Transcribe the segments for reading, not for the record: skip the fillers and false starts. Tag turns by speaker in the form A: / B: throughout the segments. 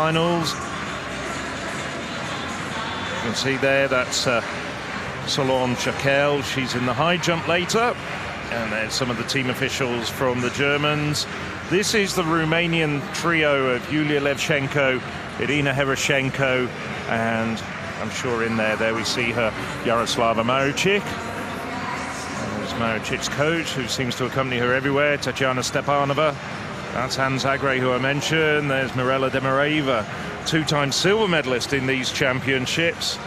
A: finals. You can see there, that's Solange Chakel. She's in the high jump later. And there's some of the team officials from the Germans. This is the Romanian trio of Yulia Levchenko, Irina Herashenko, and I'm sure in there we see her, Yaroslava Maruchik. There's Maruchik's coach, who seems to accompany her everywhere, Tatiana Stepanova. That's Hans Agre, who I mentioned. There's Mirela Demireva, two-time silver medalist in these championships.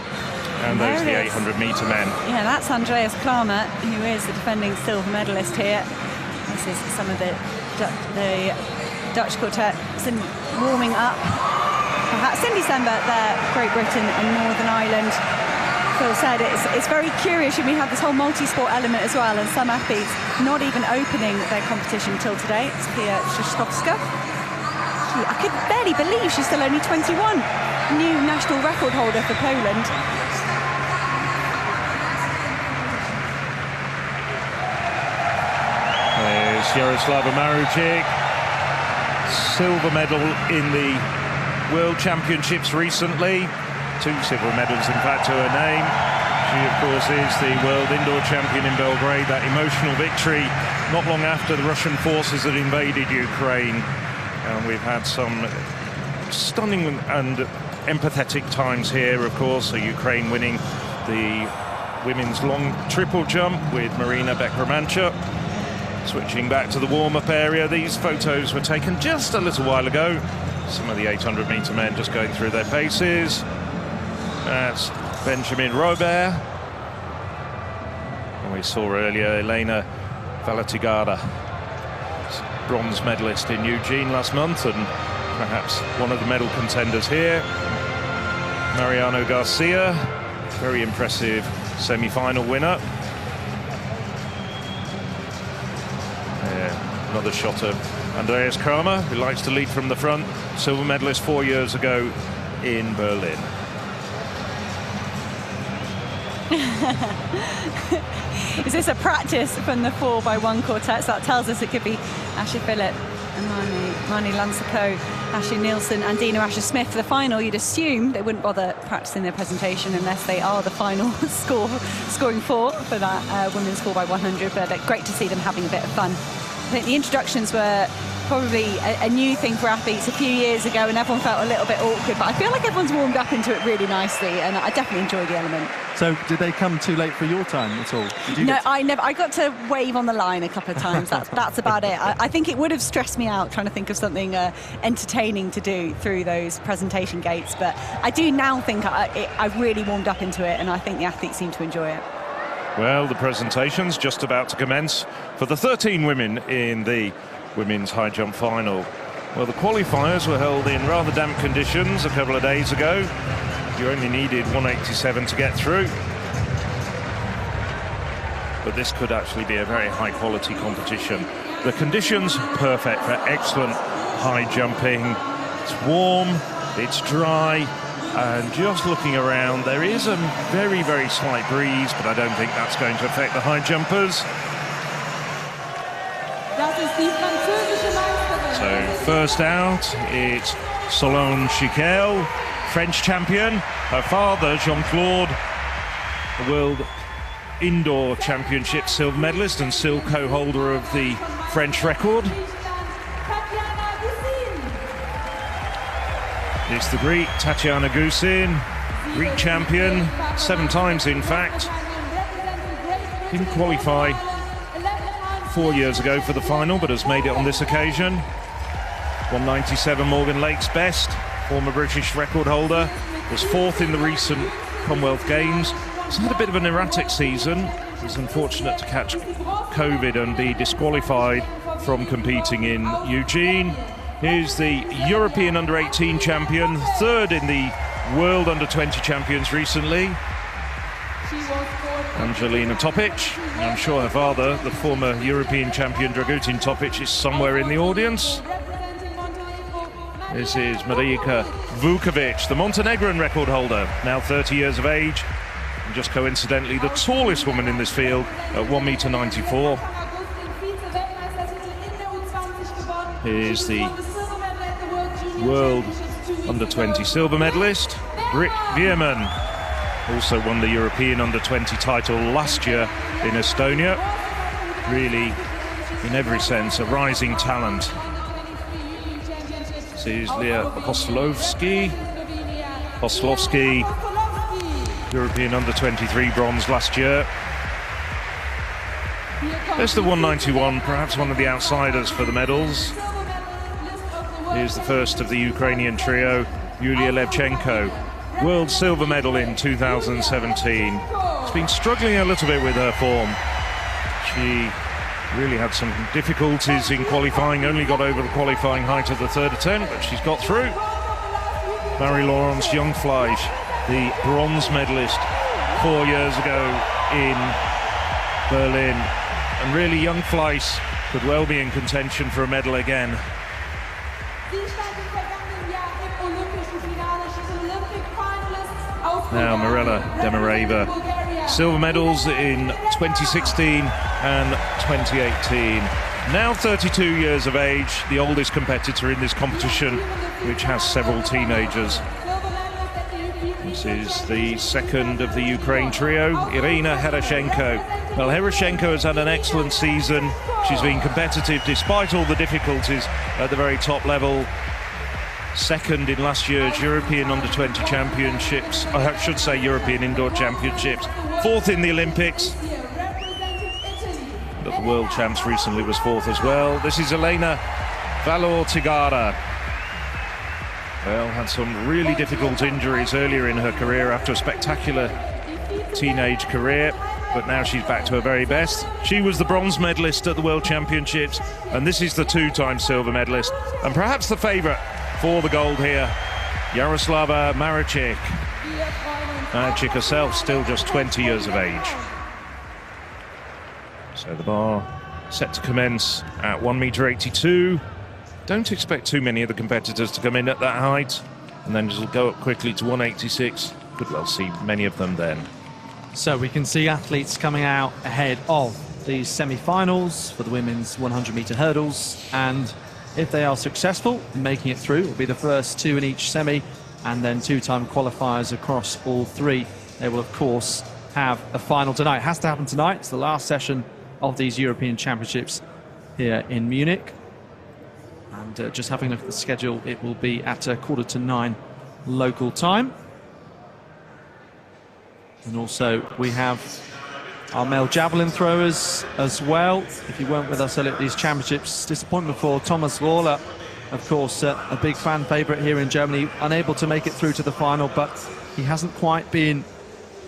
A: And there's the 800-meter men.
B: Yeah, that's Andreas Kramer, who is the defending silver medalist here. This is some of the Dutch quartet warming up. Perhaps in December, there, Great Britain and Northern Ireland. Phil said it's very curious. We have this whole multi-sport element as well, and some athletes not even opening their competition till today. It's Pierre Schuster. I could barely believe she's still only 21. New national record holder for Poland.
A: There's Yaroslava Maruchik, silver medal in the World Championships recently. 2 silver medals, in fact, to her name. She, of course, is the world indoor champion in Belgrade. That emotional victory not long after the Russian forces had invaded Ukraine. And we've had some stunning and empathetic times here, of course. So Ukraine winning the women's long triple jump with Marina Bekromanchuk. Switching back to the warm-up area, these photos were taken just a little while ago. Some of the 800-meter men just going through their paces. That's Benjamin Robert. And we saw earlier Elena Valor, bronze medalist in Eugene last month, and perhaps one of the medal contenders here. Mariano Garcia, very impressive semi-final winner. Another shot of Andreas Kramer, who likes to lead from the front. Silver medalist 4 years ago in Berlin.
B: Is this a practice from the 4x1 quartet? So that tells us it could be Ashley Phillip, Mani Lansako, Ashley Nielsen and Dina Asher-Smith for the final. You'd assume they wouldn't bother practicing their presentation unless they are the final scoring 4 for that women's 4x100, but great to see them having a bit of fun. I think the introductions were probably a new thing for athletes a few years ago, and everyone felt a little bit awkward, but I feel like everyone's warmed up into it really nicely, and I definitely enjoyed the element.
C: So did they come too late for your time at all?
B: No, I got to wave on the line a couple of times. That's about it. I think it would have stressed me out trying to think of something entertaining to do through those presentation gates, but I do now think I've really warmed up into it, and I think the athletes seem to enjoy it.
A: Well, the presentation's just about to commence for the 13 women in the women's high jump final. Well, the qualifiers were held in rather damp conditions a couple of days ago. You only needed 187 to get through. But this could actually be a very high quality competition. The conditions perfect for excellent high jumping. It's warm, it's dry, and just looking around, there is a very, very slight breeze, but I don't think that's going to affect the high jumpers. So first out, it's Solange Chakel, French champion. Her father, Jean-Claude, the World Indoor Championship silver medalist and still co-holder of the French record. It's the Greek, Tatiana Gusin, Greek champion, 7 times in fact. Didn't qualify 4 years ago for the final, but has made it on this occasion. 197 Morgan Lake's best, former British record holder, was 4th in the recent Commonwealth Games. He's had a bit of an erratic season. He's unfortunate to catch COVID and be disqualified from competing in Eugene. Here's the European Under-18 champion, 3rd in the World Under-20 champions recently, Angelina Topic. I'm sure her father, the former European champion Dragutin Topic, is somewhere in the audience. This is Marika Vukovic, the Montenegrin record holder, now 30 years of age, and just coincidentally the tallest woman in this field at 1.94 m. Here's the World under-20 silver medalist. Weitmann also won the European under-20 title last year in Estonia. Really, in every sense, a rising talent. This is Leah Apostolovsky. European under-23 bronze last year. There's the 191, perhaps one of the outsiders for the medals. Here's the first of the Ukrainian trio, Yulia Levchenko. World silver medal in 2017. She's been struggling a little bit with her form. She really had some difficulties in qualifying, only got over the qualifying height of the third attempt, but she's got through. Marie-Laurence Fleisch, the bronze medalist 4 years ago in Berlin. And really, young Fleisch could well be in contention for a medal again. Now Mirella Demireva, silver medals in 2016 and 2018. Now 32 years of age, the oldest competitor in this competition, which has several teenagers. This is the second of the Ukraine trio, Irina Herashenko. Well, Herashenko has had an excellent season. She's been competitive despite all the difficulties at the very top level. Second in last year's European Under-20 Championships, I should say European Indoor Championships. Fourth in the Olympics. But the World Champs recently was fourth as well. This is Elena Valor. Well, had some really difficult injuries earlier in her career after a spectacular teenage career, but now she's back to her very best. She was the bronze medalist at the World Championships, and this is the two-time silver medalist, and perhaps the favourite for the gold here, Yaroslava Maricic. Maricic herself still just 20 years of age. So the bar set to commence at 1.82 m. Don't expect too many of the competitors to come in at that height, and then it'll go up quickly to 1.86. Could well see many of them then.
C: So we can see athletes coming out ahead of these semi-finals for the women's 100-metre hurdles, and if they are successful in making it through, it will be the first two in each semi, and then two-time qualifiers across all three. They will, of course, have a final tonight. It has to happen tonight. It's the last session of these European Championships here in Munich. And just having a look at the schedule, it will be at 8:45 local time. And also we have our male javelin throwers as well. If you weren't with us earlier at these championships, disappointment for Thomas Wahler, of course, a big fan favourite here in Germany, unable to make it through to the final, but he hasn't quite been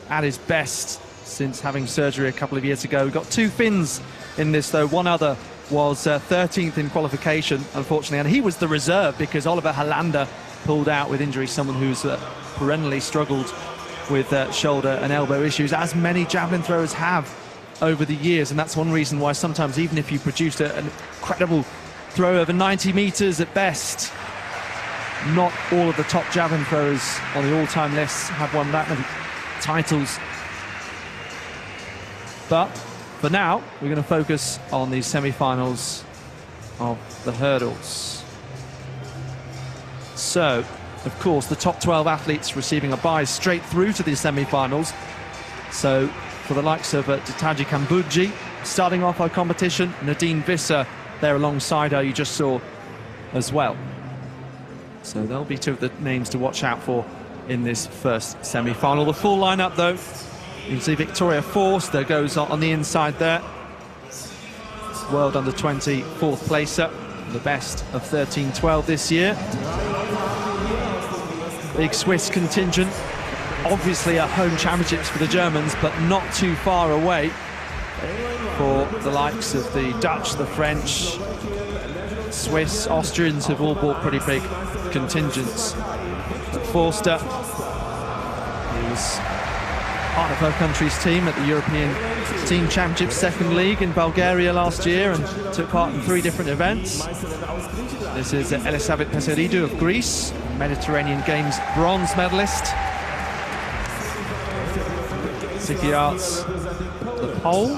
C: at his best since having surgery a couple of years ago. We've got two Finns in this, though. One other was 13th in qualification, unfortunately, and he was the reserve because Oliver Halander pulled out with injury, someone who's perennially struggled with shoulder and elbow issues, as many javelin throwers have over the years, and that's one reason why sometimes, even if you produced an incredible throw over 90 metres at best, not all of the top javelin throwers on the all-time lists have won that many titles. But for now, we're going to focus on these semi-finals of the hurdles. So, of course, the top 12 athletes receiving a bye straight through to the semi-finals. So, for the likes of Ditaji Kambuji, starting off our competition, Nadine Visser there alongside her, you just saw as well. So there'll be two of the names to watch out for in this first semi-final. The full lineup, though, you can see Victoria Forster goes on the inside there. World Under-20 fourth placer, the best of 13-12 this year. Big Swiss contingent, obviously at home championships for the Germans, but not too far away for the likes of the Dutch, the French, Swiss, Austrians have all brought pretty big contingents. But Forster, who was part of her country's team at the European Team Championship Second League in Bulgaria last year and took part in 3 different events. This is Elisabeth Peseridou of Greece, Mediterranean Games bronze medalist. Sikiarts, the Pole,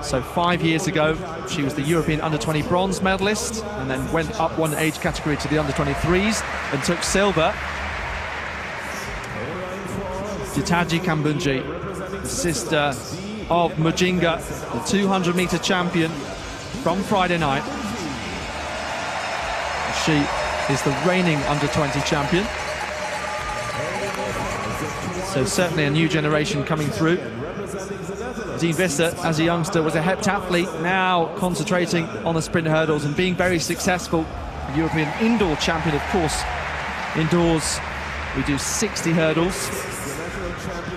C: So 5 years ago, she was the European under-20 bronze medalist and then went up one age category to the under-23s and took silver. Ditaji Kambunji, the sister of Mujinga, the 200-meter champion from Friday night. She is the reigning under-20 champion. So certainly a new generation coming through. Nadine Visser, as a youngster, was a heptathlete, now concentrating on the sprint hurdles and being very successful. The European indoor champion, of course. Indoors, we do 60 hurdles.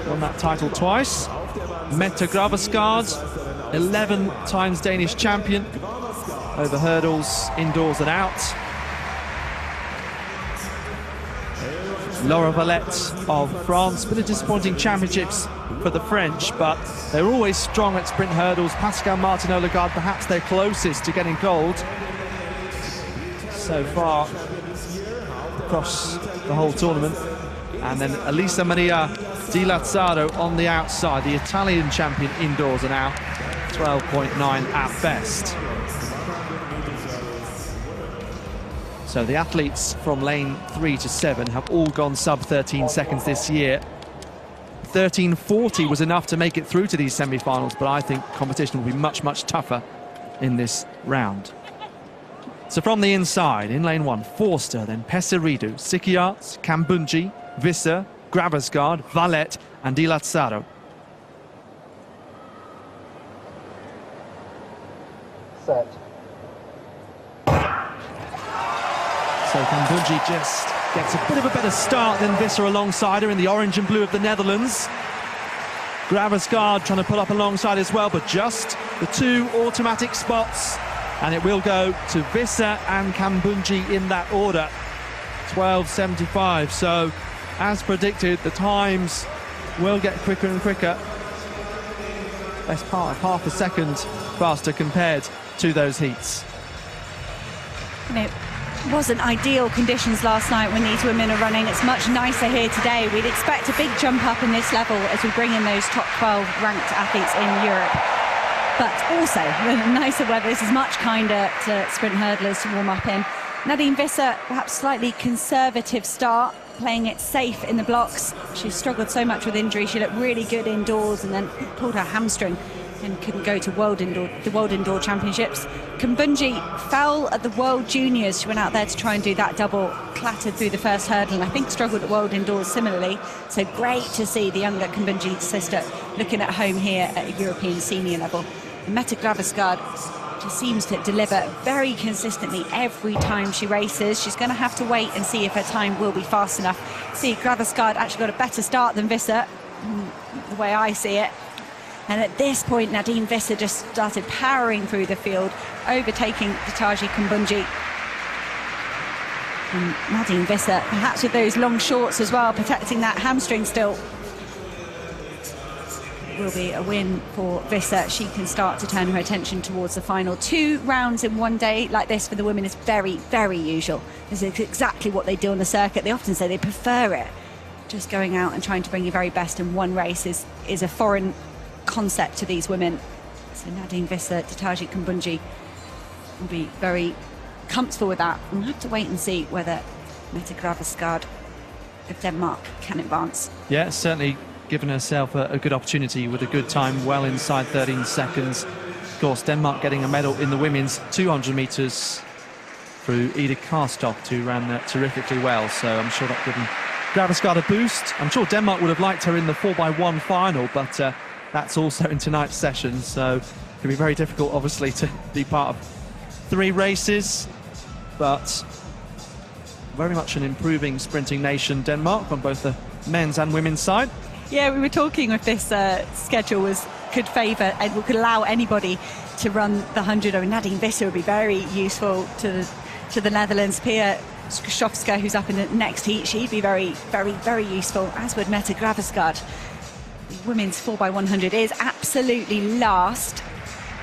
C: Won that title twice. Mette Gravesgaard, 11 times Danish champion over hurdles, indoors and out. Laura Valette of France, bit of disappointing championships for the French, but they're always strong at sprint hurdles. Pascal Martin-Odegaard, perhaps their closest to getting gold so far across the whole tournament. And then Elisa Maria Di Lazzaro on the outside, the Italian champion indoors and out, 12.9 at best. So the athletes from lane 3 to 7 have all gone sub 13 seconds this year. 13:40 was enough to make it through to these semi-finals, but I think competition will be much, much tougher in this round. So from the inside, in lane 1, Forster, then Peseridu, Sikiarts, Kambunji, Visser, Gravesgaard, Valette and Di Lazzaro.
D: Set.
C: So Kambunji just gets a bit of a better start than Visser alongside her in the orange and blue of the Netherlands. Gravesgaard trying to pull up alongside as well, but just the two automatic spots, and it will go to Visser and Kambunji in that order. 12:75. So as predicted, the times will get quicker and quicker. Best part of half a second faster compared to those heats.
B: It wasn't ideal conditions last night when these women are running. It's much nicer here today. We'd expect a big jump up in this level as we bring in those top 12 ranked athletes in Europe. But also, the nicer weather, this is much kinder to sprint hurdlers to warm up in. Nadine Visser, perhaps slightly conservative start, playing it safe in the blocks. She struggled so much with injury. She looked really good indoors and then pulled her hamstring and couldn't go to the World Indoor Championships. Kambunji fell at the World Juniors. She went out there to try and do that double, clattered through the first hurdle, and I think struggled at World Indoors similarly. So great to see the younger Kambunji sister looking at home here at a European senior level. And Mette Gravesgaard just seems to deliver very consistently every time she races. She's going to have to wait and see if her time will be fast enough. See, Gravesgaard actually got a better start than Visser, the way I see it. And at this point, Nadine Visser just started powering through the field, overtaking Ditaji Kambunji. And Nadine Visser, perhaps with those long shorts as well, protecting that hamstring still. It will be a win for Visser. She can start to turn her attention towards the final. 2 rounds in one day like this for the women is very, very usual. This is exactly what they do on the circuit. They often say they prefer it. Just going out and trying to bring your very best in one race is a foreign concept to these women. So Nadine Visser, Ditaji Kambunji will be very comfortable with that. We'll have to wait and see whether Mette Gravesgaard of Denmark can advance.
C: Yeah, certainly given herself a good opportunity with a good time, well inside 13 seconds. Of course, Denmark getting a medal in the women's 200 metres through Ida Karstoff, who ran that terrifically well. So I'm sure that given Gravesgaard a boost. I'm sure Denmark would have liked her in the 4x1 final, but that's also in tonight's session, so it can be very difficult, obviously, to be part of 3 races, but very much an improving sprinting nation, Denmark, on both the men's and women's side.
B: Yeah, we were talking if this schedule could favour and could allow anybody to run the 100. I mean, Nadine Visser would be very useful to the Netherlands. Pierre Schuster, who's up in the next heat, she'd be very, very, very useful, as would Mette Gravesgaard. Women's 4x100 is absolutely last.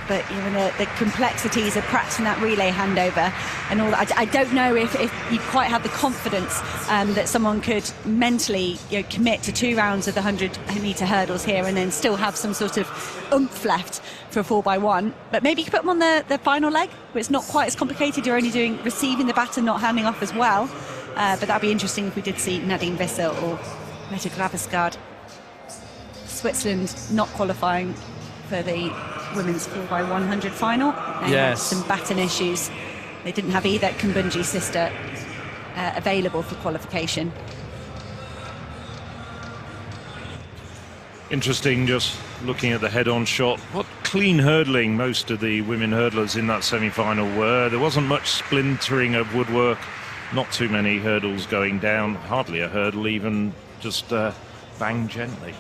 B: but you know, the complexities of practicing that relay handover and all that. I don't know if you quite have the confidence that someone could mentally, you know, commit to 2 rounds of the 100-metre hurdles here and then still have some sort of oomph left for a 4x1. But maybe you could put them on the final leg, where it's not quite as complicated. You're only doing receiving the baton, not handing off as well. But that'd be interesting if we did see Nadine Wissel or Mette Gravesgaard. Switzerland not qualifying for the women's 4x100 final. They had some baton issues. They didn't have either Kumbunji's sister available for qualification.
A: Interesting, just looking at the head-on shot. What clean hurdling most of the women hurdlers in that semi-final were. There wasn't much splintering of woodwork, not too many hurdles going down, hardly a hurdle even, just bang gently.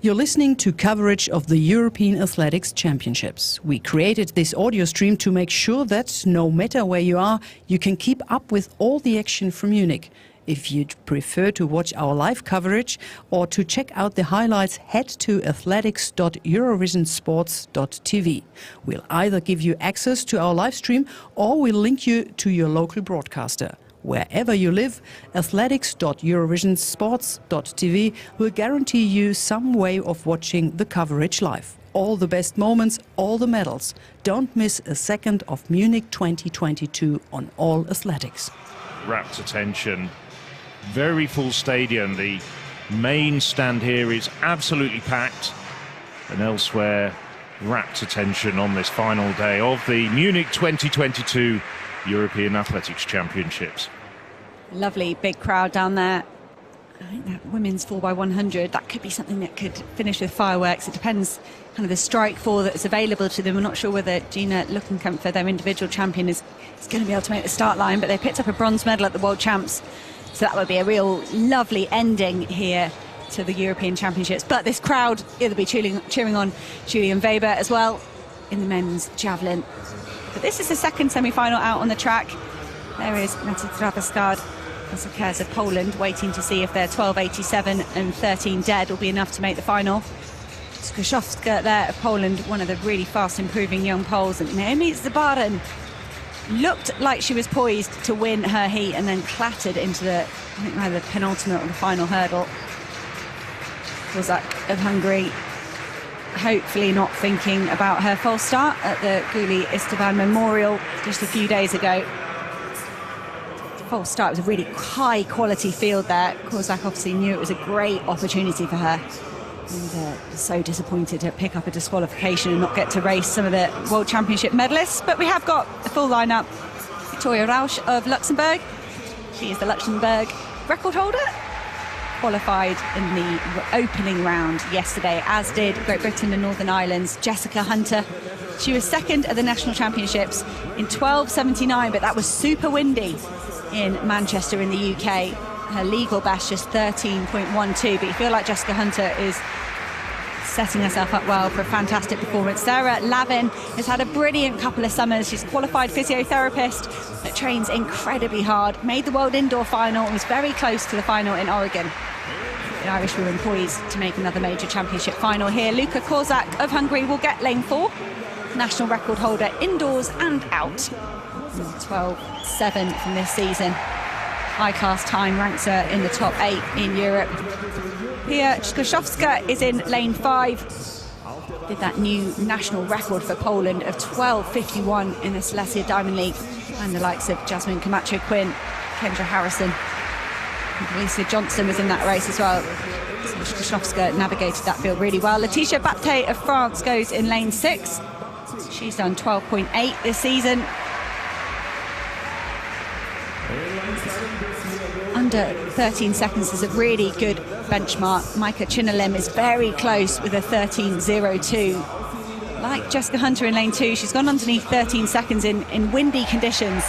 D: You're listening to coverage of the European Athletics Championships. We created this audio stream to make sure that, no matter where you are, you can keep up with all the action from Munich. If you'd prefer to watch our live coverage or to check out the highlights, head to athletics.eurovisionsports.tv. We'll either give you access to our live stream or we'll link you to your local broadcaster. Wherever you live, athletics.eurovisionsports.tv will guarantee you some way of watching the coverage live. All the best moments, all the medals. Don't miss a second of Munich 2022 on All Athletics.
A: Rapt attention. Very full stadium. The main stand here is absolutely packed. And elsewhere, rapt attention on this final day of the Munich 2022 European Athletics Championships.
B: Lovely big crowd down there. I think that women's 4x100, that could be something that could finish with fireworks. It depends kind of the strike force that's available to them. We're not sure whether Gina Luckenkämpfer, their individual champion, is going to be able to make the start line, but they picked up a bronze medal at the World Champs. So that would be a real lovely ending here to the European Championships. But this crowd, it'll be cheering on Julian Weber as well in the men's javelin. But this is the second semi-final out on the track. There is Mette Gravesgaard of Poland, waiting to see if their 12.87 and 13 dead will be enough to make the final. Skrzydłowska there of Poland, one of the really fast improving young Poles. And Naomi Zabarin looked like she was poised to win her heat and then clattered into the, I think, either the penultimate or the final hurdle. Kozak of Hungary, hopefully not thinking about her false start at the Guli Esteban Memorial just a few days ago. The false start was a really high quality field there. Kozak obviously knew it was a great opportunity for her. And was so disappointed to pick up a disqualification and not get to race some of the World Championship medalists. But we have got a full lineup. Victoria Rausch of Luxembourg. She is the Luxembourg record holder. Qualified in the opening round yesterday, as did Great Britain and Northern Ireland's Jessica Hunter. She was second at the National Championships in 12.79, but that was super windy in Manchester in the UK. Her legal best just 13.12, but you feel like Jessica Hunter is setting herself up well for a fantastic performance. Sarah Lavin has had a brilliant couple of summers. She's a qualified physiotherapist that trains incredibly hard, made the World Indoor Final and was very close to the final in Oregon. The Irish were poised to make another major championship final here. Luka Kozak of Hungary will get lane 4. National record holder indoors and out. 12.7 from this season. High-class time ranks her in the top 8 in Europe. Pierre Schuster is in lane 5. Did that new national record for Poland of 12.51 in the Silesia Diamond League. And the likes of Jasmine Camacho-Quinn, Kendra Harrison, and Alicia Johnson was in that race as well. So Schuster navigated that field really well. Laetitia Baptiste of France goes in lane 6. She's done 12.8 this season. Under 13 seconds is a really good benchmark. Maika Chinalim is very close with a 13.02. Like Jessica Hunter in lane 2, she's gone underneath 13 seconds in windy conditions.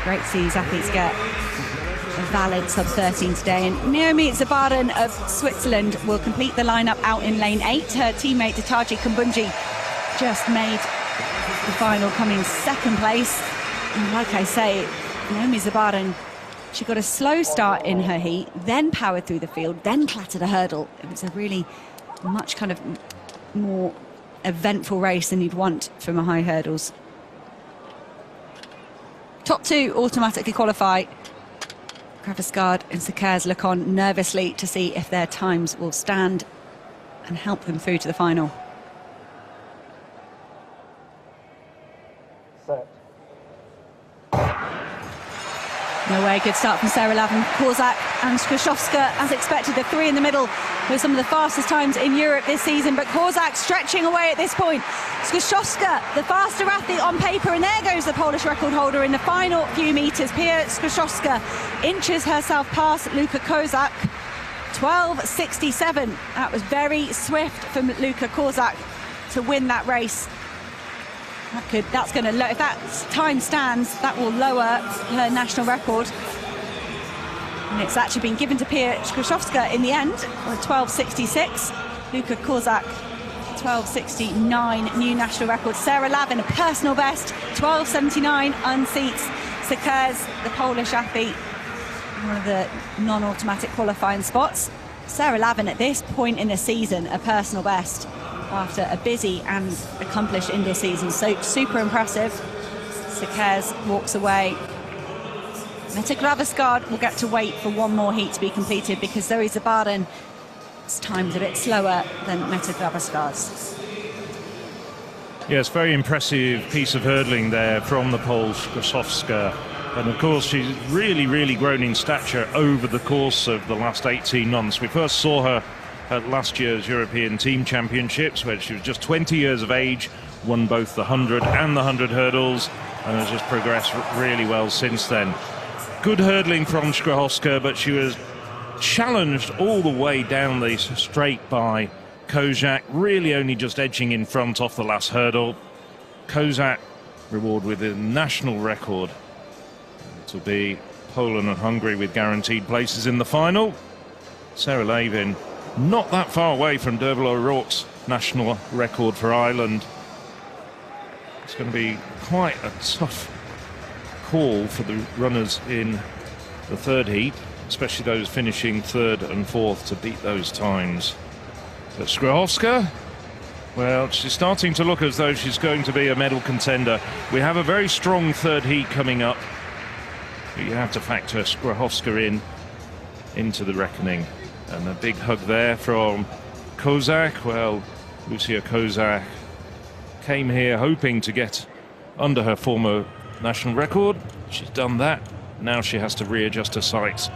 B: Great to see these athletes get a valid sub-13 today. And Naomi Zabarin of Switzerland will complete the lineup out in lane 8. Her teammate Dataji Kumbunji just made the final, coming second place. And like I say, Naomi Zabarin, she got a slow start in her heat, then powered through the field, then clattered a hurdle. It was a really much kind of more eventful race than you'd want from a high hurdles. Top two automatically qualify. Gravesgaard and Sekers look on nervously to see if their times will stand and help them through to the final. No way, good start from Sarah Lavin, Korzak and Skrzydowska. As expected, the three in the middle were some of the fastest times in Europe this season, but Korzak stretching away at this point. Skrzydowska, the faster athlete on paper, and there goes the Polish record holder in the final few metres. Pierre Schuster inches herself past Luka Korzak. 12.67. That was very swift from Luka Korzak to win that race. That's going to, if that time stands, that will lower her national record. And it's actually been given to Pierre Schuster in the end, 12.66. Luka Korzak, 12.69, new national record. Sarah Lavin, a personal best, 12.79, unseats Sekers, the Polish athlete, one of the non-automatic qualifying spots. Sarah Lavin at this point in the season, a personal best after a busy and accomplished indoor season. So super impressive. Sekers walks away. Mette Gravesgaard will get to wait for one more heat to be completed because Zoe Zabarin's time's a bit slower than Mette Gravesgaard's.
A: Yes, very impressive piece of hurdling there from the Pole Skrzydowska. And of course, she's really grown in stature over the course of the last 18 months. We first saw her at last year's European Team Championships, where she was just 20 years of age, won both the 100 and the 100 hurdles, and has just progressed really well since then. Good hurdling from Skrzydowska, but she was challenged all the way down the straight by Korzak, really only just edging in front off the last hurdle. Korzak reward with a national record. It'll be Poland and Hungary with guaranteed places in the final. Sarah Lavin not that far away from Derval O'Rourke's national record for Ireland. It's going to be quite a tough call for the runners in the third heat, especially those finishing third and fourth, to beat those times. But Skrzydowska, well, she's starting to look as though she's going to be a medal contender. We have a very strong third heat coming up, but you have to factor Skrzydowska into the reckoning. And a big hug there from Korzak. Well, Lucia Korzak came here hoping to get under her former national record. She's done that. Now she has to readjust her sights.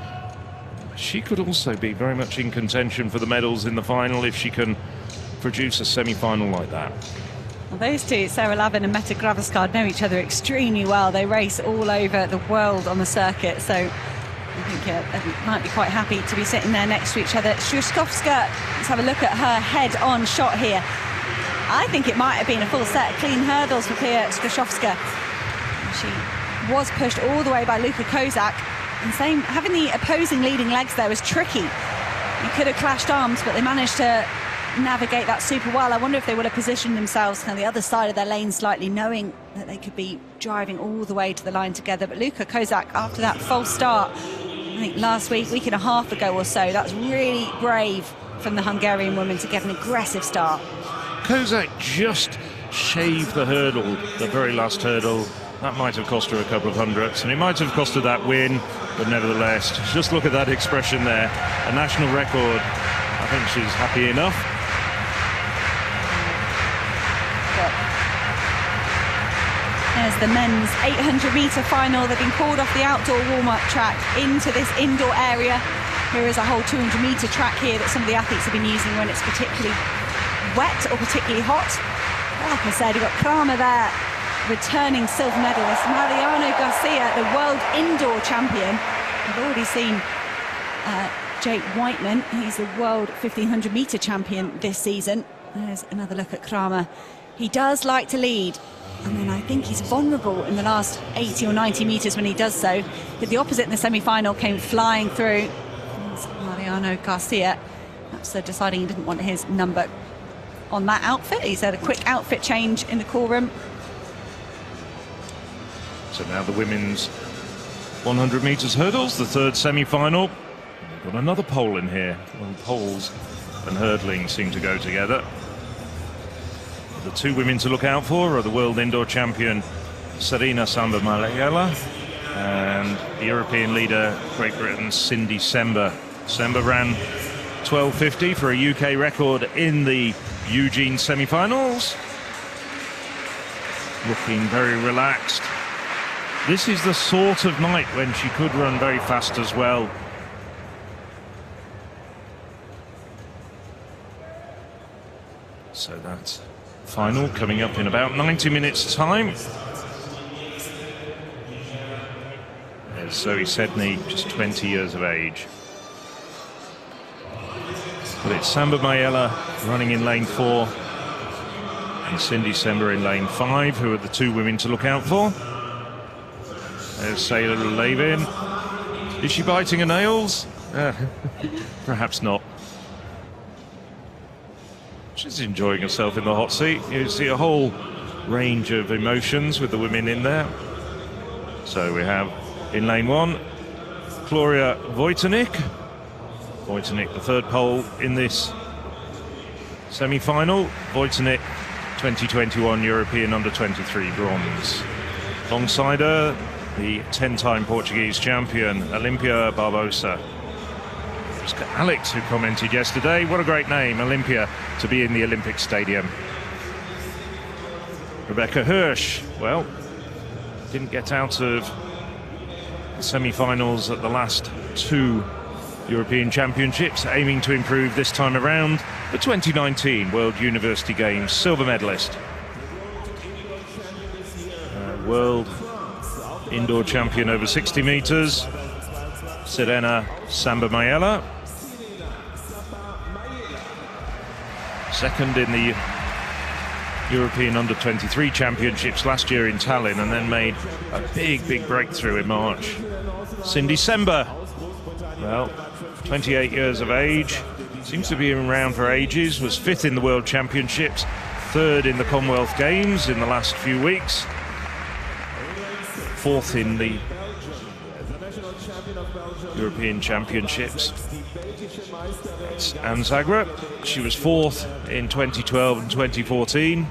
A: She could also be very much in contention for the medals in the final if she can produce a semi-final like that.
B: Well, those two, Sarah Lavin and Mette Gravesgaard, know each other extremely well. They race all over the world on the circuit, so I think they might be quite happy to be sitting there next to each other. Skrzydowska, let's have a look at her head-on shot here. I think it might have been a full set of clean hurdles for Pierre Skrzydowska. She was pushed all the way by Luka Korzak, and having the opposing leading legs there was tricky. You could have clashed arms, but they managed to navigate that super well. I wonder if they would have positioned themselves on the other side of their lane slightly, knowing that they could be driving all the way to the line together. But Luka Korzak, after that false start, I think last week and a half ago or so, that's really brave from the Hungarian woman to get an aggressive start.
A: Korzak just shaved the hurdle, the very last hurdle. That might have cost her a couple of hundredths, and it might have cost her that win, but nevertheless, just look at that expression there. A national record. I think she's happy enough.
B: There's the men's 800-metre final. They've been called off the outdoor warm-up track into this indoor area. There is a whole 200-metre track here that some of the athletes have been using when it's particularly wet or particularly hot. Like I said, you've got Kramer there, returning silver medalist. Mariano Garcia, the world indoor champion. We've already seen Jake Weitmann. He's the world 1500-metre champion this season. There's another look at Kramer. He does like to lead, and then I think he's vulnerable in the last 80 or 90 metres when he does so. But the opposite in the semi-final came flying through. There's Mariano Garcia. Perhaps deciding he didn't want his number on that outfit. He's had a quick outfit change in the call room.
A: So now the women's 100 metres hurdles, the third semi-final. We've got another pole in here. Well, poles and hurdling seem to go together. The two women to look out for are the world indoor champion Serena Samba Mayela and the European leader, Great Britain's Cindy Simba. Simba ran 12:50 for a UK record in the Eugene semi-finals. Looking very relaxed. This is the sort of night when she could run very fast as well. So that's final coming up in about 90 minutes time. There's Zoe Sedney, just 20 years of age. But it's Samba Mayela running in lane 4 and Cindy Simba in lane 5, who are the two women to look out for. There's Sailor Lavin. Is she biting her nails? Perhaps not. She's enjoying herself in the hot seat. You see a whole range of emotions with the women in there. So we have in lane 1, Gloria Weitmann. Weitmann, the third pole in this semi-final. Weitmann, 2021 European Under-23 bronze. Alongside her, the 10-time Portuguese champion, Olympia Barbosa. It was Alex who commented yesterday, what a great name, Olympia, to be in the Olympic Stadium. Rebecca Hirsch, well, didn't get out of the semi-finals at the last 2 European Championships, aiming to improve this time around. The 2019 World University Games silver medalist. World indoor champion over 60 meters, Serena Samba Mayela. Second in the European Under-23 Championships last year in Tallinn, and then made a big breakthrough in March. Cindy Simba, well, 28 years of age, seems to be around for ages, was 5th in the World Championships, 3rd in the Commonwealth Games in the last few weeks, 4th in the European Championships. And Zagreb, she was 4th in 2012 and 2014.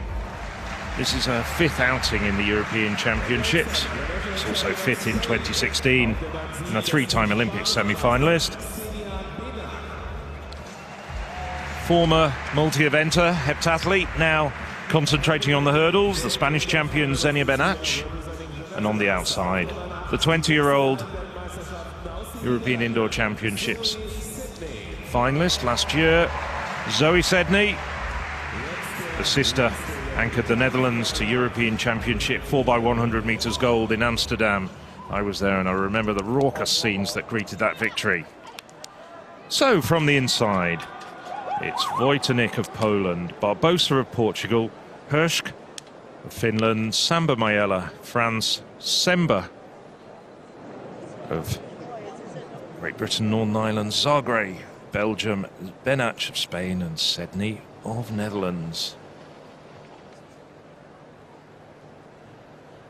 A: This is her 5th outing in the European Championships. She's also 5th in 2016 and a 3-time Olympic semi-finalist. Former multi-eventer, heptathlete, now concentrating on the hurdles, the Spanish champion Zenia Benatch. And on the outside, the 20-year-old European Indoor Championships finalist last year, Zoe Sedney. The sister anchored the Netherlands to European Championship 4x100 meters gold in Amsterdam. I was there and I remember the raucous scenes that greeted that victory. So from the inside, it's Wojtnik of Poland, Barbosa of Portugal, Hirsch of Finland, Samba Mayela, France, Simba of Great Britain, Northern Ireland, Zagreb, Belgium, Benatch of Spain, and Sedney of Netherlands.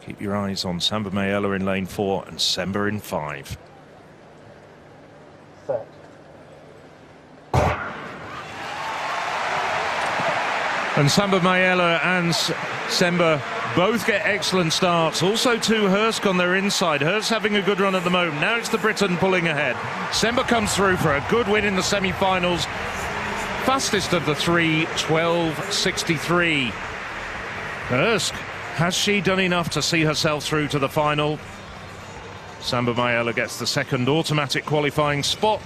A: Keep your eyes on Samba Mayela in lane 4 and Simba in 5. And Samba Mayela and Simba both get excellent starts. Also too, Hirsch on their inside. Hirsch having a good run at the moment. Now it's the Briton pulling ahead. Simba comes through for a good win in the semi-finals. Fastest of the 3, 12:63. Hirsch, has she done enough to see herself through to the final? Samba Mayela gets the second automatic qualifying spot.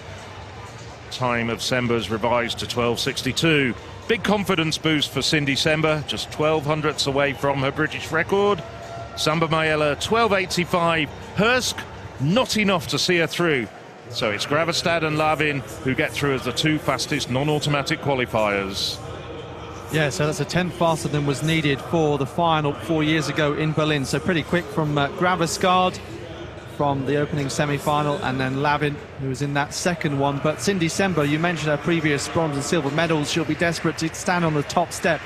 A: Time of Simba's revised to 12:62. Big confidence boost for Cindy Simba, just 12 hundredths away from her British record. Samba Mayela, 12:85. Hirsch, not enough to see her through. So it's Gravestad and Lavin who get through as the 2 fastest non-automatic qualifiers.
C: Yeah, so that's a 10th faster than was needed for the final 4 years ago in Berlin. So pretty quick from Gravestad from the opening semi-final, and then Lavin, who was in that second one. But Cindy Simba, you mentioned her previous bronze and silver medals. She'll be desperate to stand on the top step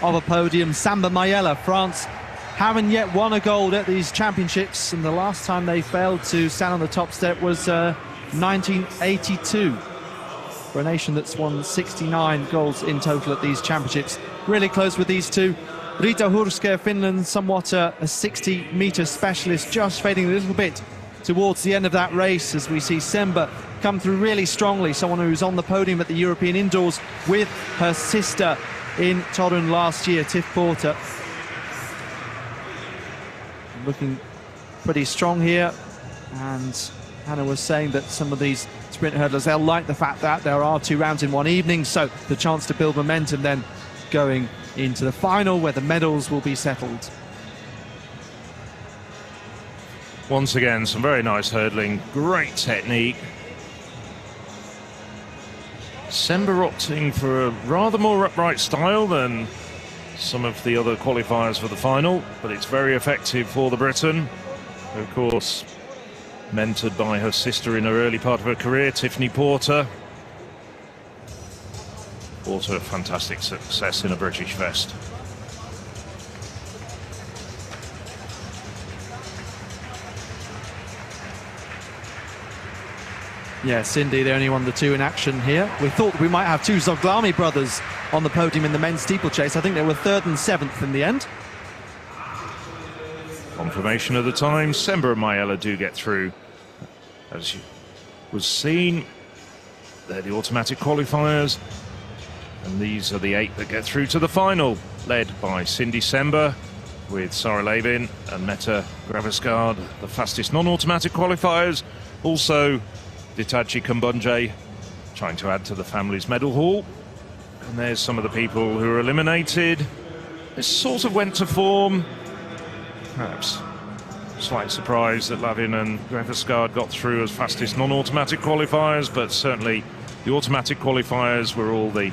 C: of a podium. Samba Mayela, France, haven't yet won a gold at these championships, and the last time they failed to stand on the top step was 1982. For a nation that's won 69 golds in total at these championships. Really close with these two. Rita Hurske, Finland, somewhat a 60-metre specialist, just fading a little bit towards the end of that race as we see Simba come through really strongly, someone who's on the podium at the European Indoors with her sister in Torun last year, Tiff Porter. Looking pretty strong here, and Hannah was saying that some of these sprint hurdlers, they'll like the fact that there are 2 rounds in one evening, so the chance to build momentum then going into the final where the medals will be settled.
A: Once again, some very nice hurdling, great technique. Simba opting for a rather more upright style than some of the other qualifiers for the final, but it's very effective for the Briton. Of course, mentored by her sister in her early part of her career, Tiffany Porter. Also a fantastic success in a British vest.
C: Yeah, Cindy, the only one of the 2 in action here. We thought we might have 2 Zoglami brothers on the podium in the men's steeplechase. I think they were 3rd and 7th in the end.
A: Confirmation of the time. Simba and Mayella do get through. As was seen, they're the automatic qualifiers. And these are the 8 that get through to the final, led by Cindy Semba with Sarah Lavin and Meta Gravesgaard, the fastest non-automatic qualifiers. Also, Ditachi Kumbunje trying to add to the family's medal haul. And there's some of the people who are eliminated. This sort of went to form. Perhaps slight surprise that Lavin and Gravesgaard got through as fastest non-automatic qualifiers, but certainly the automatic qualifiers were all the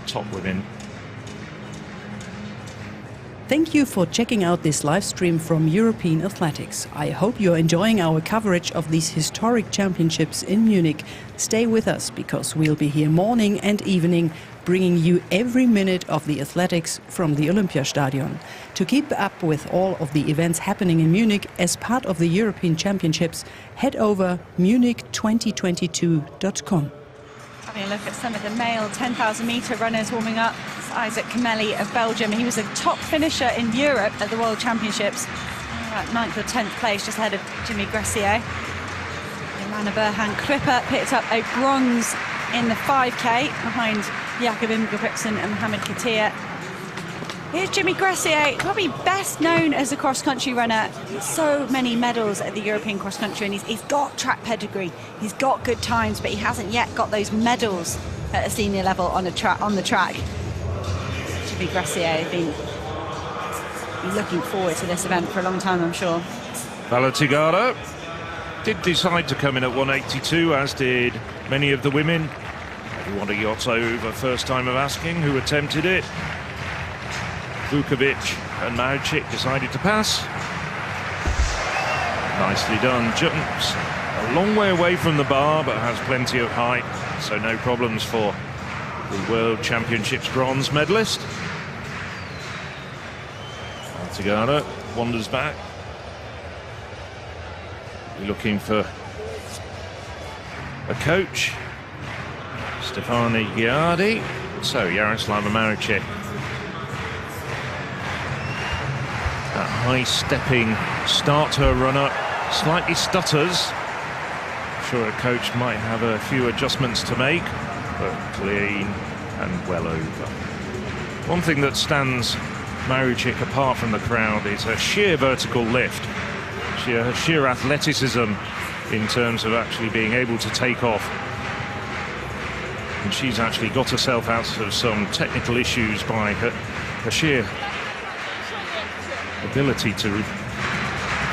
A: top women.
D: Thank you for checking out this live stream from European Athletics. I hope you're enjoying our coverage of these historic championships in Munich. Stay with us because we'll be here morning and evening, bringing you every minute of the athletics from the Olympiastadion. To keep up with all of the events happening in Munich as part of the European Championships, head over munich2022.com.
B: Having a look at some of the male 10,000 metre runners warming up. It's Isaac Camelli of Belgium. He was a top finisher in Europe at the World Championships. About 9th or 10th place, just ahead of Jimmy Gressier. Johanna Berhan Klipper picked up a bronze in the 5K behind Jakob Ingebrigtsen and Mohamed Katia. Here's Jimmy Gressier, probably best known as a cross-country runner. So many medals at the European cross-country, and he's got track pedigree. He's got good times, but he hasn't yet got those medals at a senior level on the track. Jimmy Gressier has been looking forward to this event for a long time, I'm sure.
A: Valatigara did decide to come in at 182, as did many of the women. Everyone a Yotto, the first time of asking, who attempted it. Vukovic and Mauchik decided to pass. Nicely done. Jumps a long way away from the bar, but has plenty of height, so no problems for the World Championships bronze medalist. Altigara wanders back. We're looking for a coach. Stefani Giardi. So Yaroslava Maričić. That high-stepping start to her run-up, slightly stutters. I'm sure a coach might have a few adjustments to make, but clean and well over. One thing that stands Maričić apart from the crowd is her sheer vertical lift, her sheer athleticism in terms of actually being able to take off. And she's actually got herself out of some technical issues by her sheer ability to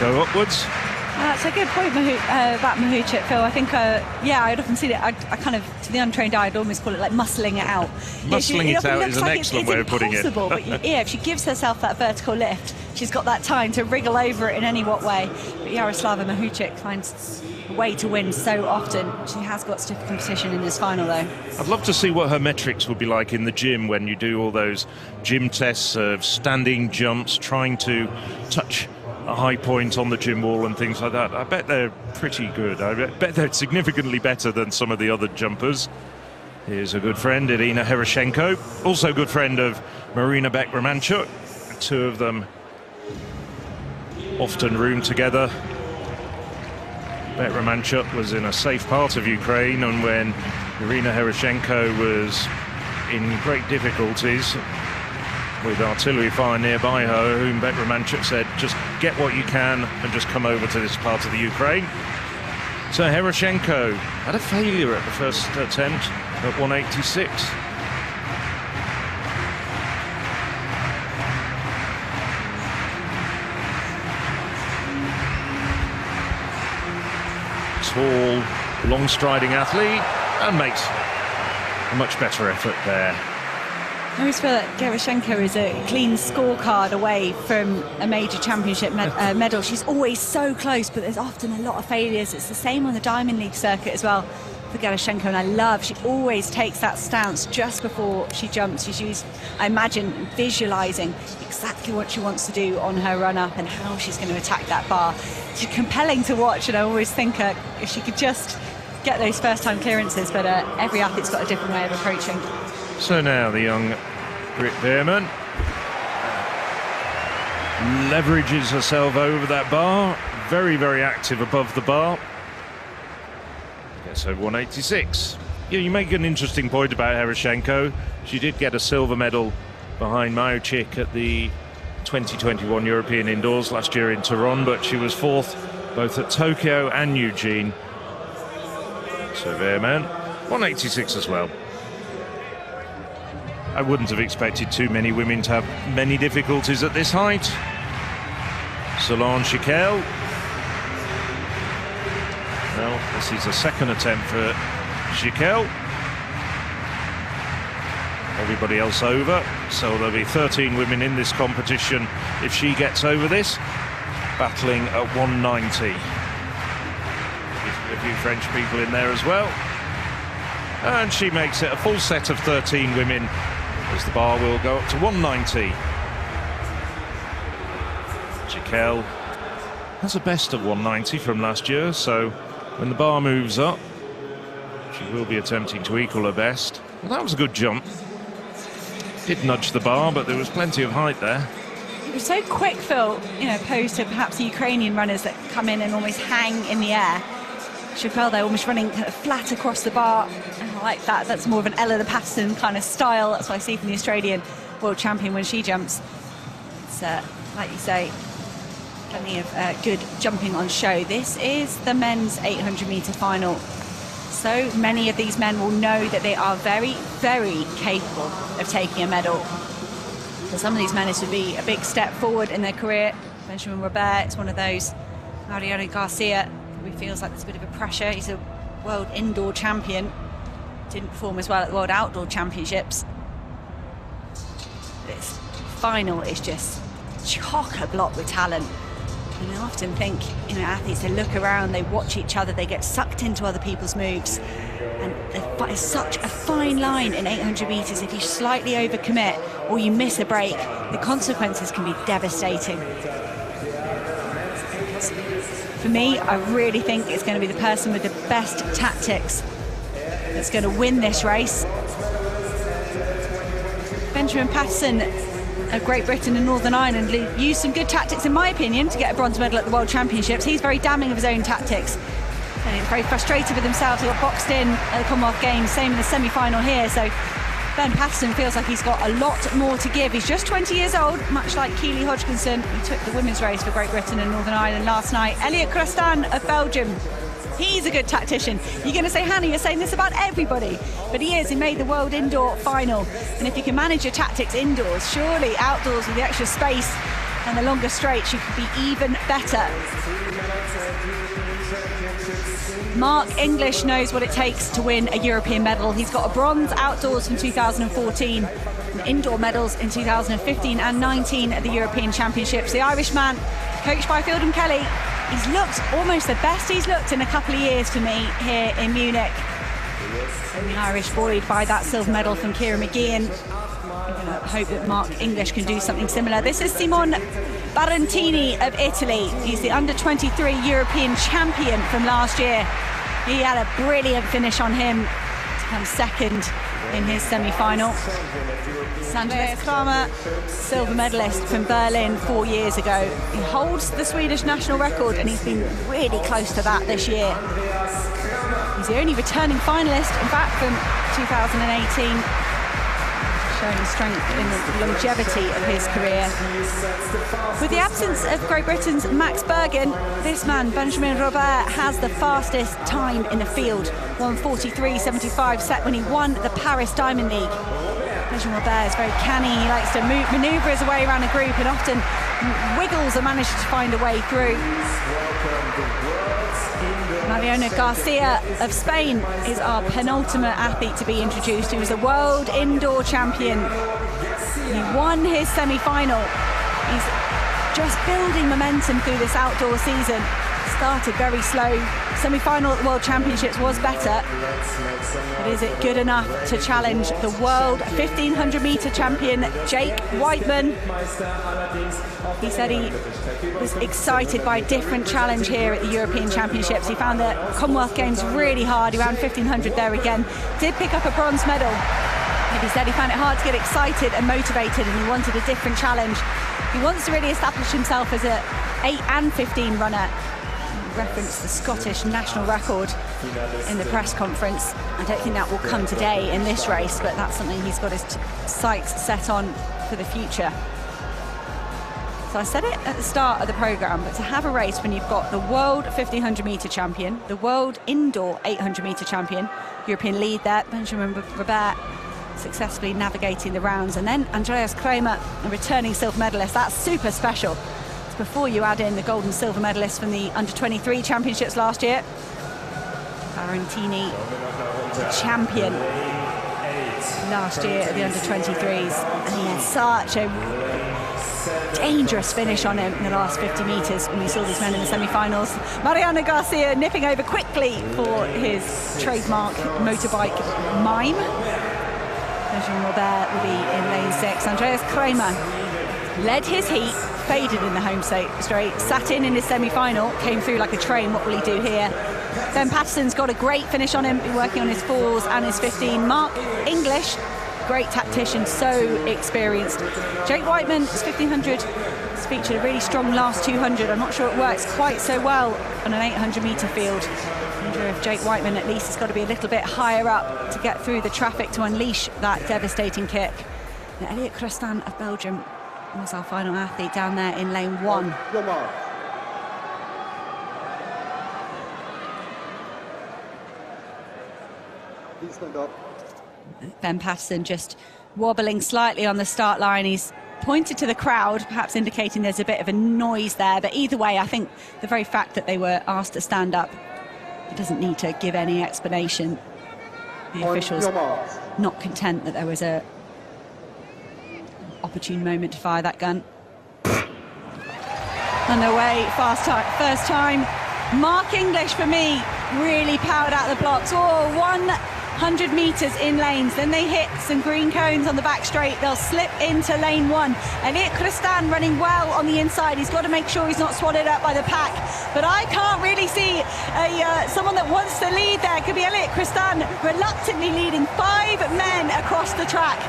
A: go upwards.
B: That's a good point about Mahouchik, Phil. I think, I'd often seen it. I kind of, to the untrained eye, I'd almost call it like muscling it out.
A: Muscling it out is an excellent way of putting it.
B: But if she gives herself that vertical lift, she's got that time to wriggle over it in any what way. But Yaroslava Mahouchik finds a way to win so often. She has got stiff competition in this final, though.
A: I'd love to see what her metrics would be like in the gym when you do all those gym tests of standing jumps, trying to touch a high point on the gym wall and things like that. I bet they're pretty good. I bet they're significantly better than some of the other jumpers. Here's a good friend, Irina Heroshenko, also a good friend of Marina Beck-Romanchuk. two of them often roomed together. Bet Romanchuk was in a safe part of Ukraine, and when Irina Heroshenko was in great difficulties with artillery fire nearby her, whom Bet Romanchuk said, just get what you can and just come over to this part of the Ukraine. So Heroshenko had a failure at the first attempt at 186. Tall, long-striding athlete, and makes a much better effort there.
B: I always feel that Gerashenko is a clean scorecard away from a major championship medal. She's always so close, but there's often a lot of failures. It's the same on the Diamond League circuit as well for Gerashenko, and I love she always takes that stance just before she jumps. She's, I imagine, visualising exactly what she wants to do on her run-up and how she's going to attack that bar. She's compelling to watch, and I always think if she could just get those first-time clearances, but every athlete's got a different way of approaching.
A: So now the young Brit Behrman leverages herself over that bar, very, very active above the bar. Gets over 186. Yeah, you make an interesting point about Heroshenko. She did get a silver medal behind Majuchik at the 2021 European Indoors last year in Tehran, but she was fourth both at Tokyo and Eugene. So Behrman, 186 as well. I wouldn't have expected too many women to have many difficulties at this height. Solange Chiquel. Well, this is a second attempt for Chiquel. Everybody else over, so there'll be 13 women in this competition if she gets over this, battling at 190. A few French people in there as well. And she makes it a full set of 13 women, as the bar will go up to 190. Chiquel has a best of 190 from last year, so when the bar moves up, she will be attempting to equal her best. Well, that was a good jump. Did nudge the bar, but there was plenty of height there.
B: It was so quick, Phil, opposed to perhaps the Ukrainian runners that come in and almost hang in the air. Chiquel, they're almost running kind of flat across the bar. And I like that. That's more of an Elena Patterson kind of style. That's what I see from the Australian world champion when she jumps. It's, like you say, plenty of good jumping on show. This is the men's 800-metre final. So many of these men will know that they are very, very capable of taking a medal. For some of these men, this would be a big step forward in their career. Benjamin Robert, it's one of those. Mariano Garcia, who feels like there's a bit of a pressure. He's a world indoor champion. Didn't perform as well at the World Outdoor Championships. This final is just chock-a-block with talent. And I often think, athletes, they look around, they watch each other, they get sucked into other people's moves. And it's such a fine line in 800 metres. If you slightly overcommit or you miss a break, the consequences can be devastating. For me, I really think it's going to be the person with the best tactics that's going to win this race. Benjamin Patterson of Great Britain and Northern Ireland used some good tactics, in my opinion, to get a bronze medal at the World Championships. He's very damning of his own tactics. And he's very frustrated with himself. He got boxed in at the Commonwealth Games, same in the semi-final here. So Ben Patterson feels like he's got a lot more to give. He's just 20 years old, much like Keely Hodgkinson, who took the women's race for Great Britain and Northern Ireland last night. Elliot Crostan of Belgium. He's a good tactician. You're going to say, Hannah, you're saying this about everybody. But he is. He made the World Indoor Final. And if you can manage your tactics indoors, surely outdoors with the extra space and the longer straights, you could be even better. Mark English knows what it takes to win a European medal. He's got a bronze outdoors from 2014, and indoor medals in 2015 and 19 at the European Championships. The Irishman, coached by Fielden Kelly, he's looked almost the best he's looked in a couple of years for me here in Munich. And the Irish buoyed by that silver medal from Ciara McGeehan. We're going to hope that Mark English can do something similar. This is Simon Barantini of Italy. He's the under-23 European champion from last year. He had a brilliant finish on him to come second in his semi-final. Andreas Kramer, silver medalist from Berlin 4 years ago. He holds the Swedish national record, and he's been really close to that this year. He's the only returning finalist, in fact, from 2018, showing the strength and the longevity of his career. With the absence of Great Britain's Max Bergen, this man, Benjamin Robert, has the fastest time in the field. 1:43.75 set when he won the Paris Diamond League. Benjamin Robert is very canny. He likes to manoeuvre his way around a group and often wiggles and manages to find a way through. Mariona Garcia of Spain is our penultimate athlete to be introduced. He was a world indoor champion. He won his semi-final. He's just building momentum through this outdoor season. Started very slow. Semi-final at the World Championships was better. But is it good enough to challenge the world 1500-meter champion, Jake Weitmann? He said he was excited by a different challenge here at the European Championships. He found the Commonwealth Games really hard. He ran 1500 there again. Did pick up a bronze medal. But he said he found it hard to get excited and motivated, and he wanted a different challenge. He wants to really establish himself as a 8 and 15 runner. Referenced the Scottish national record in the press conference. I don't think that will come today in this race, but that's something he's got his sights set on for the future. So I said it at the start of the programme, but to have a race when you've got the world 1500-metre champion, the world indoor 800-metre champion, European lead there, Benjamin Robert successfully navigating the rounds, and then Andreas Kramer, a returning silver medalist, that's super special. Before you add in the gold and silver medalists from the under-23 championships last year. Barantini, the champion last year at the under-23s, and he had such a dangerous finish on him in the last 50 metres when we saw these men in the semi-finals. Mariana Garcia nipping over quickly for his trademark motorbike mime. Benjamin Robert will be in lane 6. Andreas Kramer led his heat, faded in the home straight, sat in his semi-final, came through like a train. What will he do here? Ben Patterson's got a great finish on him, been working on his 4s and his 15. Mark English, great tactician, so experienced. Jake Weitmann's 1500 has featured a really strong last 200. I'm not sure it works quite so well on an 800-metre field. I wonder if Jake Weitmann at least has got to be a little bit higher up to get through the traffic to unleash that devastating kick. And Elliot Crestan of Belgium was our final athlete down there in lane 1.
E: Please stand up.
B: Ben Patterson just wobbling slightly on the start line. He's pointed to the crowd, perhaps indicating there's a bit of a noise there. But either way, I think the very fact that they were asked to stand up, it doesn't need to give any explanation. The officials not content that there was a opportune moment to fire that gun. Underway, fast time, first time. Mark English for me really powered out the blocks. Oh, 100 metres in lanes, then they hit some green cones on the back straight. They'll slip into lane 1. Elliot Crestan running well on the inside. He's got to make sure he's not swallowed up by the pack. But I can't really see someone that wants to lead there. Could be Elliot Crestan reluctantly leading 5 men across the track.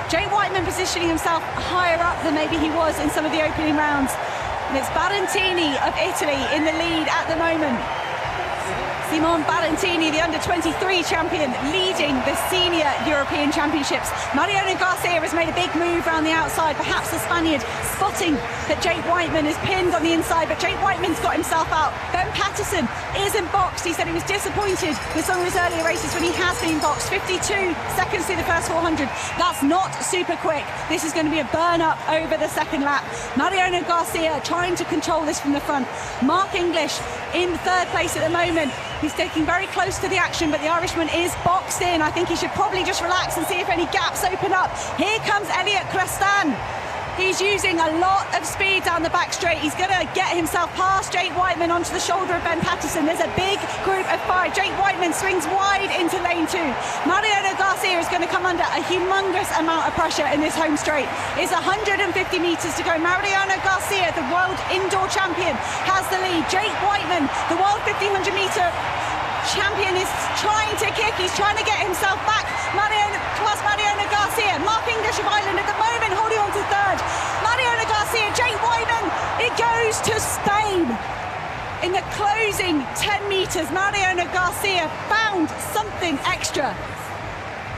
B: Jake Weitmann positioning himself higher up than maybe he was in some of the opening rounds. And it's Barantini of Italy in the lead at the moment. Simon Barantini, the under-23 champion, leading the senior European Championships. Mariona Garcia has made a big move around the outside, perhaps the Spaniard spotting that Jake Weitmann is pinned on the inside, but Jake Weitmann's got himself out. Ben Patterson isn't boxed. He said he was disappointed with some of his earlier races when he has been boxed. 52 seconds through the first 400. That's not super quick. This is going to be a burn-up over the second lap. Mariona Garcia trying to control this from the front. Mark English in third place at the moment. He's taking very close to the action, but the Irishman is boxed in. I think he should probably just relax and see if any gaps open up. Here comes Elliot Crestan. He's using a lot of speed down the back straight. He's going to get himself past Jake Weitmann onto the shoulder of Ben Patterson. There's a big group of 5. Jake Weitmann swings wide into lane 2. Mariona Garcia is going to come under a humongous amount of pressure in this home straight. It's 150 metres to go. Mariona Garcia, the world indoor champion, has the lead. Jake Weitmann, the world 1500-metre champion, is trying to kick. He's trying to get himself back. Mariona in the closing 10 metres, Mariano Garcia found something extra.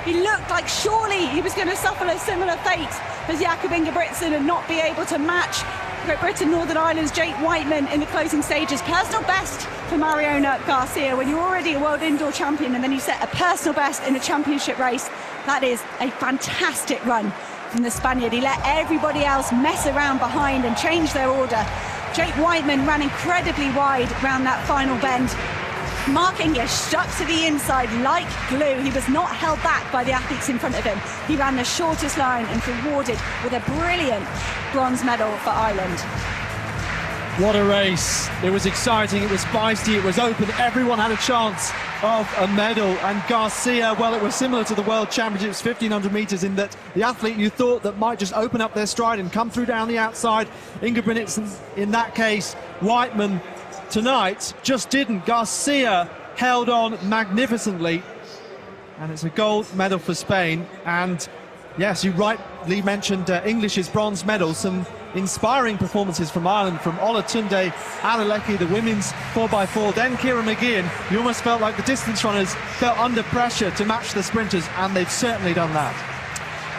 B: He looked like surely he was going to suffer a similar fate as Jakob Ingebrigtsen and not be able to match Great Britain, Northern Ireland's Jake Weitmann in the closing stages. Personal best for Mariano Garcia. When you're already a world indoor champion and then you set a personal best in a championship race, that is a fantastic run from the Spaniard. He let everybody else mess around behind and change their order. Jake Weitmann ran incredibly wide around that final bend. Mark English stuck to the inside like glue. He was not held back by the athletes in front of him. He ran the shortest line and rewarded with a brilliant bronze medal for Ireland.
C: What a race. It was exciting, it was feisty, it was open. Everyone had a chance of a medal. And Garcia, well, it was similar to the World Championships, 1,500 metres, in that the athlete you thought that might just open up their stride and come through down the outside, Ingebrigtsen in that case, Weitmann tonight just didn't. Garcia held on magnificently, and it's a gold medal for Spain. And yes, you rightly mentioned English's bronze medal. Some inspiring performances from Ireland, from Olatunde Adeleke, the women's 4x4, then Ciara Mageean. You almost felt like the distance runners felt under pressure to match the sprinters, and they've certainly done that.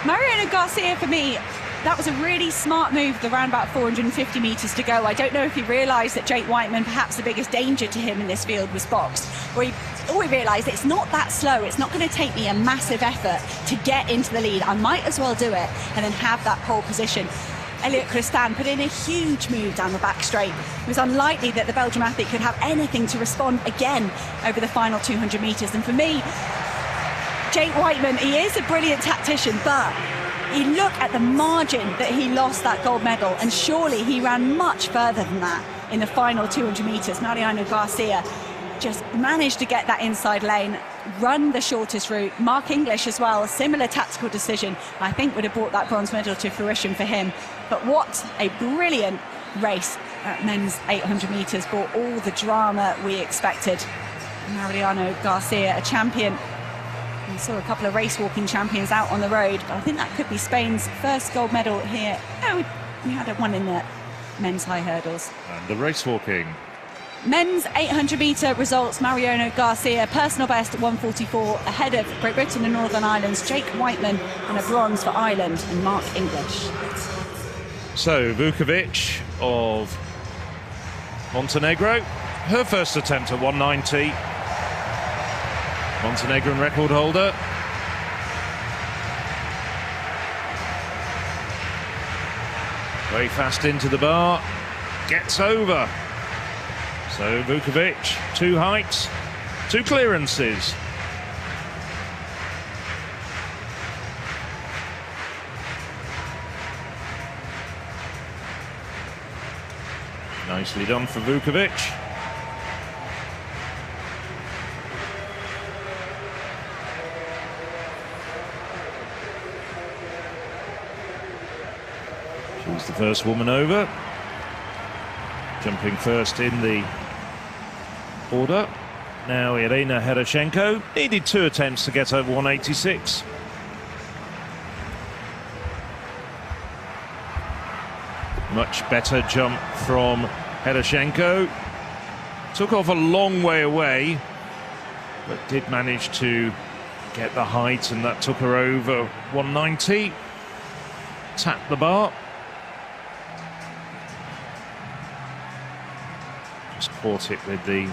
B: Mariano Garcia, for me, that was a really smart move, the round about 450 metres to go. I don't know if he realised that Jake Weitmann, perhaps the biggest danger to him in this field, was boxed. Or he realised it's not that slow, it's not going to take me a massive effort to get into the lead. I might as well do it and then have that pole position. Elliot Christin put in a huge move down the back straight. It was unlikely that the Belgian athlete could have anything to respond again over the final 200 metres. And for me, Jake Weitmann, he is a brilliant tactician, but you look at the margin that he lost that gold medal, and surely he ran much further than that in the final 200 metres. Mariano Garcia just managed to get that inside lane, run the shortest route. Mark English as well, a similar tactical decision, I think would have brought that bronze medal to fruition for him. But what a brilliant race at men's 800 metres, brought all the drama we expected. Mariano Garcia, a champion. We saw a couple of race walking champions out on the road, but I think that could be Spain's first gold medal here. Oh, we had one in the men's high hurdles.
A: And the race walking.
B: Men's 800 metre results: Mariano Garcia, personal best at 1:44, ahead of Great Britain and Northern Ireland's Jake Weitmann, and a bronze for Ireland and Mark English.
A: So Vukovic of Montenegro, her first attempt at 190. Montenegrin record holder. Very fast into the bar, gets over. So Vukovic, 2 heights, 2 clearances. Nicely done for Vukovic. She's the first woman over, jumping first in the order. Now Irina Herashenko needed 2 attempts to get over 186. Much better jump from Herashenko. Took off a long way away, but did manage to get the height, and that took her over 190. Tapped the bar. Just caught it with the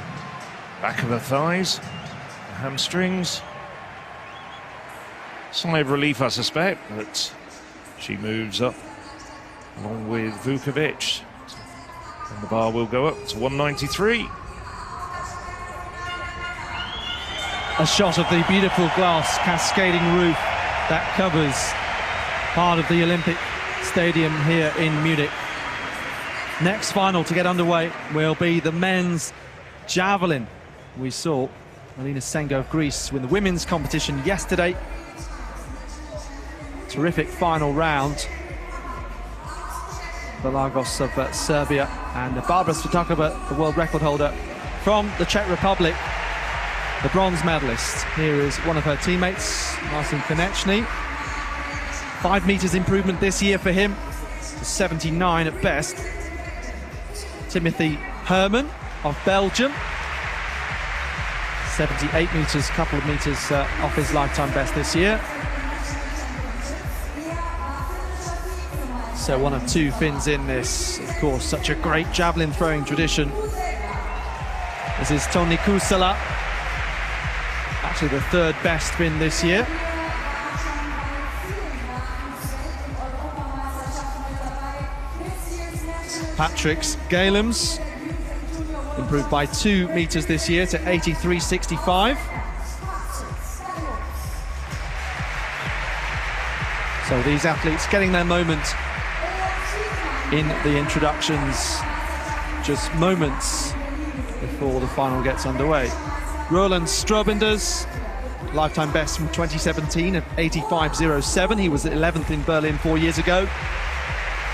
A: back of her thighs, the hamstrings. Sigh of relief, I suspect, but she moves up along with Vukovic. And the bar will go up to 193.
C: A shot of the beautiful glass cascading roof that covers part of the Olympic Stadium here in Munich. Next final to get underway will be the men's javelin. We saw Alina Sengo of Greece win the women's competition yesterday. Terrific final round. Balagos of Serbia and Barbara Svitakova, the world record holder from the Czech Republic, the bronze medalist. Here is one of her teammates, Marcin Konechny. 5 meters improvement this year for him, to 79 at best. Timothy Herman, of Belgium. 78 metres, couple of metres off his lifetime best this year. So one of two Finns in this. Of course, such a great javelin throwing tradition. This is Toni Kusala, actually the third best Finn this year. Patrick's Galams improved by 2 metres this year to 83.65. So these athletes getting their moment in the introductions, just moments before the final gets underway. Roland Strobenders, lifetime best from 2017 at 85.07. He was 11th in Berlin 4 years ago,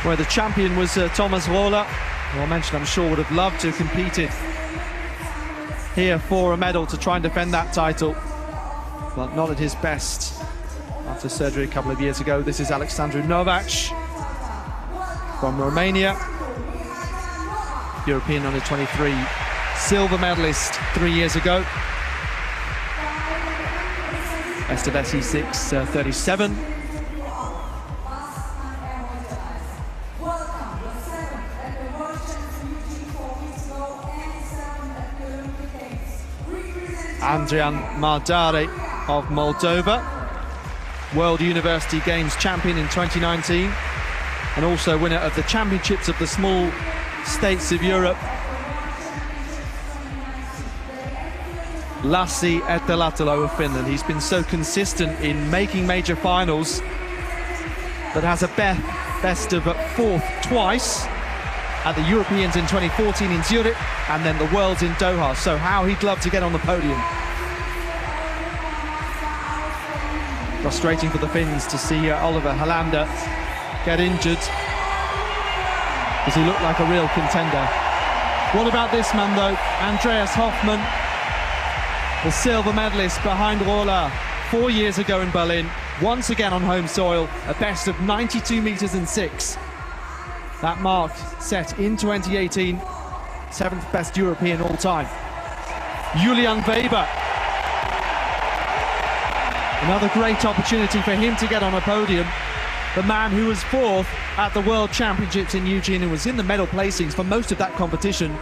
C: where the champion was Thomas Rohler, who I mentioned I'm sure would have loved to have competed here for a medal to try and defend that title, but not at his best after surgery a couple of years ago. This is Alexandru Novac from Romania, European under-23 silver medalist 3 years ago. Best of SE6 37. Adrian Madani of Moldova, World University Games champion in 2019, and also winner of the Championships of the Small States of Europe. Lassi Etelätalo of Finland. He's been so consistent in making major finals, but has a best of 4th twice at the Europeans in 2014 in Zurich, and then the Worlds in Doha. So how he'd love to get on the podium. Frustrating for the Finns to see Oliver Helander get injured, because he looked like a real contender. What about this man though? Andreas Hoffmann, the silver medalist behind Rohler 4 years ago in Berlin, once again on home soil, a best of 92 metres and 6. That mark set in 2018, 7th best European all time. Julian Weber. Another great opportunity for him to get on a podium. The man who was 4th at the World Championships in Eugene and was in the medal placings for most of that competition,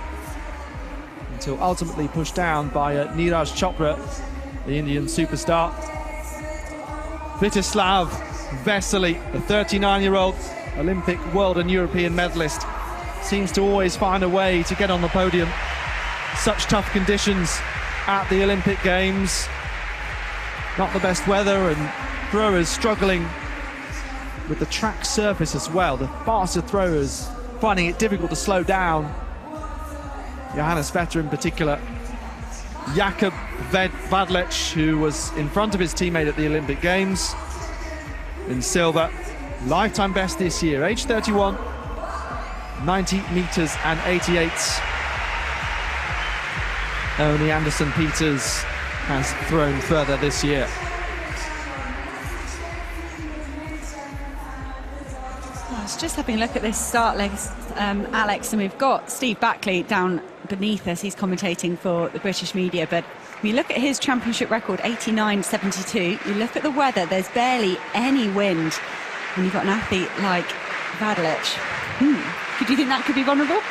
C: until ultimately pushed down by Neeraj Chopra, the Indian superstar. Vyacheslav Vesely, the 39-year-old Olympic, world and European medalist, seems to always find a way to get on the podium. Such tough conditions at the Olympic Games. Not the best weather, and throwers struggling with the track surface as well. The faster throwers finding it difficult to slow down. Johannes Vetter in particular. Jakob Vadlich, who was in front of his teammate at the Olympic Games in silver. Lifetime best this year, age 31, 90 metres and 88. Only Anderson Peters has thrown further this year.
B: I was just having a look at this start list, Alex, and we've got Steve Backley down beneath us. He's commentating for the British media, but when you look at his championship record, 89.72, you look at the weather, there's barely any wind, and you've got an athlete like Vadlich. Do you think that could be vulnerable?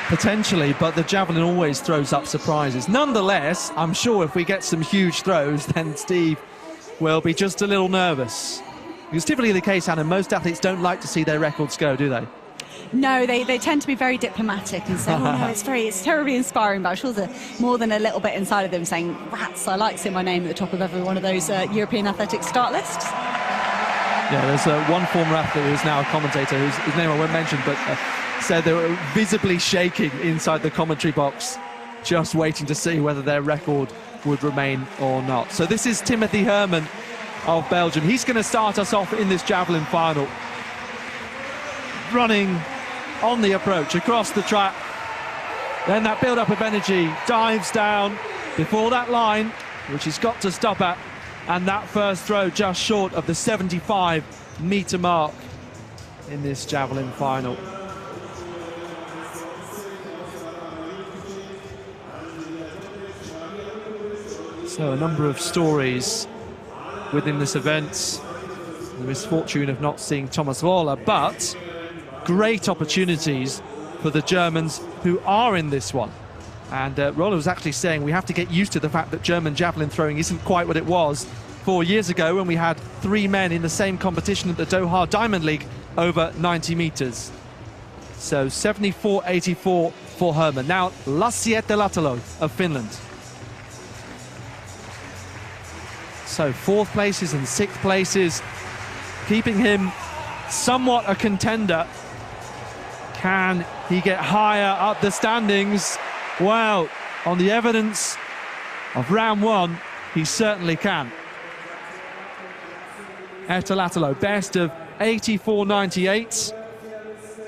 C: Potentially, but the javelin always throws up surprises. Nonetheless, I'm sure if we get some huge throws, then Steve will be just a little nervous. It's typically the case, Hannah, most athletes don't like to see their records go, do they?
B: No, they tend to be very diplomatic and say, oh no, it's terribly inspiring, but I'm sure there's more than a little bit inside of them saying, rats, I like seeing my name at the top of every one of those European athletics start lists.
C: Yeah, there's one former athlete who's now a commentator, whose name I won't mention, but said they were visibly shaking inside the commentary box, just waiting to see whether their record would remain or not. So this is Timothy Herman of Belgium. He's going to start us off in this javelin final. Running on the approach across the track. Then that build-up of energy, dives down before that line, which he's got to stop at, and that first throw just short of the 75-metre mark in this javelin final. So a number of stories within this event. The misfortune of not seeing Thomas Voller, but great opportunities for the Germans who are in this one. And Roller was actually saying we have to get used to the fact that German javelin throwing isn't quite what it was 4 years ago when we had 3 men in the same competition at the Doha Diamond League over 90 meters. So 74.84 for Herman. Now Latalo of Finland. So 4th places and 6th places, keeping him somewhat a contender. Can he get higher up the standings? Well, on the evidence of round 1, he certainly can. Latalo, best of 84.98,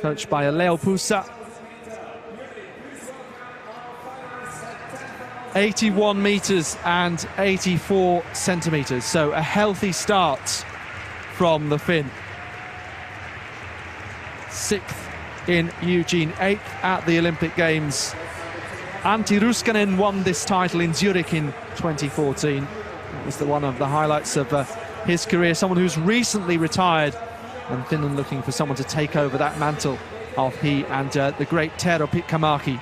C: coached by Leo Pusa. 81 meters and 84 centimeters, so a healthy start from the Finn. 6th in Eugene, 8th at the Olympic Games. Antti Ruskanen won this title in Zurich in 2014. It was one of the highlights of his career, someone who's recently retired, and Finland looking for someone to take over that mantle of he and the great Tero Pitkämäki.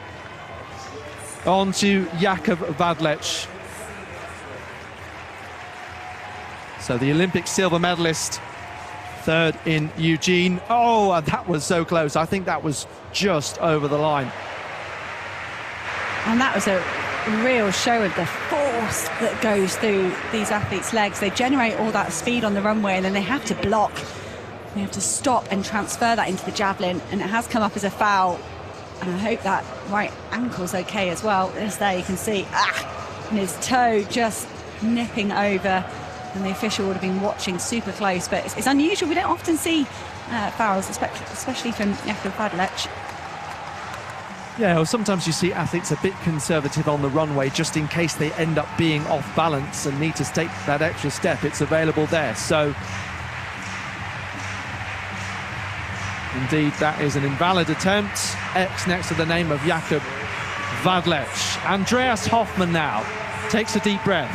C: On to Jakob Vadlich. So the Olympic silver medalist, 3rd in Eugene. Oh, and that was so close. I think that was just over the line.
B: And that was a real show of the force that goes through these athletes' legs. They generate all that speed on the runway, and then they have to block. They have to stop and transfer that into the javelin, and it has come up as a foul. And I hope that right ankle's okay as well. Just there you can see, and his toe just nipping over, and the official would have been watching super close. But it's unusual. We don't often see fouls, especially from Jakob Vadlich.
C: Yeah, well, sometimes you see athletes a bit conservative on the runway just in case they end up being off balance and need to take that extra step. It's available there. So indeed, that is an invalid attempt. X next to the name of Jakob Vadlich. Andreas Hoffmann now takes a deep breath.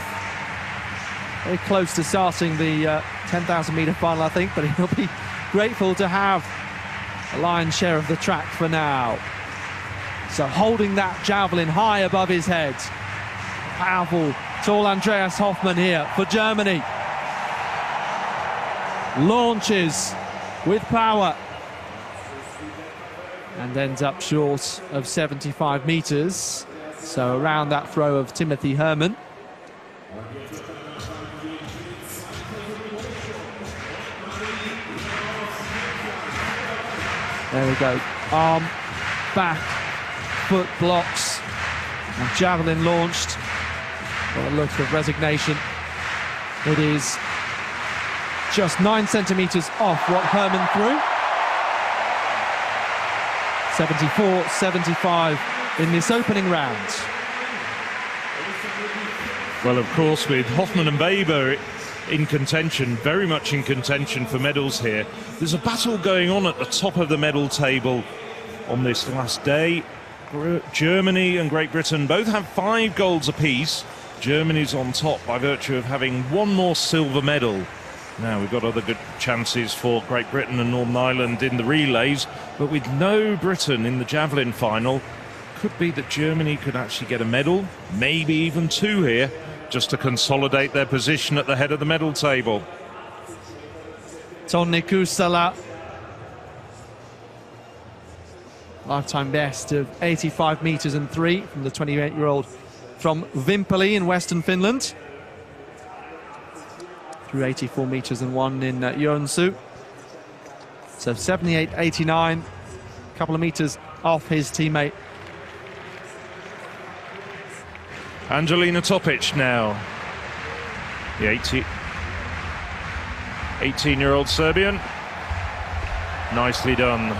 C: Very close to starting the 10,000 metre final, I think, but he'll be grateful to have a lion's share of the track for now. So holding that javelin high above his head. Powerful, tall Andreas Hoffmann here for Germany. Launches with power. And ends up short of 75 meters. So around that throw of Timothy Herman. There we go. Arm, back, foot blocks, and javelin launched. Got a look of resignation. It is just 9 centimeters off what Herman threw. 74-75 in this opening round.
A: Well, of course, with Hoffmann and Weber in contention, very much in contention for medals here. There's a battle going on at the top of the medal table on this last day. Germany and Great Britain both have 5 golds apiece. Germany's on top by virtue of having 1 more silver medal. Now we've got other good chances for Great Britain and Northern Ireland in the relays, but with no Britain in the javelin final, could be that Germany could actually get a medal, maybe even 2 here, just to consolidate their position at the head of the medal table.
C: Tonni Kusala, lifetime best of 85 meters and 3 from the 28-year-old from Vimpeli in Western Finland. Through 84 meters and 1 in Joensuu. So 78.89, a couple of meters off his teammate.
A: Angelina Topic now. The 18-year-old Serbian. Nicely done.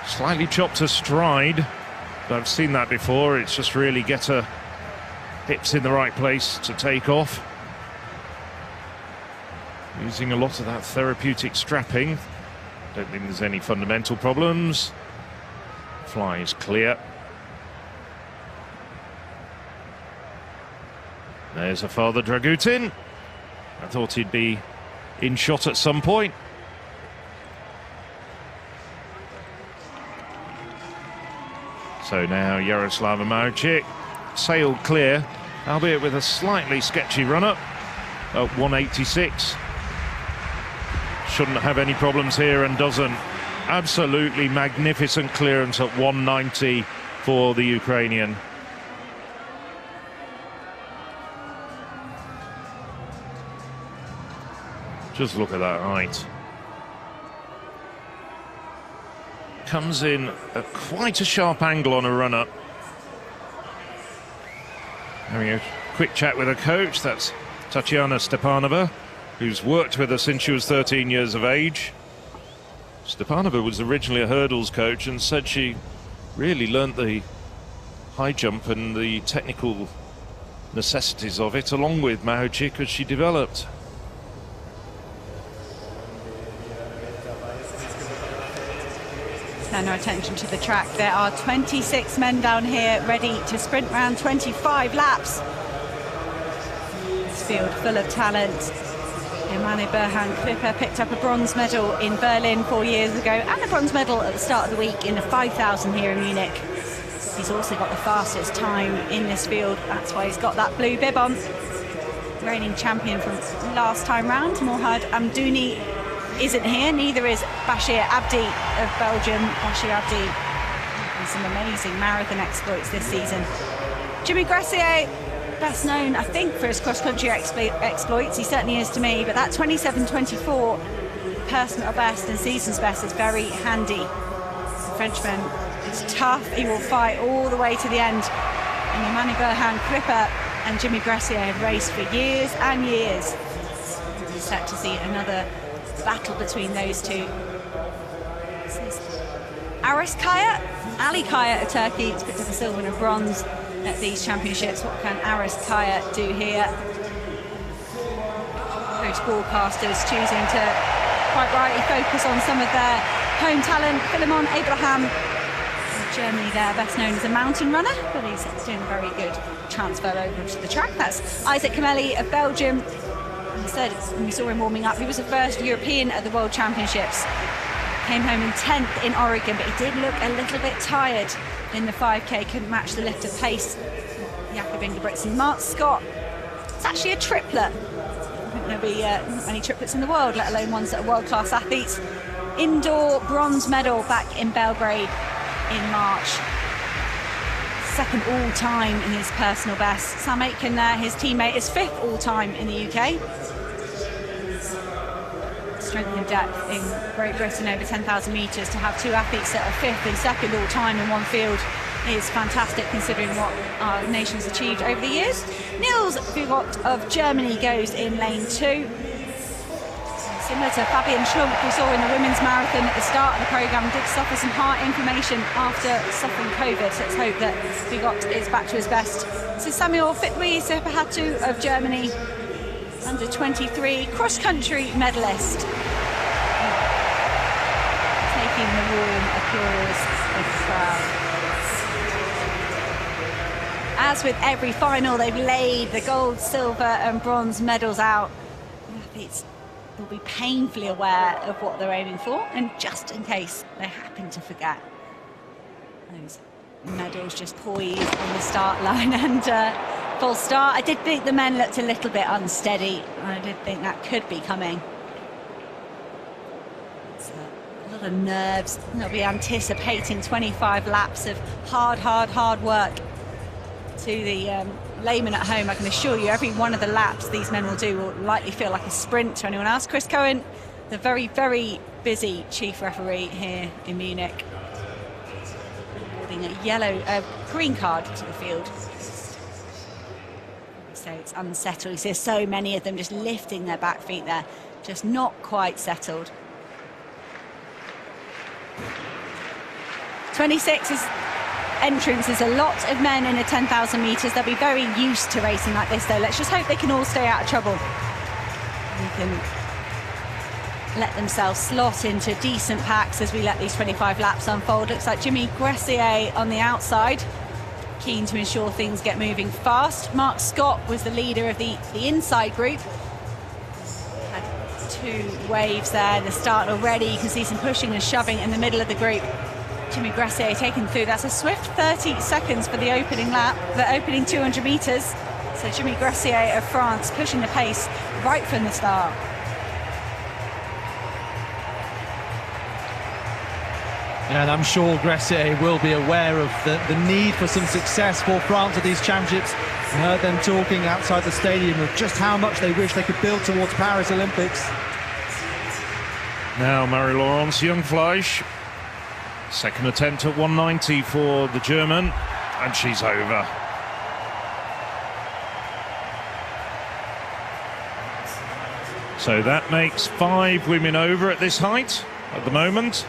A: Slightly chopped her stride, but I've seen that before. It's just really get her hips in the right place to take off. Using a lot of that therapeutic strapping. Don't think there's any fundamental problems. Fly is clear. There's a Father Dragutin. I thought he'd be in shot at some point. So now Jaroslava Maricic sailed clear, albeit with a slightly sketchy run-up at 186. Shouldn't have any problems here and doesn't. Absolutely magnificent clearance at 190 for the Ukrainian. Just look at that height. Comes in at quite a sharp angle on a run-up. Having a quick chat with her coach, that's Tatiana Stepanova, who's worked with her since she was 13 years of age. Stepanova was originally a hurdles coach and said she really learnt the high jump and the technical necessities of it along with Maricic as she developed.
B: Turn our attention to the track. There are 26 men down here ready to sprint round 25 laps. This field full of talent. Emane Berhan-Klipper picked up a bronze medal in Berlin 4 years ago and a bronze medal at the start of the week in the 5,000 here in Munich. He's also got the fastest time in this field. That's why he's got that blue bib on. Reigning champion from last time round, Morhad Amdouni, isn't here, neither is Bashir Abdi of Belgium. Bashir Abdi has some amazing marathon exploits this season. Jimmy Gracier, best known, I think, for his cross-country exploits. He certainly is to me, but that 27:24 personal best and season's best is very handy. The Frenchman is tough. He will fight all the way to the end. And Emane Berhan-Klipper and Jimmy Gracier have raced for years and years. We're set to see another battle between those two. This is Aris Kaya, Ali Kaya of Turkey. He's picked up a silver and a bronze at these championships. What can Aris Kaya do here? Those broadcasters choosing to quite rightly focus on some of their home talent. Philemon Abraham of Germany there, best known as a mountain runner, but he's doing a very good transfer over to the track. That's Isaac Camelli of Belgium. He said when we saw him warming up, he was the first European at the World Championships. Came home in 10th in Oregon, but he did look a little bit tired in the 5K, couldn't match the lift of pace. Jakob Ingebrigtsen. Mark Scott, it's actually a triplet. I think there'll be not many triplets in the world, let alone ones that are world-class athletes. Indoor bronze medal back in Belgrade in March. Second all-time in his personal best. Sam Aitken there, his teammate, is fifth all-time in the UK. Strength and depth in Great Britain over 10,000 metres. To have two athletes that are fifth and second all-time in one field is fantastic, considering what our nation's achieved over the years. Niels Vukovic of Germany goes in lane 2. Similar to Fabian Schlump, we saw in the women's marathon at the start of the programme, did suffer some heart inflammation after suffering COVID. So let's hope that Vukovic is back to his best. This is Samuel Fitwi Sepahatu of Germany, under 23 cross-country medalist. Taking the warm applause of the crowd. As with every final, they've laid the gold, silver and bronze medals out. Athletes will be painfully aware of what they're aiming for, and just in case they happen to forget, those medals just poised on the start line and full start. I did think the men looked a little bit unsteady. I did think that could be coming. It's a lot of nerves. They'll be anticipating 25 laps of hard work. To the layman at home, I can assure you, every one of the laps these men will do will likely feel like a sprint to anyone else. Chris Cohen, the very, very busy chief referee here in Munich, awarding a green card to the field. So it's unsettled. You see so many of them just lifting their back feet there, just not quite settled. 26 is entrance. There's a lot of men in the 10,000 metres. They'll be very used to racing like this, though. Let's just hope they can all stay out of trouble. They can let themselves slot into decent packs as we let these 25 laps unfold. Looks like Jimmy Gracier on the outside. keen to ensure things get moving fast. Mark Scott was the leader of the inside group. Had 2 waves there at the start already. You can see some pushing and shoving in the middle of the group. Jimmy Grassier taken through. That's a swift 30 seconds for the opening lap, the opening 200 metres. So Jimmy Grassier of France pushing the pace right from the start.
C: And I'm sure Grassier will be aware of the need for some success for France at these championships. I heard them talking outside the stadium of just how much they wish they could build towards Paris Olympics.
A: Now Marie-Laurence Young-Fleisch, second attempt at 190 for the German, and she's over. So that makes 5 women over at this height at the moment.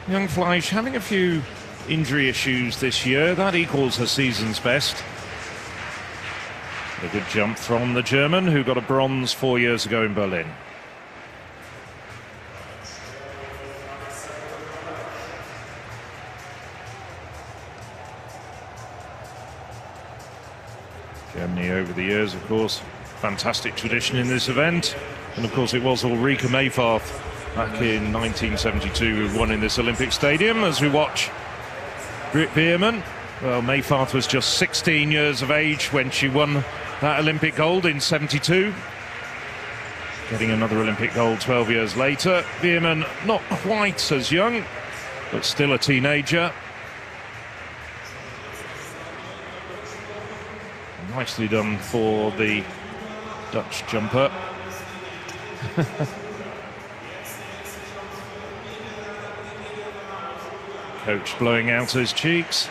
A: Young-Fleisch having a few injury issues this year. That equals her season's best. A good jump from the German, who got a bronze 4 years ago in Berlin. Germany over the years, of course, fantastic tradition in this event. And of course it was Ulrike Mayfarth back in 1972 who won in this Olympic stadium. As we watch Britt Veerman, well, Mayfarth was just 16 years of age when she won that Olympic gold in 72. Getting another Olympic gold 12 years later. Veerman not quite as young, but still a teenager. Nicely done for the Dutch jumper. Coach blowing out his cheeks.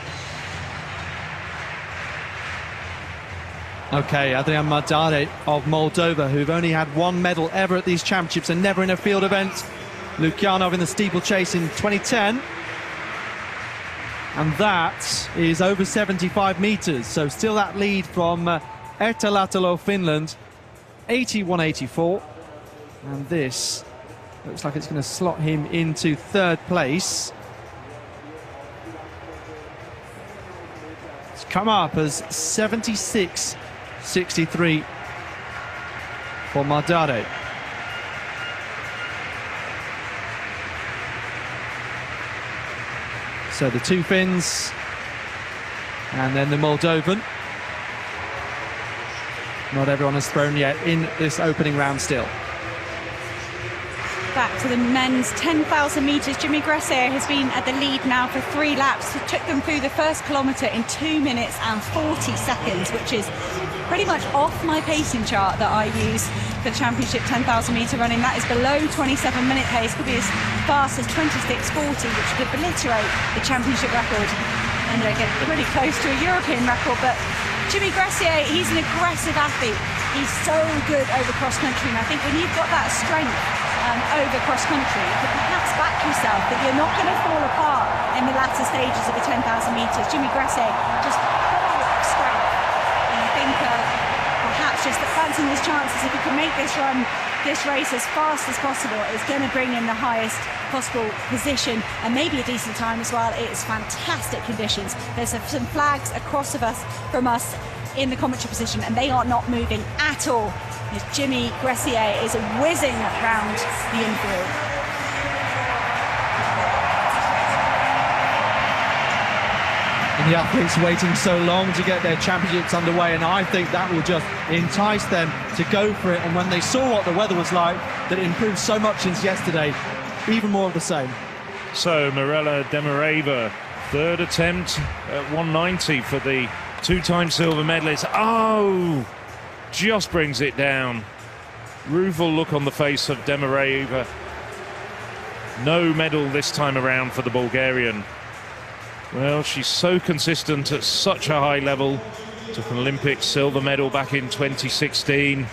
C: Okay, Adrian Madani of Moldova, who've only had 1 medal ever at these championships and never in a field event. Lukyanov in the steeplechase in 2010. And that is over 75 metres, so still that lead from Ertalatalo, Finland, 81.84. And this looks like it's going to slot him into 3rd place. It's come up as 76.63 for Madani. So the 2 Finns and then the Moldovan. Not everyone has thrown yet in this opening round still.
B: Back to the men's 10,000 metres. Jimmy Grassier has been at the lead now for 3 laps. It took them through the first kilometre in 2 minutes and 40 seconds, which is pretty much off my pacing chart that I use for the championship 10,000 metre running. That is below 27-minute pace, could be as fast as 26.40, which could obliterate the championship record and get pretty close to a European record. But Jimmy Grassier, he's an aggressive athlete. He's so good over cross-country, and I think when you've got that strength over cross-country, you could perhaps back yourself that you're not going to fall apart in the latter stages of the 10,000 metres. Jimmy Grassier just full of strength, and I think perhaps just fancying his chances, if he can make this race as fast as possible, is going to bring in the highest possible position and maybe a decent time as well. It is fantastic conditions. There's some flags across from us in the commentary position, and they are not moving at all. Jimmy Grassier is whizzing round the infield.
C: And the athletes waiting so long to get their championships underway, and I think that will just entice them to go for it. And when they saw what the weather was like, that it improved so much since yesterday, even more of the same.
A: So Mirella Demireva, 3rd attempt at 190 for the 2-time silver medalist. Oh, just brings it down. Rueful look on the face of Demireva. No medal this time around for the Bulgarian. Well, she's so consistent at such a high level. Took an Olympic silver medal back in 2016.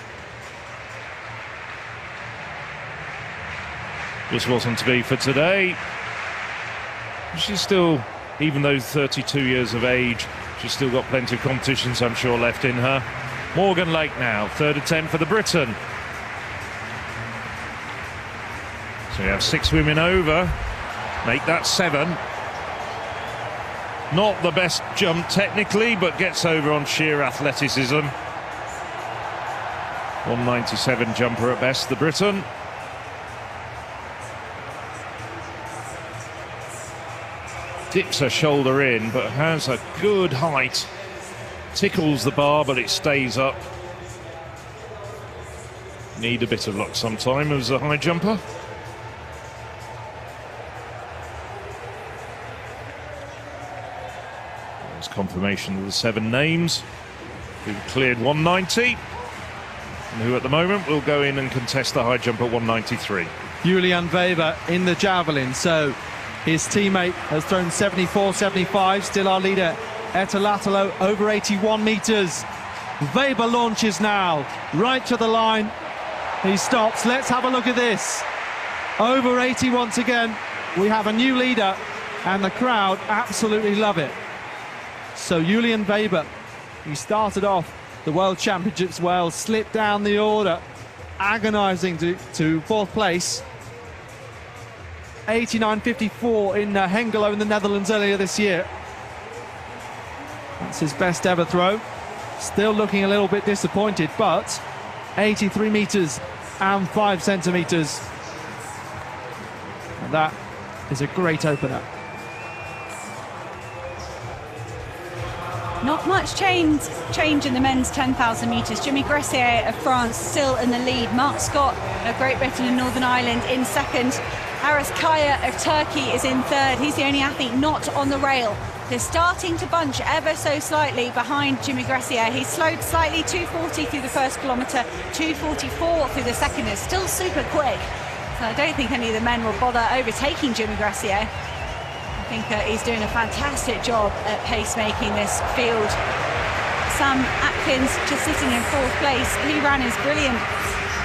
A: Just wasn't to be for today. She's still, even though 32 years of age, she's still got plenty of competitions, I'm sure, left in her. Morgan Lake now, 3rd attempt for the Briton. So we have 6 women over, make that 7. Not the best jump technically, but gets over on sheer athleticism. 197 jumper at best, the Briton. Dips her shoulder in, but has a good height. Tickles the bar, but it stays up. Need a bit of luck sometime as a high jumper. There's confirmation of the 7 names who've cleared 190 and who at the moment will go in and contest the high jump at 193.
C: Julian Weber in the javelin, so his teammate has thrown 74-75, still our leader Etalatalo over 81 meters. Weber launches now, right to the line. He stops. Let's have a look at this. Over 80 once again. We have a new leader, and the crowd absolutely love it. So Julian Weber, he started off the World Championships well, slipped down the order, agonizing to fourth place. 89.54 in Hengelo in the Netherlands earlier this year. That's his best ever throw. Still looking a little bit disappointed, but 83 meters and 5 centimeters. And that is a great opener.
B: Not much change in the men's 10,000 metres. Jimmy Gressier of France still in the lead. Mark Scott of Great Britain and Northern Ireland in second. Aras Kaya of Turkey is in third. He's the only athlete not on the rail. They're starting to bunch ever so slightly behind Jimmy Gressier. He's slowed slightly, 2:40 through the first kilometre, 2:44 through the second. It's still super quick. So I don't think any of the men will bother overtaking Jimmy Gressier. I think he's doing a fantastic job at pacemaking this field. Sam Atkins just sitting in fourth place. He ran his brilliant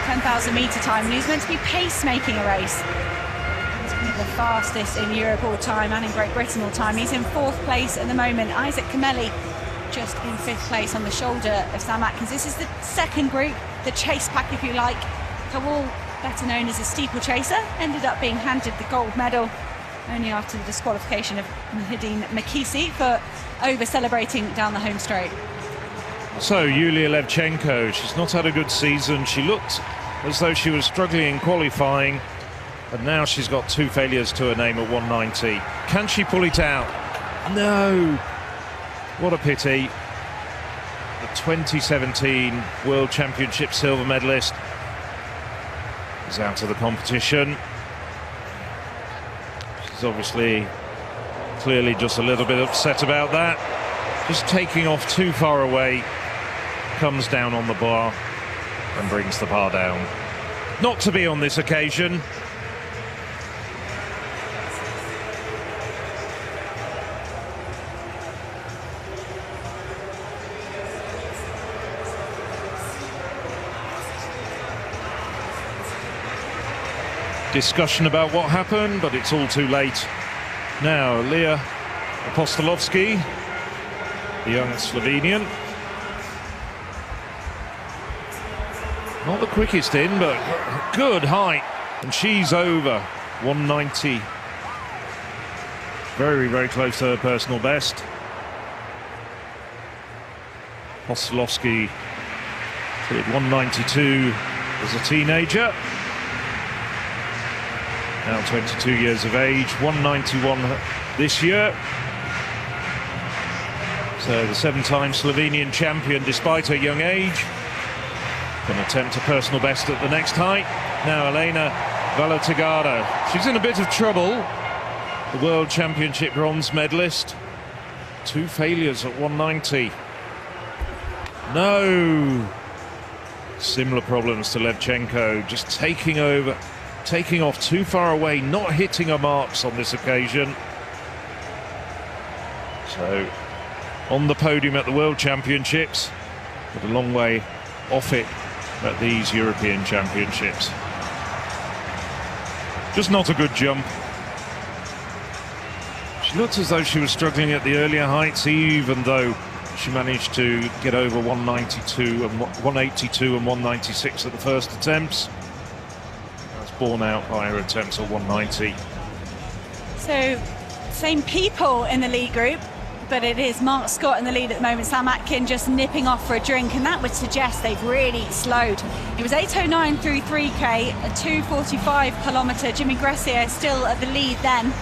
B: 10,000 metre time, and he's meant to be pacemaking a race. The fastest in Europe all time and in Great Britain all time. He's in fourth place at the moment. Isaac Camelli just in fifth place on the shoulder of Sam Atkins. This is the second group, the chase pack if you like. Kawal, better known as a steeplechaser, ended up being handed the gold medal only after the disqualification of Mahidine Makisi for over-celebrating down the home straight.
A: So Yulia Levchenko, she's not had a good season. She looked as though she was struggling in qualifying, and now she's got 2 failures to her name at 190. Can she pull it out? No. What a pity. The 2017 World Championship silver medalist is out of the competition. She's obviously clearly just a little bit upset about that. Just taking off too far away, comes down on the bar and brings the bar down. Not to be on this occasion. Discussion about what happened, but it's all too late. Now, Leah Apostolovsky, the young Slovenian. Not the quickest in, but good height. And she's over 190. Very, very close to her personal best. Apostolovsky did 192 as a teenager. Now 22 years of age, 191 this year. So the 7-time Slovenian champion, despite her young age, can attempt a personal best at the next height. Now Elena Valor, she's in a bit of trouble. The World Championship bronze medalist. 2 failures at 190. No! Similar problems to Levchenko, just taking off too far away, not hitting her marks on this occasion. So, on the podium at the World Championships, but a long way off it at these European Championships. Just not a good jump. She looked as though she was struggling at the earlier heights, even though she managed to get over 192 and 182 and 196 at the first attempts. Borne out by her attempts at 190.
B: So, same people in the lead group. but it is Mark Scott in the lead at the moment. Sam Atkin just nipping off for a drink, and that would suggest they've really slowed. It was 8:09 through 3K, a 2:45 kilometre. Jimmy Gressier still at the lead then.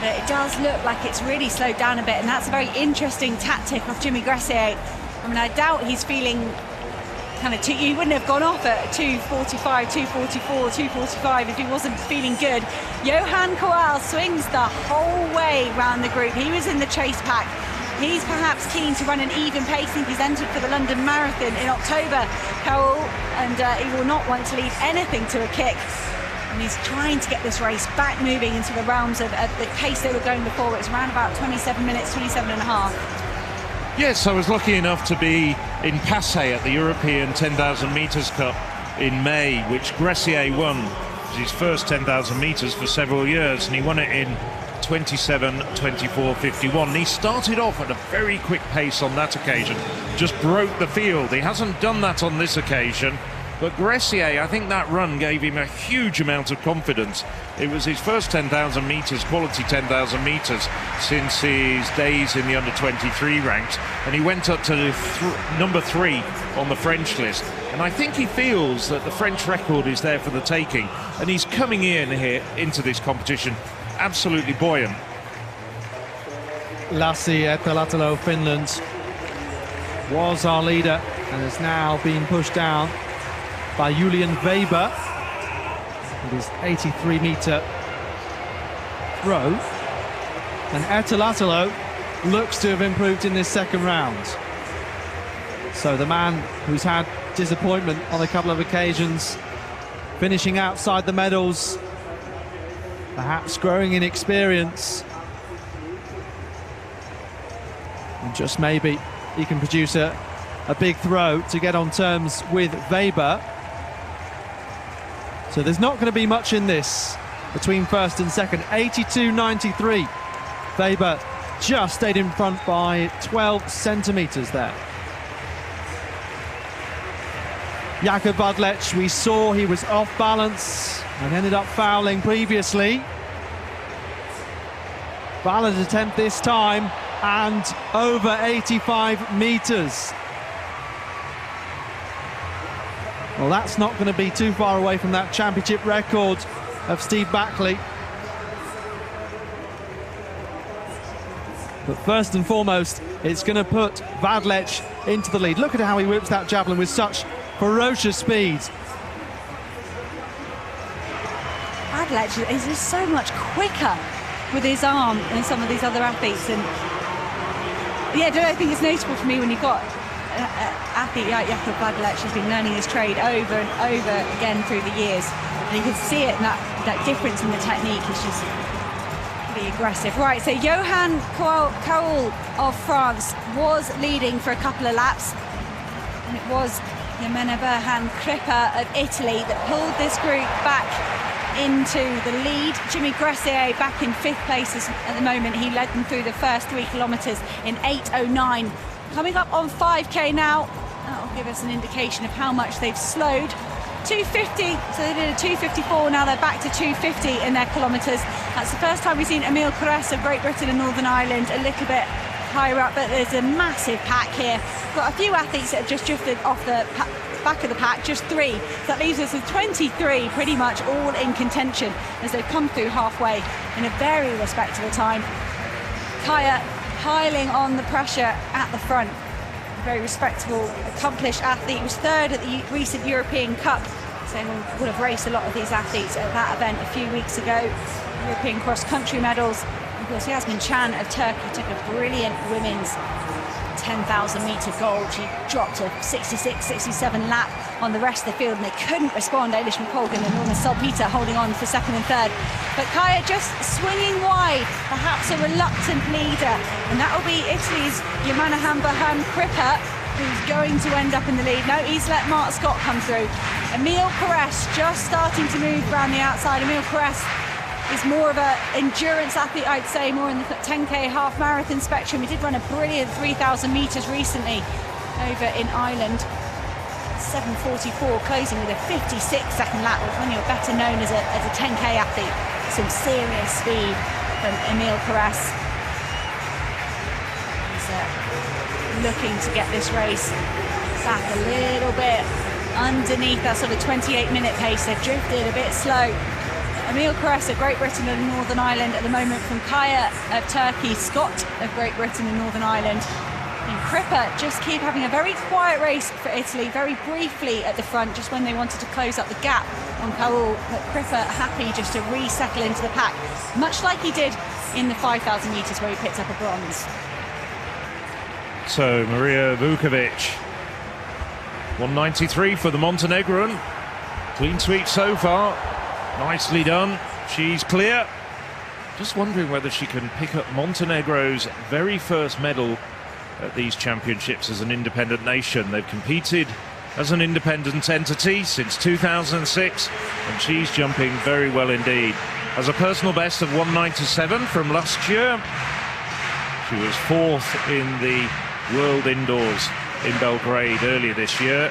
B: But it does look like it's really slowed down a bit, and that's a very interesting tactic of Jimmy Gressier. I mean, I doubt he's feeling kind of he wouldn't have gone off at 2:45, 2:44, 2:45 if he wasn't feeling good. Johan Koal swings the whole way round the group. He was in the chase pack. He's perhaps keen to run an even pace. I think he's entered for the London Marathon in October, Koal, and he will not want to leave anything to a kick. And he's trying to get this race back moving into the realms of the pace they were going before. It was around about 27 minutes, 27 and a half.
A: Yes, I was lucky enough to be in Passy at the European 10,000 metres Cup in May, which Gressier won. It was his first 10,000 metres for several years, and he won it in 27:24:51. He started off at a very quick pace on that occasion, just broke the field. He hasn't done that on this occasion, but Gressier, I think that run gave him a huge amount of confidence. It was his first 10,000 metres, quality 10,000 metres, since his days in the under-23 ranks, and he went up to number 3 on the French list. And I think he feels that the French record is there for the taking, and he's coming in here into this competition absolutely buoyant.
C: Lassi Etalatalo, Finland, was our leader and has now been pushed down by Julian Weber with his 83-metre throw. And Etalatalo looks to have improved in this second round. So the man who's had disappointment on a couple of occasions, finishing outside the medals, perhaps growing in experience, and just maybe he can produce a big throw to get on terms with Weber. So there's not going to be much in this between first and second. 82.93. Weber just stayed in front by 12 centimetres there. Jakob Vadlich, we saw he was off balance and ended up fouling previously. Valid attempt this time, and over 85 metres. Well, that's not going to be too far away from that championship record of Steve Backley. But first and foremost, it's going to put Vadlich into the lead. Look at how he whips that javelin with such ferocious speed.
B: Vadlich is just so much quicker with his arm than some of these other athletes. And yeah, I don't think it's notable for me when you've got an athlete like Jakob Vadlich who's been learning his trade over and over again through the years. And you can see it, and that difference in the technique is just pretty aggressive. Right, so Johan Koal of France was leading for a couple of laps, and it was Jemena Berhan Crippa of Italy that pulled this group back into the lead. Jimmy Gressier back in 5th place at the moment. He led them through the first 3 kilometres in 8:09. Coming up on 5K now. That'll give us an indication of how much they've slowed. 2:50, so they did a 2:54, now they're back to 2:50 in their kilometres. That's the first time we've seen Emile Caresse of Great Britain and Northern Ireland a little bit higher up, but there's a massive pack here. Got a few athletes that have just drifted off the back of the pack, just 3. So that leaves us with 23 pretty much all in contention as they've come through halfway in a very respectable time. Kaya piling on the pressure at the front. Very respectable, accomplished athlete. He was 3rd at the recent European Cup, so would have raced a lot of these athletes at that event a few weeks ago. European cross-country medals. Of course, Yasmin Chan of Turkey took a brilliant women's 10,000 metre gold. She dropped a 66-67 lap on the rest of the field, and they couldn't respond. Eilish McColgan and Norma Salpeter holding on for 2nd and 3rd. But Kaya just swinging wide, perhaps a reluctant leader, and that will be Italy's Jemena Berhan Crippa, who's going to end up in the lead. No, he's let Mark Scott come through. Emile Caresse just starting to move around the outside. Emile Caresse is more of an endurance athlete, I'd say, more in the 10K half marathon spectrum. He did run a brilliant 3,000 metres recently over in Ireland. 7:44, closing with a 56-second lap, when you're better known as a 10K athlete. Some serious speed from Emile Caresse. looking to get this race back a little bit underneath that sort of 28-minute pace. They've drifted a bit slow. Emil Kress of Great Britain and Northern Ireland at the moment, from Kaya of Turkey, Scott of Great Britain and Northern Ireland. And Crippa just keep having a very quiet race for Italy, very briefly at the front, just when they wanted to close up the gap on Powell. But Crippa happy just to resettle into the pack, much like he did in the 5,000 metres where he picked up a bronze.
A: So Marika Vukovic, 193 for the Montenegrin. Clean sweep so far. Nicely done. She's clear. Just wondering whether she can pick up Montenegro's very first medal at these championships as an independent nation. They've competed as an independent entity since 2006, and she's jumping very well indeed. Has a personal best of 197 from last year. She was 4th in the World Indoors in Belgrade earlier this year.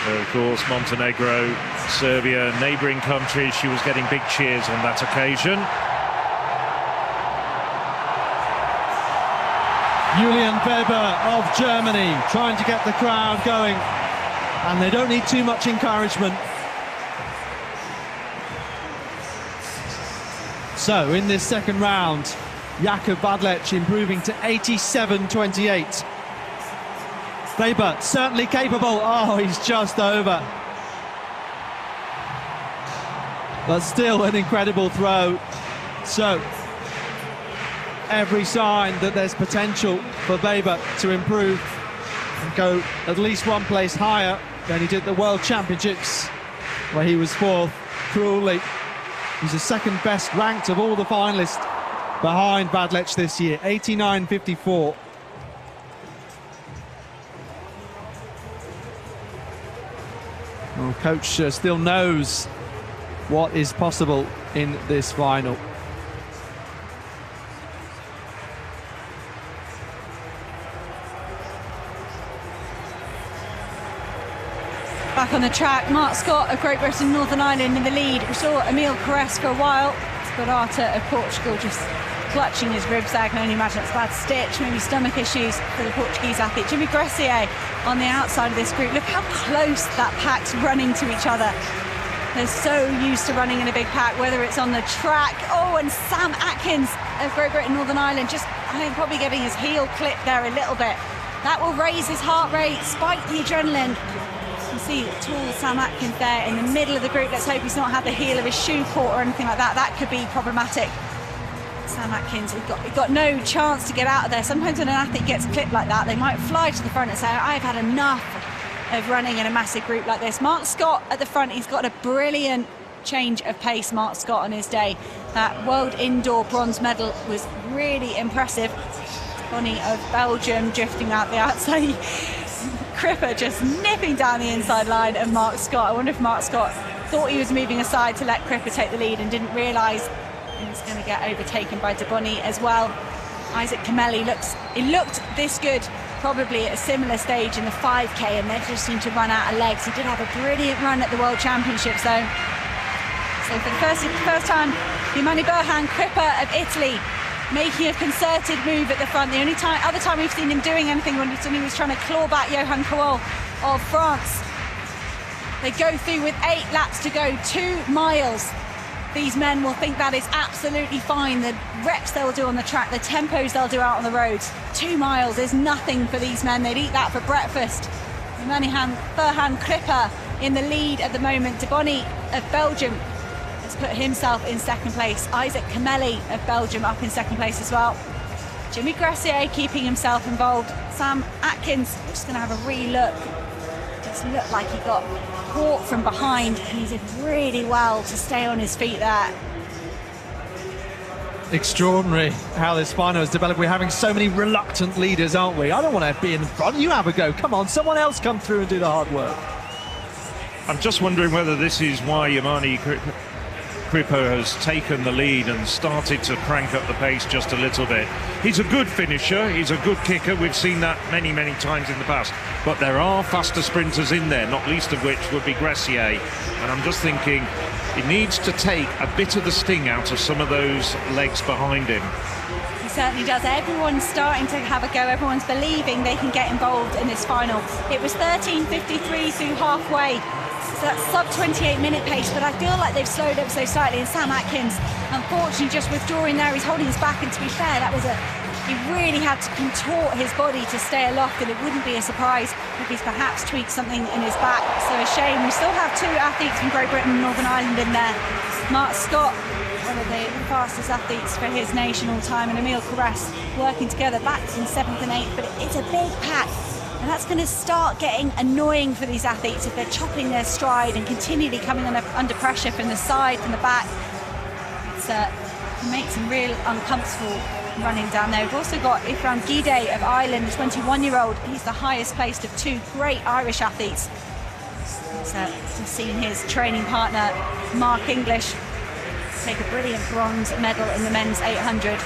A: Of course, Montenegro, Serbia, neighbouring countries, she was getting big cheers on that occasion.
C: Julian Weber of Germany trying to get the crowd going, and they don't need too much encouragement. So in this second round, Jakob Vadlich improving to 87.28. Weber certainly capable. Oh, he's just over. But still an incredible throw. So every sign that there's potential for Weber to improve and go at least one place higher than he did at the World Championships, where he was 4th cruelly. He's the second best ranked of all the finalists behind Vadlich this year, 89.54. Well, coach still knows what is possible in this final.
B: Back on the track, Mark Scott of Great Britain, Northern Ireland in the lead. We saw Emil Kress for a while. Sperata of Portugal just clutching his ribs. I can only imagine it's a bad stitch, maybe stomach issues for the Portuguese athlete. Jimmy Gressier on the outside of this group. Look how close that pack's running to each other. They're so used to running in a big pack, whether it's on the track. Oh, and Sam Atkins of Great Britain, Northern Ireland, just, I think, probably getting his heel clipped there a little bit. That will raise his heart rate, spike the adrenaline. You can see tall Sam Atkins there in the middle of the group. Let's hope he's not had the heel of his shoe caught or anything like that. That could be problematic. Sam Atkins, he got no chance to get out of there. Sometimes when an athlete gets clipped like that, they might fly to the front and say, I've had enough of running in a massive group like this. Mark Scott at the front, he's got a brilliant change of pace, Mark Scott, on his day. That World Indoor bronze medal was really impressive. Bonnie of Belgium drifting out the outside. Crippa just nipping down the inside line of Mark Scott. I wonder if Mark Scott thought he was moving aside to let Crippa take the lead and didn't realise he was going to get overtaken by De Bonnie as well. Isaac Camelli looked this good probably at a similar stage in the 5k, and they just seemed to run out of legs. He did have a brilliant run at the World Championships though. So for the first time, Yamani Burhan Crippa of Italy making a concerted move at the front. The only other time we've seen him doing anything when he was trying to claw back Johan Coal of France. They go through with 8 laps to go, 2 miles. These men will think that is absolutely fine. The reps they'll do on the track, the tempos they'll do out on the roads. 2 miles is nothing for these men. They'd eat that for breakfast. Burhan Crippa in the lead at the moment. De Bonnie of Belgium has put himself in second place. Isaac Camelli of Belgium up in second place as well. Jimmy Gressier keeping himself involved. Sam Atkins, we're just going to have a re-look. Just looked like he got caught from behind, and he did really well to stay on his feet there.
C: Extraordinary how this final has developed. We're having so many reluctant leaders, aren't we? I don't want to be in the front. You have a go. Come on, someone else come through and do the hard work.
A: I'm just wondering whether this is why Yamani Crippa has taken the lead and started to crank up the pace just a little bit. He's a good finisher, he's a good kicker. We've seen that many times in the past. But there are faster sprinters in there, not least of which would be Gressier. And I'm just thinking, he needs to take a bit of the sting out of some of those legs behind him.
B: He's certainly does. Everyone's starting to have a go. Everyone's believing they can get involved in this final. It was 13:53 through halfway. So that's sub 28-minute pace, but I feel like they've slowed up so slightly. And Sam Atkins, unfortunately, just withdrawing there. He's holding his back, and to be fair, he really had to contort his body to stay aloft, and it wouldn't be a surprise if he's perhaps tweaked something in his back. So a shame. We still have two athletes from Great Britain and Northern Ireland in there. Mark Scott, one of the fastest athletes for his nation all time, and Emil Carras working together back in 7th and 8th, but it's a big pack. And that's going to start getting annoying for these athletes if they're chopping their stride and continually coming under pressure from the side, from the back. It makes them real uncomfortable running down there. We've also got Ifran Gide of Ireland, the 21-year-old. He's the highest placed of two great Irish athletes. We've seen his training partner, Mark English, take a brilliant bronze medal in the men's 800.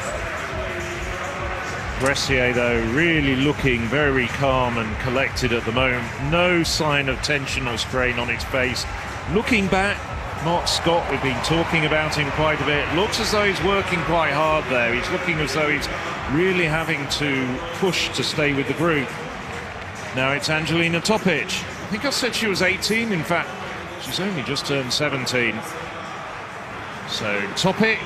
A: Gressier, though, really looking very calm and collected at the moment. No sign of tension or strain on his face. Looking back, Mark Scott, we've been talking about him quite a bit. Looks as though he's working quite hard there. He's looking as though he's really having to push to stay with the group. Now it's Angelina Topic. I think I said she was 18. In fact, she's only just turned 17. So Topic,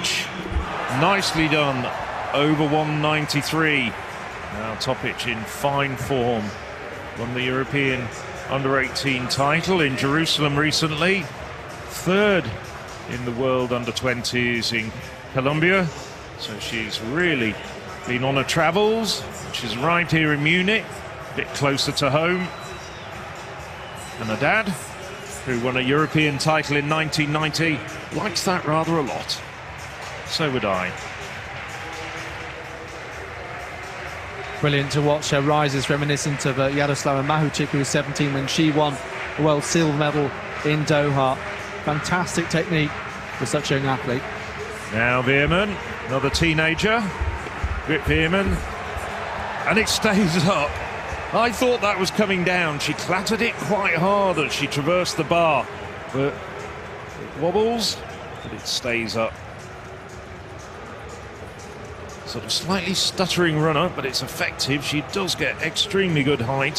A: nicely done. Over 193. Now Topic in fine form. Won the European Under-18 title in Jerusalem recently. Third in the World Under-20s in Colombia. So she's really been on her travels. She's arrived here in Munich, a bit closer to home. And her dad, who won a European title in 1990, likes that rather a lot. So would I.
C: Brilliant to watch her rises, reminiscent of Yaroslava Mahuchik, who was 17 when she won the world silver medal in Doha. Fantastic technique for such a young athlete.
A: Now Wehrmann, another teenager. Grip Wehrmann, and it stays up. I thought that was coming down. She clattered it quite hard as she traversed the bar, but it wobbles, but it stays up. Sort of slightly stuttering runner, but it's effective. She does get extremely good height.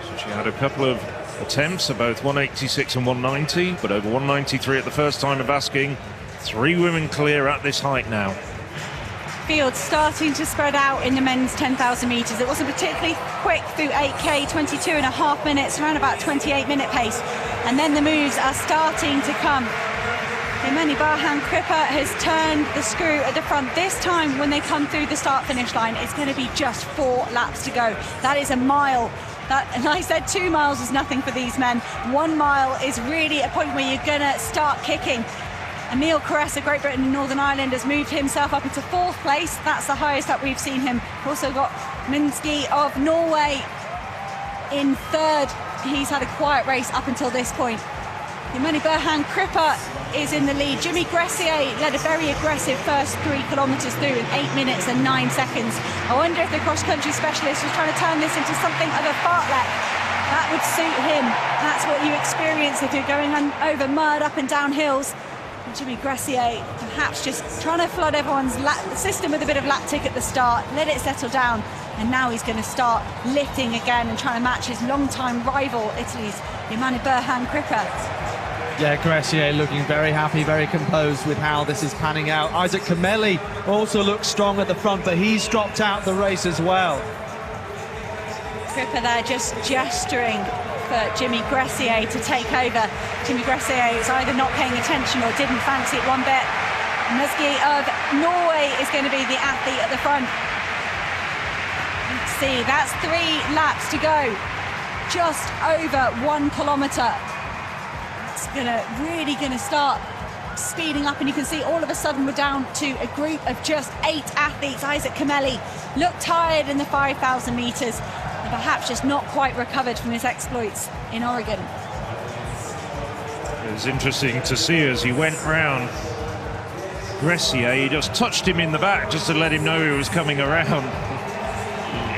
A: So she had a couple of attempts at both 186 and 190, but over 193 at the first time of asking. 3 women clear at this height now.
B: Field starting to spread out in the men's 10,000 metres. It wasn't particularly quick through 8K, 22.5 minutes, around about 28-minute pace. And then the moves are starting to come. Yemeni Barhan Kripa has turned the screw at the front. This time, when they come through the start-finish line, it's going to be just 4 laps to go. That is a mile. And I said 2 miles was nothing for these men. 1 mile is really a point where you're going to start kicking. Emil Carras of Great Britain and Northern Ireland has moved himself up into 4th place. That's the highest that we've seen him. Also got Minsky of Norway in 3rd. He's had a quiet race up until this point. Yemeni Barhan Kripa is in the lead. Jimmy Gressier led a very aggressive first 3 kilometres through in 8 minutes and 9 seconds. I wonder if the cross-country specialist was trying to turn this into something of a fartlek. That would suit him. That's what you experience if you're going over mud, up and down hills. Jimmy Gressier perhaps just trying to flood everyone's system with a bit of lactic at the start, let it settle down, and now he's going to start lifting again and trying to match his long-time rival, Italy's Yemeni Barhan Kripa.
C: Yeah, Gressier looking very happy, very composed with how this is panning out. Isaac Camelli also looks strong at the front, but he's dropped out the race as well.
B: Kripa there just gesturing for Jimmy Gressier to take over. Jimmy Gressier is either not paying attention or didn't fancy it one bit. Minsky of Norway is going to be the athlete at the front. Let's see, that's 3 laps to go. Just over 1 kilometre. It's really going to start speeding up, and you can see all of a sudden we're down to a group of just 8 athletes. Isaac Camelli looked tired in the 5,000 metres. Perhaps just not quite recovered from his exploits in Oregon.
A: It was interesting to see as he went round Gressier. He just touched him in the back just to let him know he was coming around.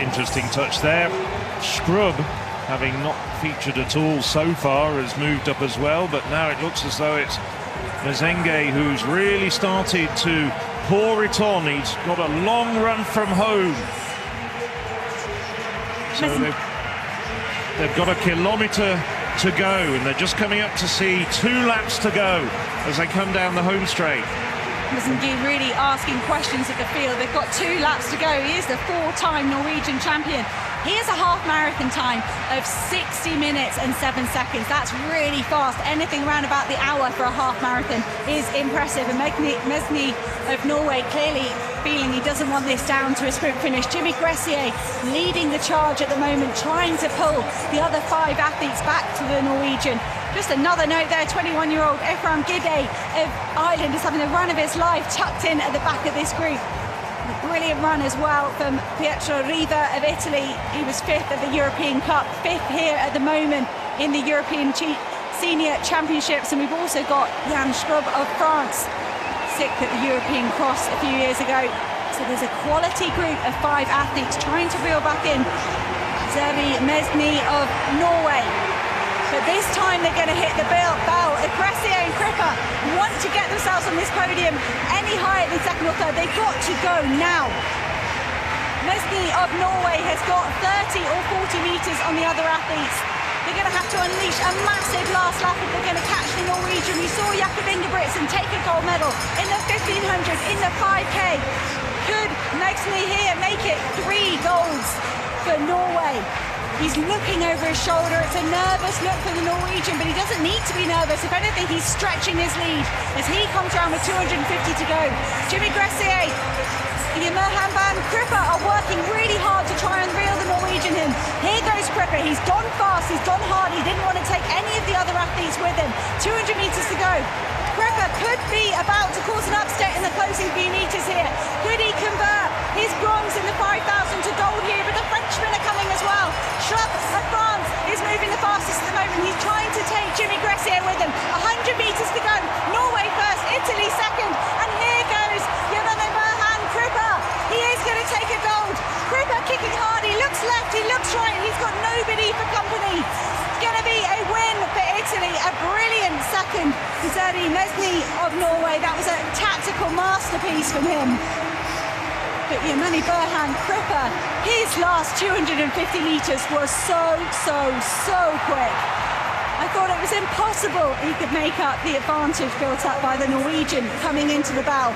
A: Interesting touch there. Scrub having not featured at all so far, has moved up as well, but now it looks as though it's Mezenge who's really started to pour it on. He's got a long run from home. So they've got a kilometre to go, and they're just coming up to see 2 laps to go as they come down the home straight.
B: Mezenge really asking questions of the field. They've got 2 laps to go. He is the 4-time Norwegian champion. He has a half marathon time of 60 minutes and 7 seconds. That's really fast. Anything around about the hour for a half marathon is impressive. And Mezenge of Norway clearly feeling he doesn't want this down to a sprint finish. Jimmy Gressier leading the charge at the moment, trying to pull the other 5 athletes back to the Norwegian. Just another note there, 21-year-old Ephraim Gide of Ireland is having the run of his life, tucked in at the back of this group. A brilliant run as well from Pietro Riva of Italy. He was 5th at the European Cup, 5th here at the moment in the European Senior Championships. And we've also got Jan Schrub of France, 6th at the European Cross a few years ago. So there's a quality group of 5 athletes trying to reel back in Zenia Benatch of Norway. But this time they're going to hit the bell. Gressier and Kripper want to get themselves on this podium any higher than 2nd or 3rd. They've got to go now. Benatch of Norway has got 30 or 40 metres on the other athletes. They're going to have to unleash a massive last lap if they're going to catch the Norwegian. We saw Jakob Ingebrigtsen take a gold medal in the 1500, in the 5K. Could Benatch here make it 3 golds for Norway? He's looking over his shoulder. It's a nervous look for the Norwegian, but he doesn't need to be nervous. If anything, he's stretching his lead as he comes around with 250 to go. Jimmy Gressier, Herman, Kripper are working really hard to try and reel the Norwegian in. Here goes Kripper. He's gone fast, he's gone hard. He didn't want to take any of the other athletes with him. 200 metres to go. Kripper could be about to cause an upset in the closing few metres here. Could he convert his bronze in the 5,000 to gold here? But the Frenchmen are coming as well. Schlupp of France is moving the fastest at the moment. He's trying to take Jimmy Gressier with him. 100 metres to go. Norway first, Italy second. And here goes Berhan Kripper. He is going to take a gold. Kripper kicking hard. He looks left, he looks right. He's got nobody for company. It's going to be a win for Italy. A brilliant second. Zenia Benatch of Norway. That was a tactical masterpiece from him. But Berhan Kripper, his last 250 metres was so quick. I thought it was impossible he could make up the advantage built up by the Norwegian coming into the bell.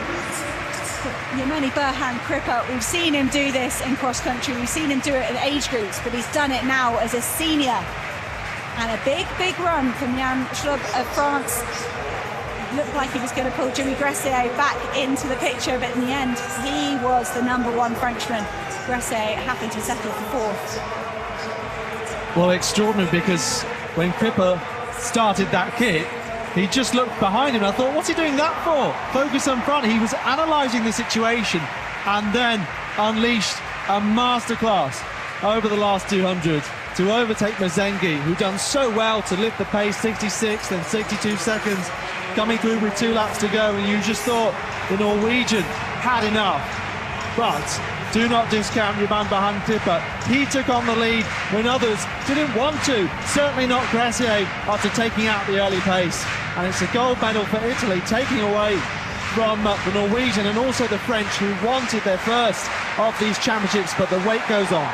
B: Berhan Kripper, we've seen him do this in cross country, we've seen him do it in age groups, but he's done it now as a senior. And a big run from Jan Schrub of France. Looked like he was going to pull Jimmy Gressier back into the picture, but in the end, he was the #1 Frenchman. Gressier happened to settle for 4th.
C: Well, extraordinary, because when Kripper started that kick, he just looked behind him. I thought, what's he doing that for? Focus on front. He was analysing the situation and then unleashed a masterclass over the last 200 to overtake Benatch, who done so well to lift the pace, 66 and 62 seconds. Coming through with 2 laps to go, and you just thought the Norwegian had enough. But do not discount your man behind Kripper. He took on the lead when others didn't want to. Certainly not Gressier after taking out the early pace. And it's a gold medal for Italy, taking away from the Norwegian and also the French, who wanted their first of these championships, but the wait goes on.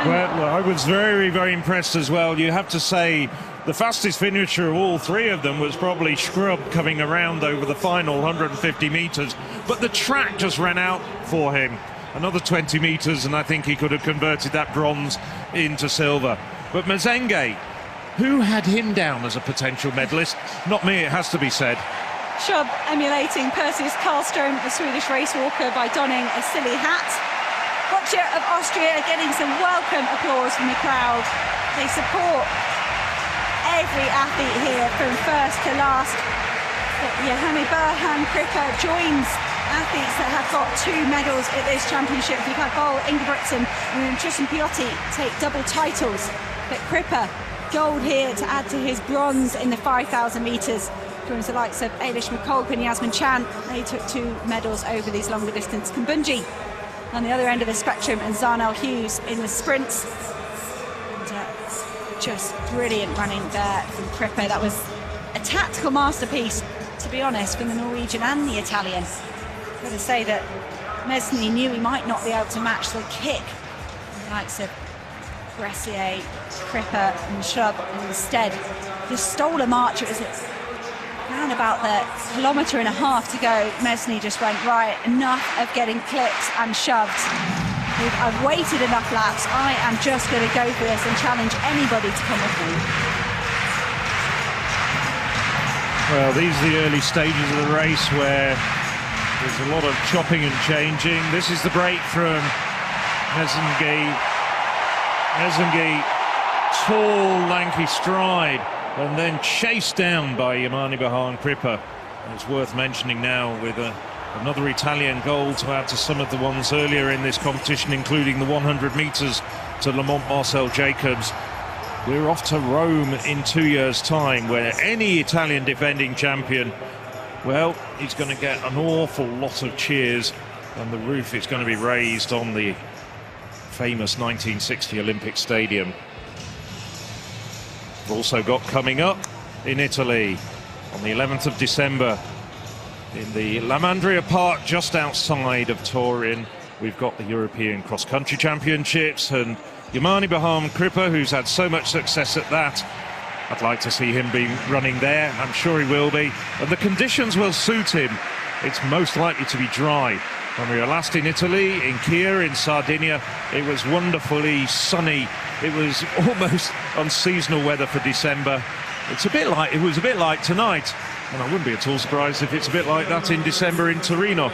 A: Well, I was very impressed as well. You have to say, the fastest finisher of all 3 of them was probably Schrub coming around over the final 150 metres. But the track just ran out for him. Another 20 metres, and I think he could have converted that bronze into silver. But Benatch, who had him down as a potential medalist? Not me, it has to be said.
B: Schrub emulating Perseus Karlström, the Swedish race walker, by donning a silly hat. Gotcha of Austria getting some welcome applause from the crowd. They support every athlete here from first to last. But Berhan Kripper joins athletes that have got 2 medals at this championship. We've had Boel Ingebrigtsen and Tristan Piotti take double titles. But Kripper, gold here to add to his bronze in the 5,000 metres. Joins the likes of Eilish McCulloch and Yasmin Chan. They took 2 medals over these longer distance. Kumbunji on the other end of the spectrum, and Zarnell Hughes in the sprints. And just brilliant running there from Krippe. That was a tactical masterpiece, to be honest, from the Norwegian and the Italian. I've got to say that Mesny knew he might not be able to match the kick the likes of Garcia, Krippe and Schub, and instead just stole a march. It was around about the 1.5 kilometres to go. Mesny just went, right, enough of getting clipped and shoved. I've waited enough laps. I am just going to go for this and challenge anybody to come with me.
A: Well, these are the early stages of the race where there's a lot of chopping and changing. This is the break from Mesny. Tall, lanky stride, and then chased down by Yamani Bahan Krippe. It's worth mentioning now with another Italian gold to add to some of the ones earlier in this competition, including the 100 metres to Le Mans Marcel Jacobs. We're off to Rome in 2 years' time, where any Italian defending champion, well, he's going to get an awful lot of cheers, and the roof is going to be raised on the famous 1960 Olympic Stadium. We've also got coming up in Italy on the 11th of December in the La Mandria Park just outside of Turin. We've got the European Cross Country Championships, and Yamani Bahan Krippe, who's had so much success at that, I'd like to see him be running there. I'm sure he will be, and the conditions will suit him. It's most likely to be dry. When we were last in Italy, in Chier, in Sardinia, it was wonderfully sunny. It was almost unseasonal weather for December. It was a bit like tonight, and I wouldn't be at all surprised if it's a bit like that in December in Torino.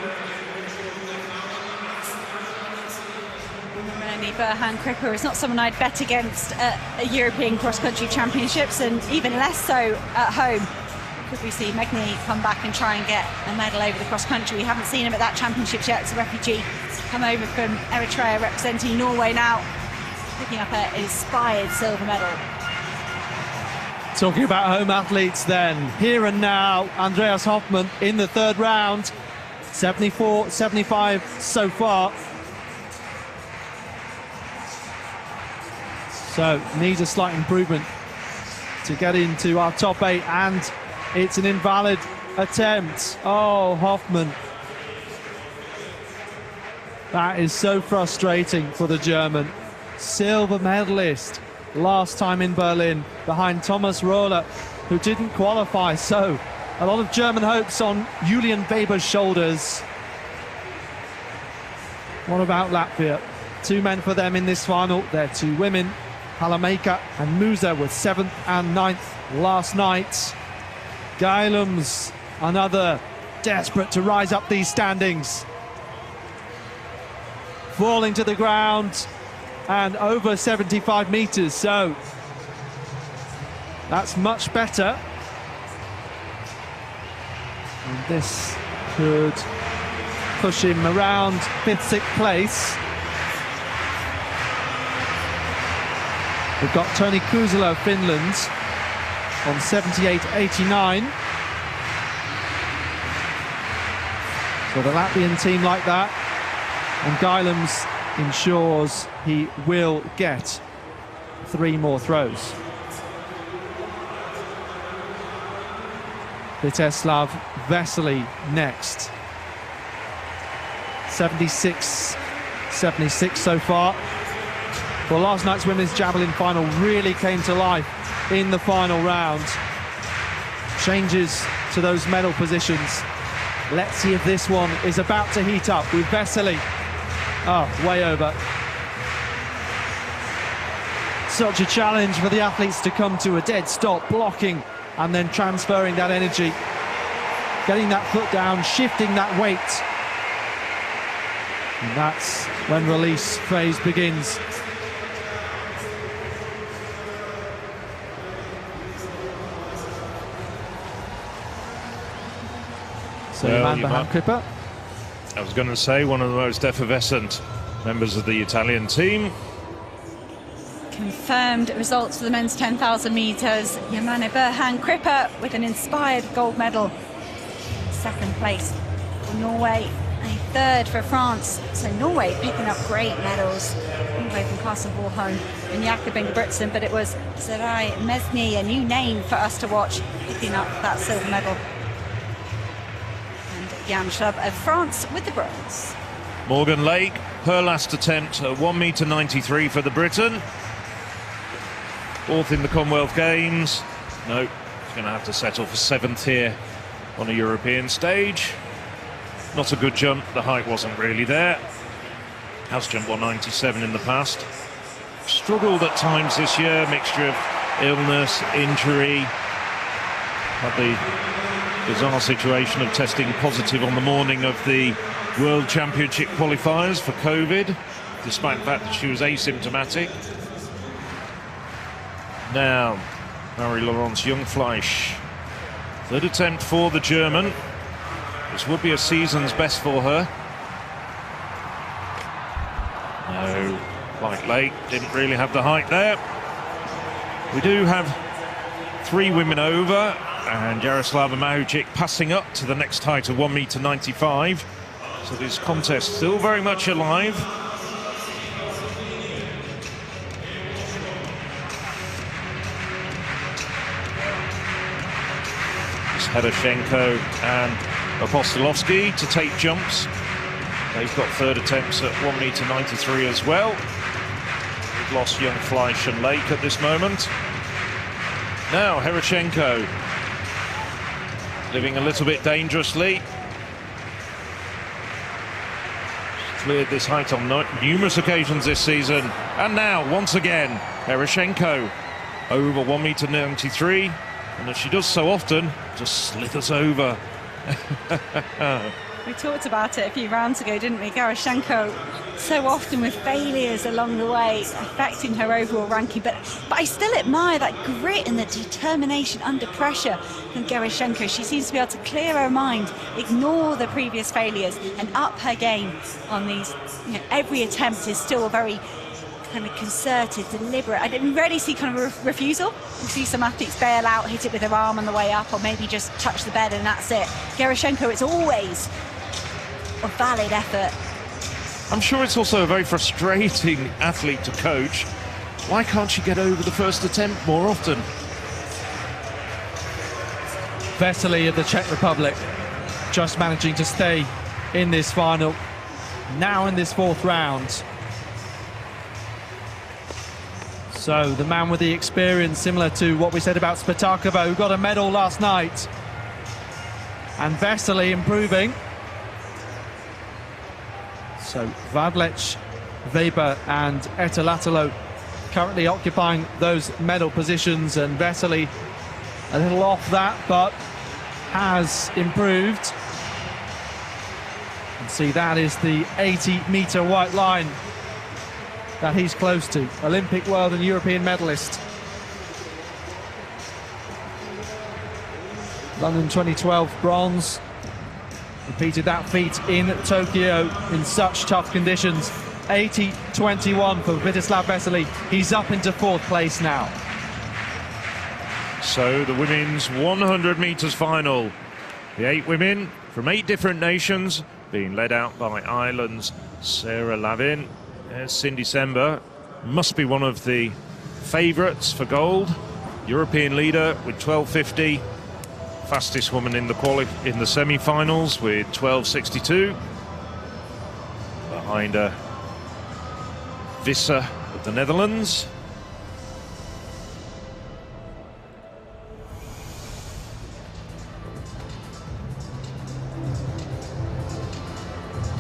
B: Bahan Krippe is not someone I'd bet against at a European cross-country championships, and even less so at home. Could we see Mesny come back and try and get a medal over the cross-country? We haven't seen him at that championships yet. It's a refugee. He's come over from Eritrea, representing Norway now, picking up an inspired silver medal.
C: Talking about home athletes then, here and now, Andreas Hoffmann in the third round, 74-75 so far. So needs a slight improvement to get into our top 8, and it's an invalid attempt. Oh, Hoffmann. That is so frustrating for the German. Silver medalist last time in Berlin, behind Thomas Rohler, who didn't qualify. So a lot of German hopes on Julian Weber's shoulders. What about Latvia? 2 men for them in this final. They're 2 women. Halameka and Musa with 7th and 9th last night. Gailums, another desperate to rise up these standings. Falling to the ground and over 75 metres, so that's much better. And this could push him around 5th, 6th place. We've got Toni Kusela of Finland on 78.89. So the Latvian team like that, and Gailums ensures he will get 3 more throws. Viteslav Vesely next. 76 so far. Well, last night's women's javelin final really came to life in the final round. Changes to those medal positions. Let's see if this one is about to heat up with Vesely. Oh, way over. Such a challenge for the athletes to come to a dead stop, blocking and then transferring that energy. Getting that foot down, shifting that weight. And that's when release phase begins. So man behind Krippe.
A: I was going to say one of the most effervescent members of the Italian team.
B: Confirmed results for the men's 10,000 metres. Yamani Bahan Krippe with an inspired gold medal. 2nd place for Norway. a third for France. So Norway picking up great medals, all the way from Carsten Warholm and Jakob Ingebrigtsen, but it was Sarai Mesny, a new name for us to watch, picking up that silver medal. And Jan Schlubb of France with the bronze.
A: Morgan Lake, her last attempt at 1m93 for the Briton. Fourth in the Commonwealth Games. No, she's going to have to settle for seventh here on a European stage. Not a good jump, the height wasn't really there. Has jumped 197 in the past. Struggled at times this year, mixture of illness, injury. Had the bizarre situation of testing positive on the morning of the World Championship qualifiers for COVID, despite the fact that she was asymptomatic. Now, Marie-Laurence Young-Fleisch. Third attempt for the German. This would be a season's best for her. No, like Lake, didn't really have the height there. We do have three women over, and Jaroslava Mahučić passing up to the next height of 1m95. So this contest still very much alive. It's Herashenko and Apostolovsky to take jumps. They've got third attempts at 1m93 as well. We've lost Young, Fleisch and Lake at this moment. Now Herashenko living a little bit dangerously. She's cleared this height on numerous occasions this season. And now, once again, Herashenko over 1m93. And as she does so often, just slithers over.
B: We talked about it a few rounds ago, didn't we? Garashenko so often with failures along the way, affecting her overall ranking. But I still admire that grit and the determination under pressure from Garashenko. She seems to be able to clear her mind, ignore the previous failures, and up her game on these. You know, every attempt is still very kind of concerted, deliberate. I didn't really see kind of a refusal. You see some athletes bail out, hit it with their arm on the way up, or maybe just touch the bed and that's it. Garashenko, it's always a valid effort.
A: I'm sure it's also a very frustrating athlete to coach. Why can't she get over the first attempt more often?
C: Vasily of the Czech Republic just managing to stay in this final. Now in this fourth round. So the man with the experience, similar to what we said about Spatakova, who got a medal last night. And Vasily improving. So Vadlich, Weber and Etalatalo currently occupying those medal positions, and Vasily a little off that, but has improved. And see, that is the 80-metre white line that he's close to. Olympic, world and European medalist. London 2012 bronze. Repeated that feat in Tokyo in such tough conditions. 80-21 for Vítězslav Veselý. He's up into fourth place now.
A: So the women's 100 metres final. The 8 women from 8 different nations being led out by Ireland's Sarah Lavin. There's Cindy Simba, must be one of the favourites for gold. European leader with 12.50. Fastest woman in the semi-finals with 12.62. Behind her, Visser of the Netherlands.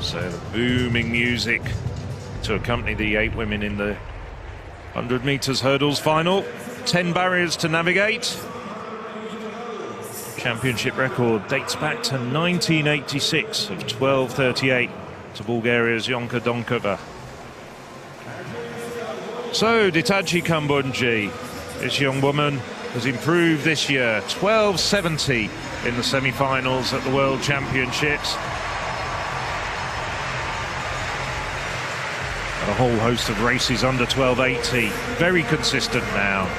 A: So the booming music to accompany the 8 women in the 100 metres hurdles final. 10 barriers to navigate. Championship record dates back to 1986 of 12.38 to Bulgaria's Yonka Donkova. So Ditaji Kambunji, this young woman, has improved this year. 12.70 in the semi-finals at the World Championships. And a whole host of races under 12.80. Very consistent now.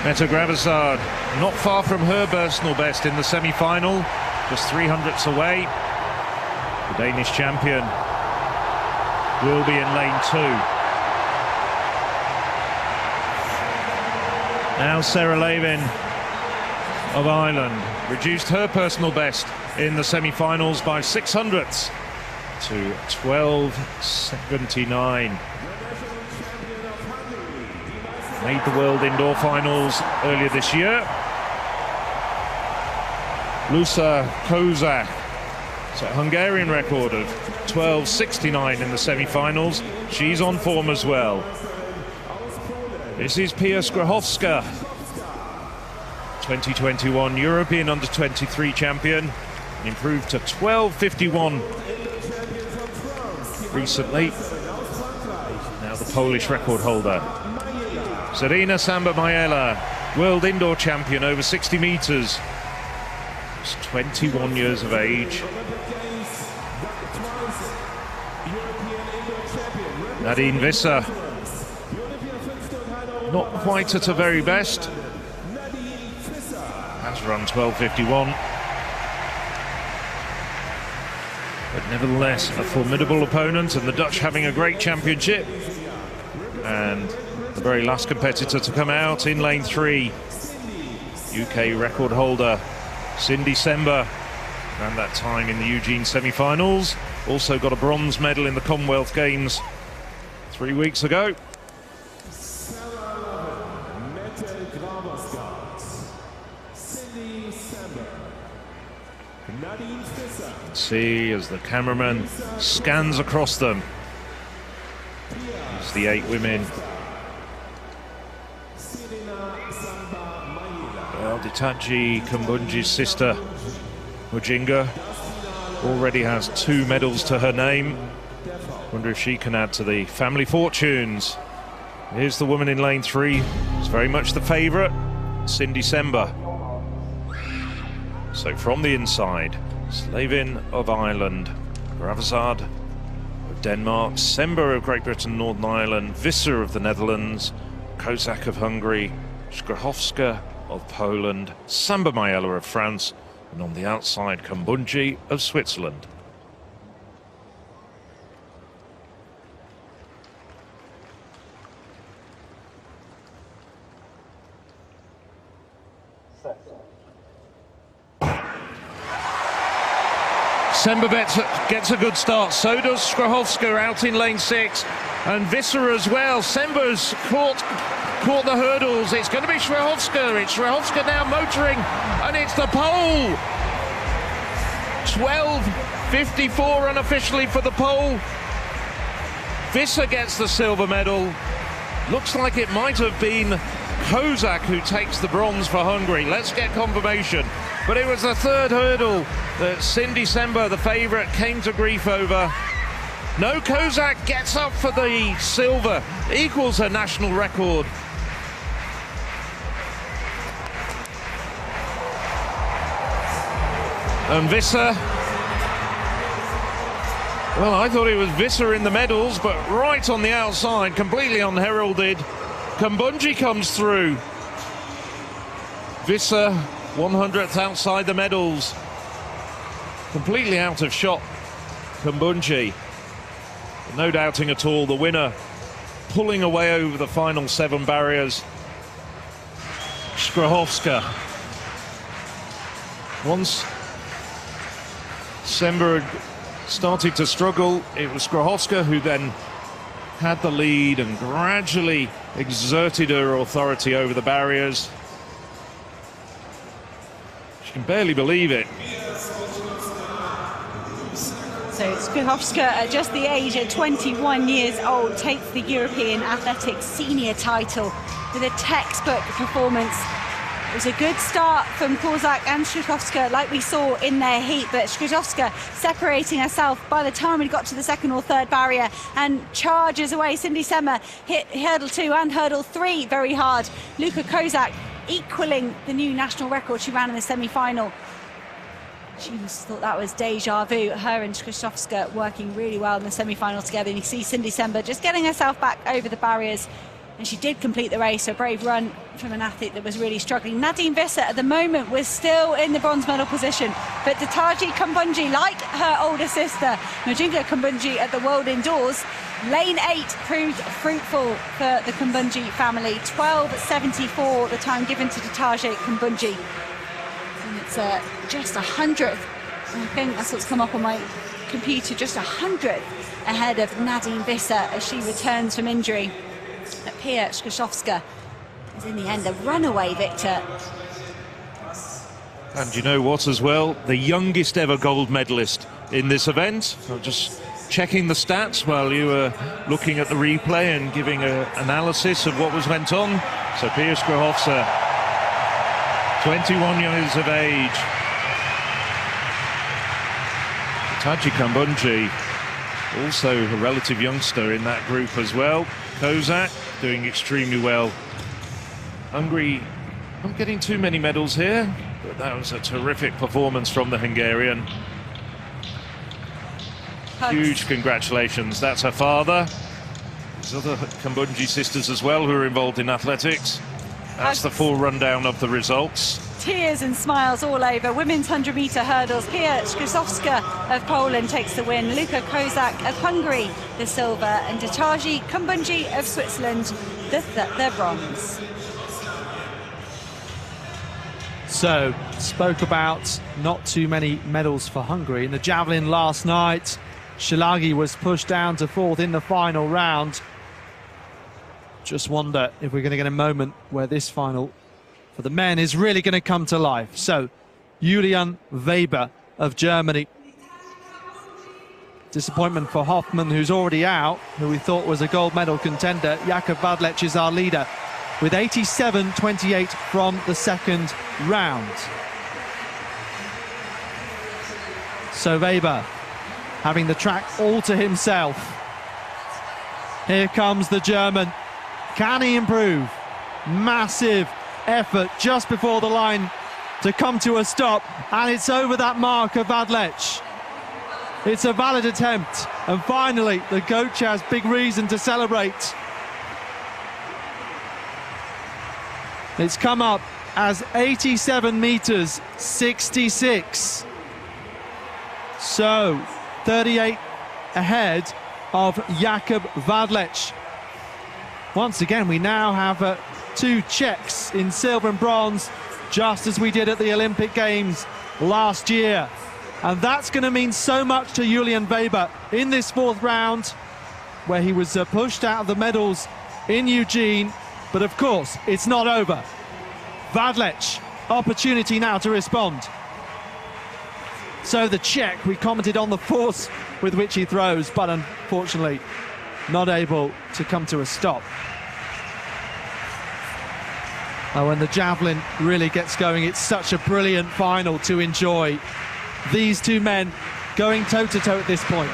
A: Mette Gravesard, not far from her personal best in the semi-final, just 300ths away. The Danish champion will be in lane 2. Now Sarah Lavin of Ireland reduced her personal best in the semi-finals by 600ths to 12.79. Made the World Indoor Finals earlier this year. Lusa Kozak, so a Hungarian record of 12.69 in the semi-finals. She's on form as well. This is Pia Skrahowska, 2021 European Under-23 champion, improved to 12.51 recently. Now the Polish record holder. Zarina Samba-Majela, world indoor champion over 60 meters. She's 21 years of age. Nadine Visser, not quite at her very best. Has run 12.51. But nevertheless, a formidable opponent, and the Dutch having a great championship. And the very last competitor to come out in lane 3, UK record holder Cindy Sember, ran that time in the Eugene semi-finals. Also got a bronze medal in the Commonwealth Games 3 weeks ago. See as the cameraman scans across them. It's the 8 women. Well, Ditaji Kumbunji's sister, Mujinga, already has 2 medals to her name. Wonder if she can add to the family fortunes. Here's the woman in lane 3. It's very much the favourite, Cindy Sember. So from the inside, Lavin of Ireland, Gravesard of Denmark, Sember of Great Britain, Northern Ireland, Visser of the Netherlands, Kozak of Hungary, Skrahowska of Poland, Samba-Majela of France, and on the outside, Kumbunji of Switzerland. Sember gets a good start, so does Skrahowska out in lane 6, and Visser as well. Sember's caught the hurdles. It's going to be Skrahowska. It's Skrahowska now motoring, and it's the pole. 12.54 unofficially for the pole. Visser gets the silver medal. Looks like it might have been Kozak who takes the bronze for Hungary. Let's get confirmation. But it was the 3rd hurdle that Cindy Sember, the favourite, came to grief over. No, Kozak gets up for the silver, equals her national record. And Visser, well, I thought it was Visser in the medals, but right on the outside, completely unheralded, Kumbunji comes through. Visser, 100th outside the medals. Completely out of shot, Kumbunji. No doubting at all, the winner pulling away over the final 7 barriers. Skrahowska. Once Sember had started to struggle, it was Skrahowska who then had the lead and gradually exerted her authority over the barriers. She can barely believe it.
B: So Skrahowska, at just the age of 21 years old, takes the European Athletics senior title with a textbook performance. It was a good start from Kozak and Skrahowska, like we saw in their heat, but Skrahowska separating herself by the time we got to the 2nd or 3rd barrier and charges away. Cindy Sember hit hurdle 2 and hurdle 3 very hard. Luka Kozak equaling the new national record she ran in the semi-final. She must have thought that was deja vu. Her and Skrahowska working really well in the semi-final together. And you see Cindy Sember just getting herself back over the barriers And she did complete the race, a brave run from an athlete that was really struggling. Nadine Visser at the moment was still in the bronze medal position, but Dataji Kumbunji, like her older sister Majunga Kumbunji at the World Indoors, lane 8 proved fruitful for the Kumbunji family. 12:74 the time given to Dataji Kumbunji. And it's just 100th, I think that's what's come up on my computer, just 100th ahead of Nadine Visser as she returns from injury. Pierre Schuster is in the end a runaway victor.
A: And you know what as well? The youngest ever gold medalist in this event. I'm just checking the stats while you were looking at the replay and giving an analysis of what went on. So Pierre Schuster, 21 years of age. Taji Kumbunji, also a relative youngster in that group as well. Kozak doing extremely well. Hungary not getting too many medals here, but that was a terrific performance from the Hungarian. Huge congratulations. That's her father. There's other Kumbunji sisters as well who are involved in athletics. That's the full rundown of the results.
B: Tears and smiles all over. Women's 100-metre hurdles. Pierre Schuster of Poland takes the win. Luka Kozak of Hungary, the silver. And Dataji Kumbunji of Switzerland, the bronze.
C: So, spoke about not too many medals for Hungary. In the javelin last night, Szilagyi was pushed down to 4th in the final round. Just wonder if we're going to get a moment where this final for the men is really going to come to life. So, Julian Weber of Germany. Disappointment for Hoffmann, who's already out, who we thought was a gold medal contender. Jakob Vadlich is our leader with 87.28 from the second round. So Weber having the track all to himself. Here comes the German. Can he improve? Massive effort just before the line to come to a stop, and it's over that mark of Vadlich. It's a valid attempt, and finally the coach has big reason to celebrate. It's come up as 87 meters 66. So 38 ahead of Jakob Vadlich. Once again, we now have 2 Czechs in silver and bronze, just as we did at the Olympic Games last year. And that's going to mean so much to Julian Weber in this 4th round, where he was pushed out of the medals in Eugene. But of course, it's not over. Vadlich, opportunity now to respond. So the Czech, we commented on the force with which he throws, but unfortunately not able to come to a stop. Oh, when the javelin really gets going, it's such a brilliant final to enjoy. These 2 men going toe-to-toe at this point.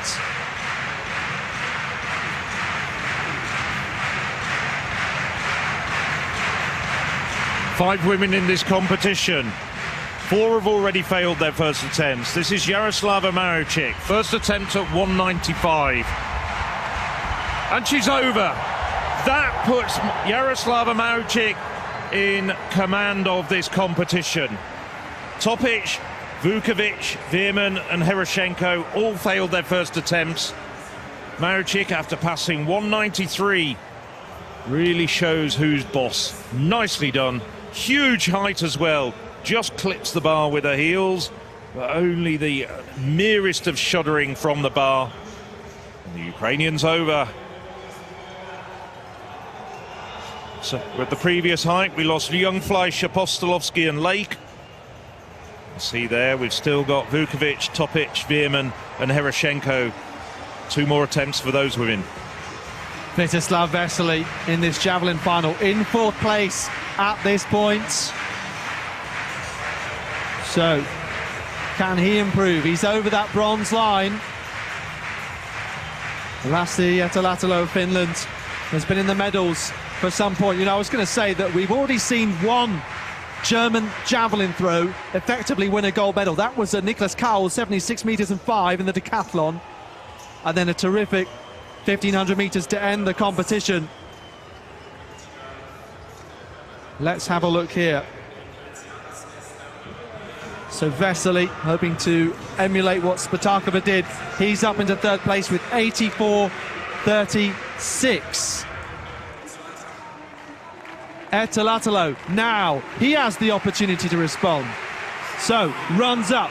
A: Five women in this competition. 4 have already failed their first attempts. This is Jaroslava Maruchik, first attempt at 195. And she's over. That puts Jaroslava Maruchik in command of this competition. Topic, Vukovic, Weitmann and Heroshenko all failed their first attempts. Maruchik, after passing 193, really shows who's boss. Nicely done. Huge height as well. Just clips the bar with her heels, but only the merest of shuddering from the bar. And the Ukrainian's over. So with the previous height, we lost young Fleisch, Apostolovsky and Lake. See there, we've still got Vukovic, Topic, Weitmann and Heroshenko. 2 more attempts for those women.
C: Svetoslav Vesely in this javelin final in 4th place at this point. So, can he improve? He's over that bronze line. Lassi Etalatalo of Finland has been in the medals for some point. You know, I was going to say that we've already seen 1 German javelin throw effectively win a gold medal. That was Niklas Kaul, 76 meters and 5 in the decathlon. And then a terrific 1500 meters to end the competition. Let's have a look here. So Vesely hoping to emulate what Spatakova did. He's up into third place with 84.36. Etalatalo now, he has the opportunity to respond. So runs up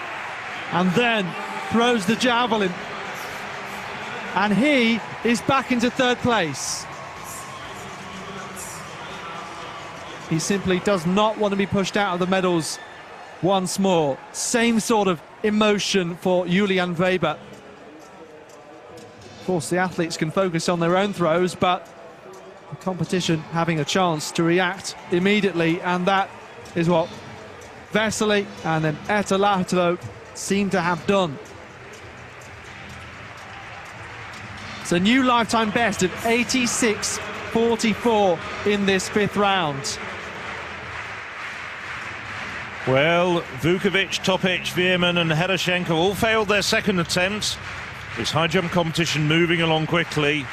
C: and then throws the javelin. And he is back into third place. He simply does not want to be pushed out of the medals once more. Same sort of emotion for Julian Weber. Of course, the athletes can focus on their own throws, but the competition having a chance to react immediately, and that is what Vesely and then Etalatalo seem to have done. It's a new lifetime best of 86.44 in this fifth round.
A: Well, Vukovic, Topic, Weidmann and Herashenko all failed their second attempts. This high jump competition moving along quickly.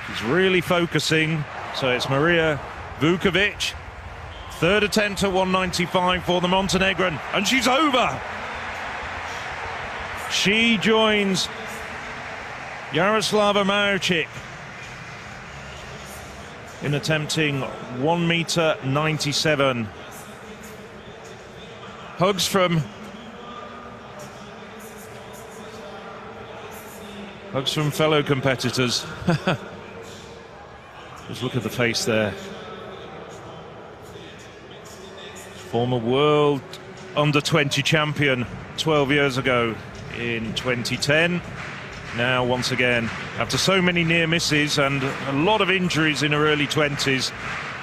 A: She's really focusing. So it's Marika Vukovic. Third attempt at 195 for the Montenegrin. And she's over. She joins Jaroslava Maricic in attempting 1.97 meters. Hugs from fellow competitors. Just look at the face there. Former world under-20 champion 12 years ago in 2010. Now, once again, after so many near misses and a lot of injuries in her early 20s,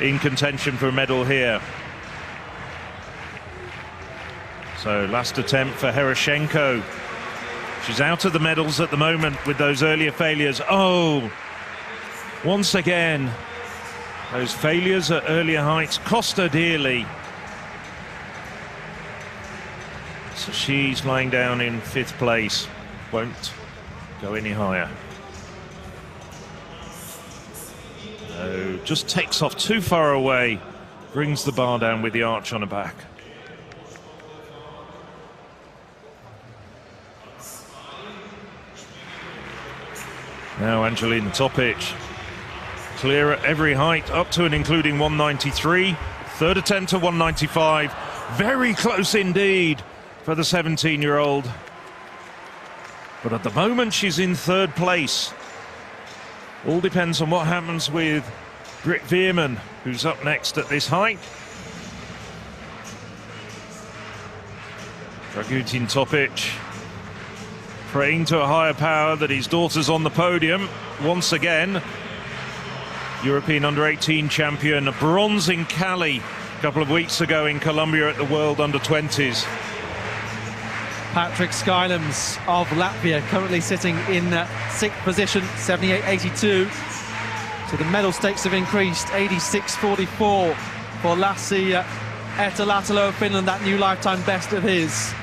A: in contention for a medal here. So, last attempt for Herashenko. She's out of the medals at the moment with those earlier failures. Oh, once again, those failures at earlier heights cost her dearly. So she's lying down in fifth place. Won't go any higher. No, just takes off too far away. Brings the bar down with the arch on her back. Now Angelina Topic, clear at every height, up to and including 193. Third attempt at 195. Very close indeed for the 17-year-old. But at the moment, she's in third place. All depends on what happens with Britt Weidmann, who's up next at this height. Dragutin Topic praying to a higher power that his daughter's on the podium once again. European under-18 champion, bronze in Cali a couple of weeks ago in Colombia at the World Under-20s.
C: Patrick Skylems of Latvia currently sitting in sixth position, 78.82. So the medal stakes have increased, 86.44 for Lassi Etalatalo of Finland, that new lifetime best of his.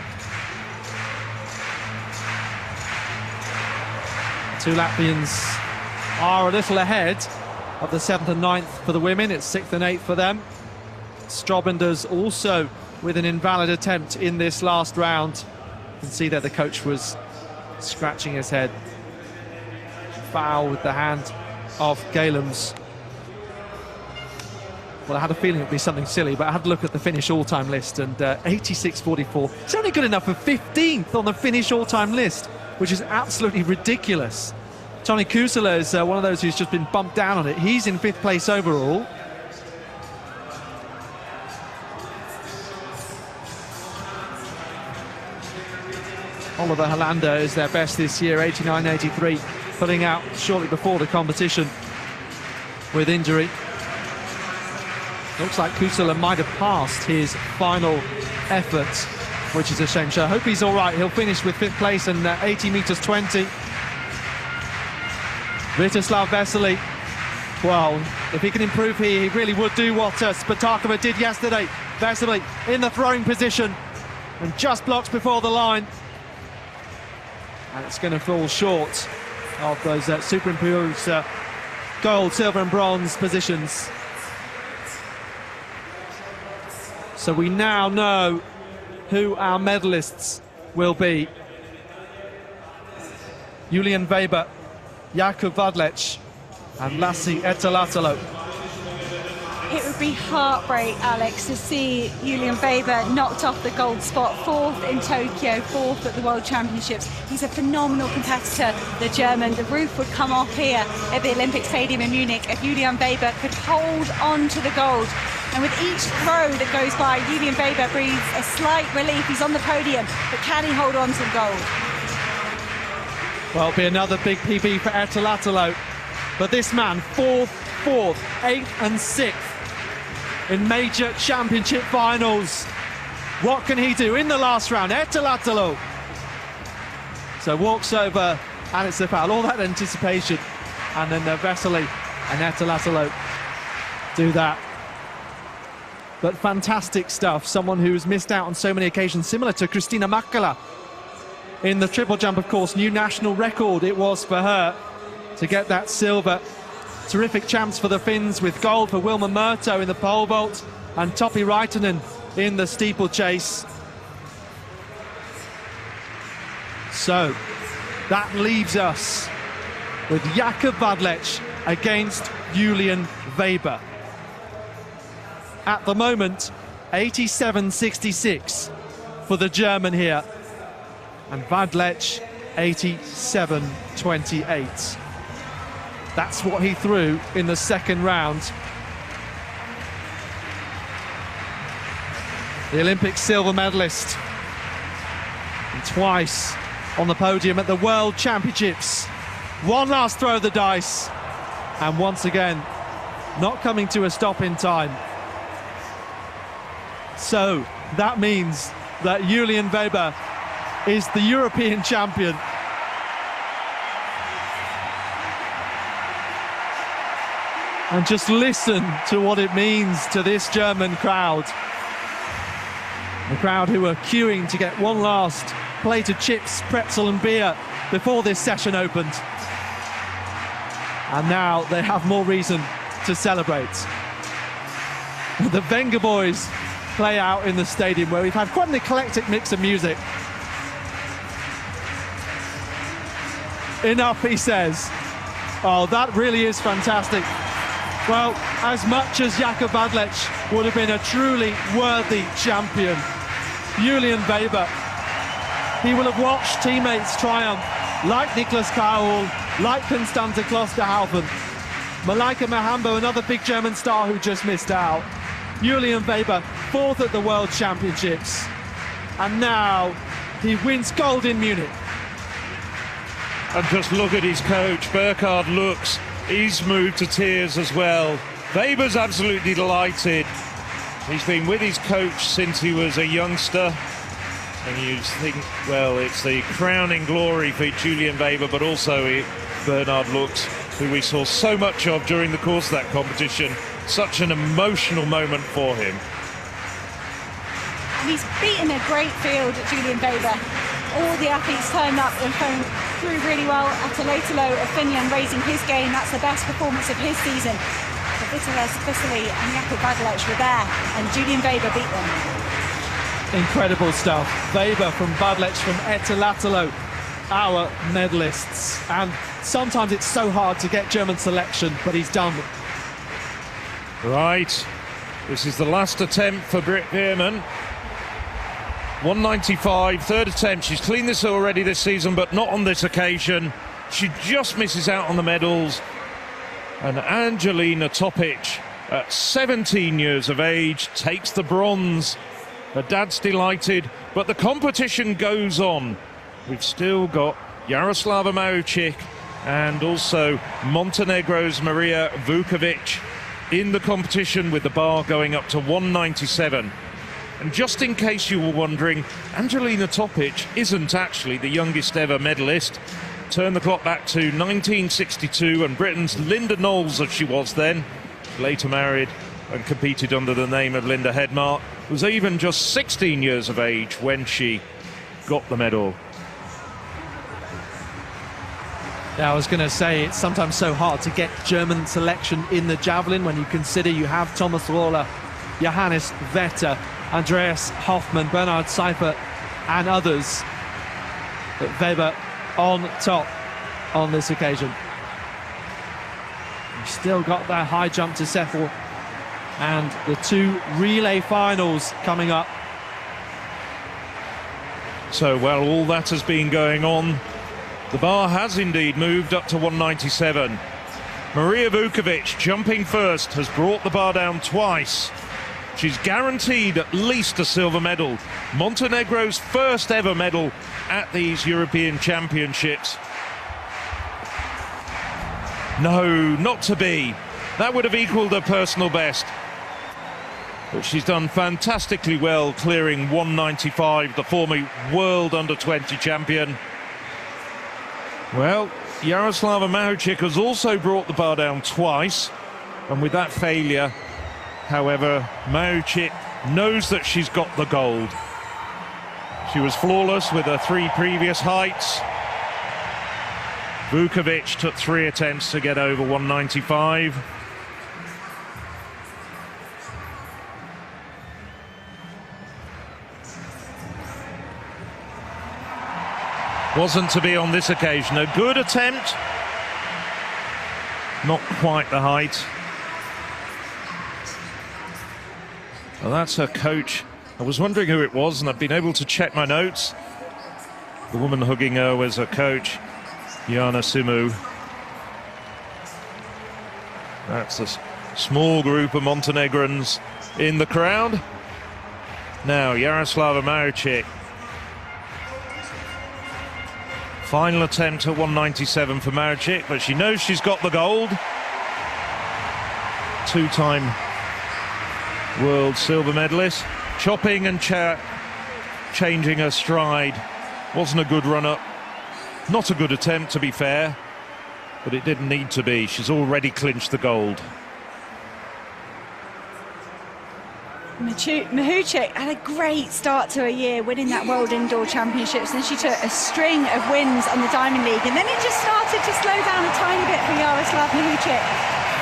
C: Two Latvians are a little ahead of the 7th and 9th for the women. It's 6th and 8th for them. Strobenders also with an invalid attempt in this last round. You can see that the coach was scratching his head. Foul with the hand of Galems. Well, I had a feeling it would be something silly, but I had to look at the Finnish all-time list, and 86.44. It's only good enough for 15th on the Finnish all-time list, which is absolutely ridiculous. Toni Kusala is one of those who's just been bumped down on it. He's in 5th place overall. Oliver Hollander is their best this year, 89.83, pulling out shortly before the competition with injury. Looks like Kusala might have passed his final effort, which is a shame. So I hope he's all right. He'll finish with 5th place and 80 meters 20. Svetoslav Vesely, well, if he can improve here, he really would do what Spatakova did yesterday. Vesely in the throwing position and just blocks before the line. And it's going to fall short of those superimposed gold, silver and bronze positions. So we now know who our medalists will be. Julian Weber, Jakob Vadlich and Lassi Etelatalo.
B: It would be heartbreak, Alex, to see Julian Weber knocked off the gold spot, 4th in Tokyo, 4th at the World Championships. He's a phenomenal competitor, the German. The roof would come off here at the Olympic Stadium in Munich if Julian Weber could hold on to the gold. And with each throw that goes by, Julian Weber breathes a slight relief. He's on the podium, but can he hold on to the gold?
C: Well, it'll be another big PB for Etelatalo. But this man, 4th, 8th and 6th in major championship finals. What can he do in the last round? Etelatalo. So walks over and it's a foul. All that anticipation. And then Vesely and Etelatalo do that. But fantastic stuff. Someone who's missed out on so many occasions, similar to Christina Makkala. In the triple jump, of course, new national record it was for her to get that silver. Terrific champs for the Finns, with gold for Wilma Murto in the pole vault and Topi Raitanen in the steeplechase. So that leaves us with Jakob Vadlich against Julian Weber. At the moment, 87.66 for the German here, and Vadlich 87.28. That's what he threw in the second round. The Olympic silver medalist, and twice on the podium at the World Championships. One last throw of the dice, and once again, not coming to a stop in time. So that means that Julian Weber is the European champion. And just listen to what it means to this German crowd. The crowd who were queuing to get one last plate of chips, pretzel and beer before this session opened. And now they have more reason to celebrate. The Wenger boys play out in the stadium, where we've had quite an eclectic mix of music. Enough, he says. Oh, that really is fantastic. Well, as much as Jakob Vadlich would have been a truly worthy champion, Julian Weber, he will have watched teammates triumph, like Niklas Kaul, like Constante Klosterhalfen, Malaika Mahambo, another big German star who just missed out. Julian Weber, 4th at the World Championships, and now he wins gold in Munich.
A: And just look at his coach, Burkhard looks, he's moved to tears as well. Weber's absolutely delighted. He's been with his coach since he was a youngster. And you think, well, it's the crowning glory for Julian Weber, but also Bernhard Lux, who we saw so much of during the course of that competition. Such an emotional moment for him.
B: And he's beaten a great field, Julian Weber. All the athletes turned up and through really well. Etelatalo of Finland raising his game. That's the best performance of his season. But Vesely and Jakob Vadlich were there, and Julian Weber beat them.
C: Incredible stuff. Weber from Vadlich, from Etelatalo, our medalists. And sometimes it's so hard to get German selection, but he's done.
A: Right. This is the last attempt for Britt Veerman. 195, third attempt. She's cleaned this already this season, but not on this occasion. She just misses out on the medals. And Angelina Topic, at 17 years of age, takes the bronze. Her dad's delighted, but the competition goes on. We've still got Jaroslava Marušić and also Montenegro's Marika Vukovic in the competition, with the bar going up to 197. And just in case you were wondering, Angelina Topic isn't actually the youngest ever medalist. Turn the clock back to 1962, and Britain's Linda Knowles, as she was then, later married and competed under the name of Linda Hedmark, was even just 16 years of age when she got the medal.
C: Yeah, I was going to say, it's sometimes so hard to get German selection in the javelin when you consider you have Thomas Rohler, Johannes Vetter, Andreas Hoffmann, Bernhard Seifert and others. But Weber on top on this occasion. We've still got their high jump to settle, and the 2 relay finals coming up.
A: So while all that has been going on, the bar has indeed moved up to 197. Marika Vukovic, jumping first, has brought the bar down twice. She's guaranteed at least a silver medal. Montenegro's first ever medal at these European Championships. No, not to be. That would have equalled her personal best. But she's done fantastically well, clearing 195, the former world under-20 champion. Well, Jaroslava Mahučík has also brought the bar down twice, and with that failure, however, Mahučík knows that she's got the gold. She was flawless with her 3 previous heights. Vukovic took 3 attempts to get over 195. Wasn't to be on this occasion. A good attempt. Not quite the height. Well, that's her coach. I was wondering who it was, and I've been able to check my notes. The woman hugging her was her coach, Jana Simu. That's a small group of Montenegrins in the crowd. Now, Jaroslava Mahučík. Final attempt at 197 for Mahučík, but she knows she's got the gold. 2-time world silver medalist. Chopping and changing her stride. Wasn't a good run-up. Not a good attempt, to be fair, but it didn't need to be. She's already clinched the gold.
B: Mahučík had a great start to her year, winning that World Indoor Championships. Then she took a string of wins on the Diamond League, and then it just started to slow down a tiny bit for Jaroslava Mahučík.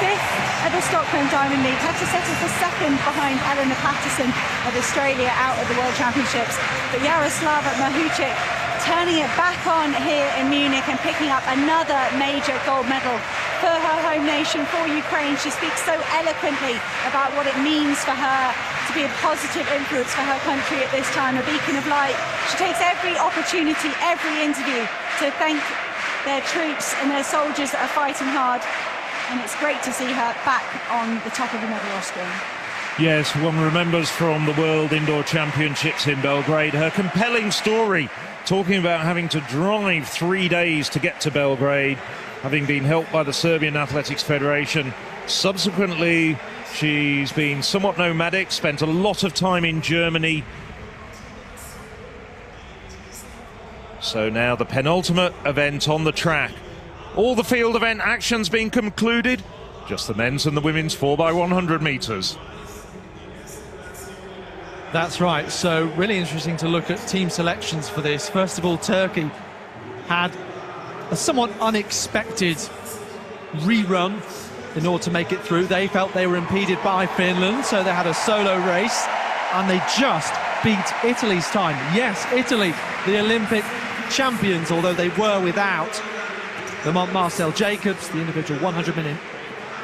B: 5th at the Stockholm Diamond League, had to settle for 2nd behind Elena Patterson of Australia out of the World Championships. But Jaroslava Mahučík turning it back on here in Munich and picking up another major gold medal for her home nation, for Ukraine. She speaks so eloquently about what it means for her to be a positive influence for her country at this time, a beacon of light. She takes every opportunity, every interview to thank their troops and their soldiers that are fighting hard. And it's great to see her back on the top of the medal rostrum.
A: Yes, one remembers from the World Indoor Championships in Belgrade her compelling story, talking about having to drive 3 days to get to Belgrade, having been helped by the Serbian Athletics Federation. Subsequently, she's been somewhat nomadic, spent a lot of time in Germany. So now the penultimate event on the track. All the field event actions being concluded, just the men's and the women's 4x100 metres.
C: That's right, so really interesting to look at team selections for this. First of all, Turkey had a somewhat unexpected rerun in order to make it through. They felt they were impeded by Finland, so they had a solo race, and they just beat Italy's time. Yes, Italy, the Olympic champions, although they were without the Marcel Jacobs, the individual 100-minute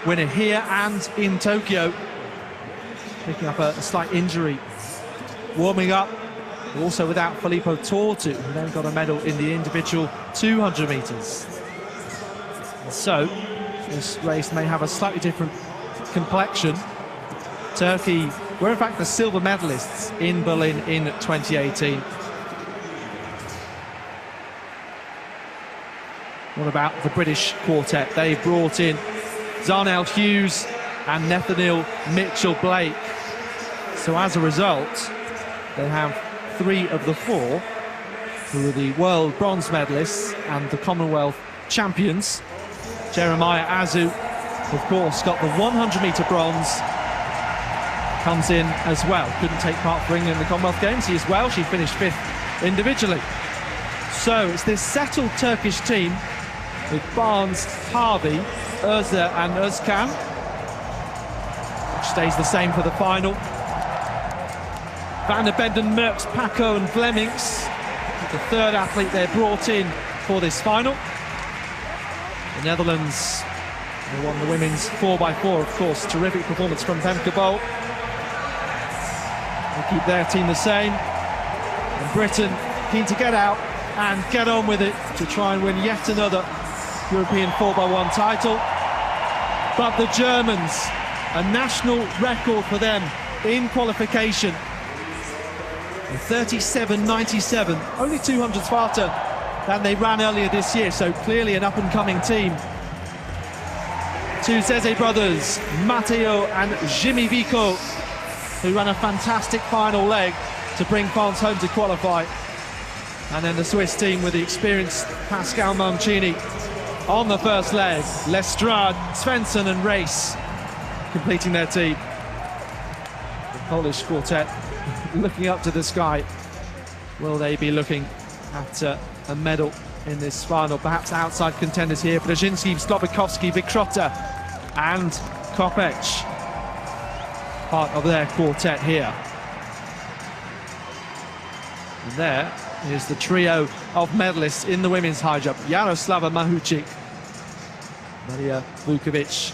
C: winner here and in Tokyo, picking up a slight injury. Warming up, also without Filippo Tortu, who then got a medal in the individual 200 metres. So, this race may have a slightly different complexion. Turkey were in fact the silver medalists in Berlin in 2018. What about the British quartet? They brought in Zarnell Hughes and Nathaniel Mitchell-Blake. So as a result, they have 3 of the 4 who are the world bronze medalists and the Commonwealth champions. Jeremiah Azu, of course, got the 100-metre bronze, comes in as well. Couldn't take part for England in the Commonwealth Games. He as well, she finished 5th individually. So it's this settled Turkish team with Barnes, Harvey, Özder and Özkan, which stays the same for the final. Van der Benden, Merckx, Paco and Flemings, the third athlete they brought in for this final. The Netherlands, they won the women's 4x4, of course. Terrific performance from Femke Bol. They keep their team the same. And Britain keen to get out and get on with it to try and win yet another European 4x1 title. But the Germans, a national record for them in qualification. 37.97, only 200 faster than they ran earlier this year, so clearly an up-and-coming team. Two Zeze brothers, Matteo and Jimmy Vico, who ran a fantastic final leg to bring France home to qualify. And then the Swiss team with the experienced Pascal Mancini on the first leg. Lestrade, Svensson and Race completing their team. The Polish quartet looking up to the sky. Will they be looking at a medal in this final? Perhaps outside contenders here. Brzezinski, Slobodkowski, Vikrota and Kopech, part of their quartet here. And there is the trio of medalists in the women's high jump. Jaroslava Mahučík, Marika Vukovic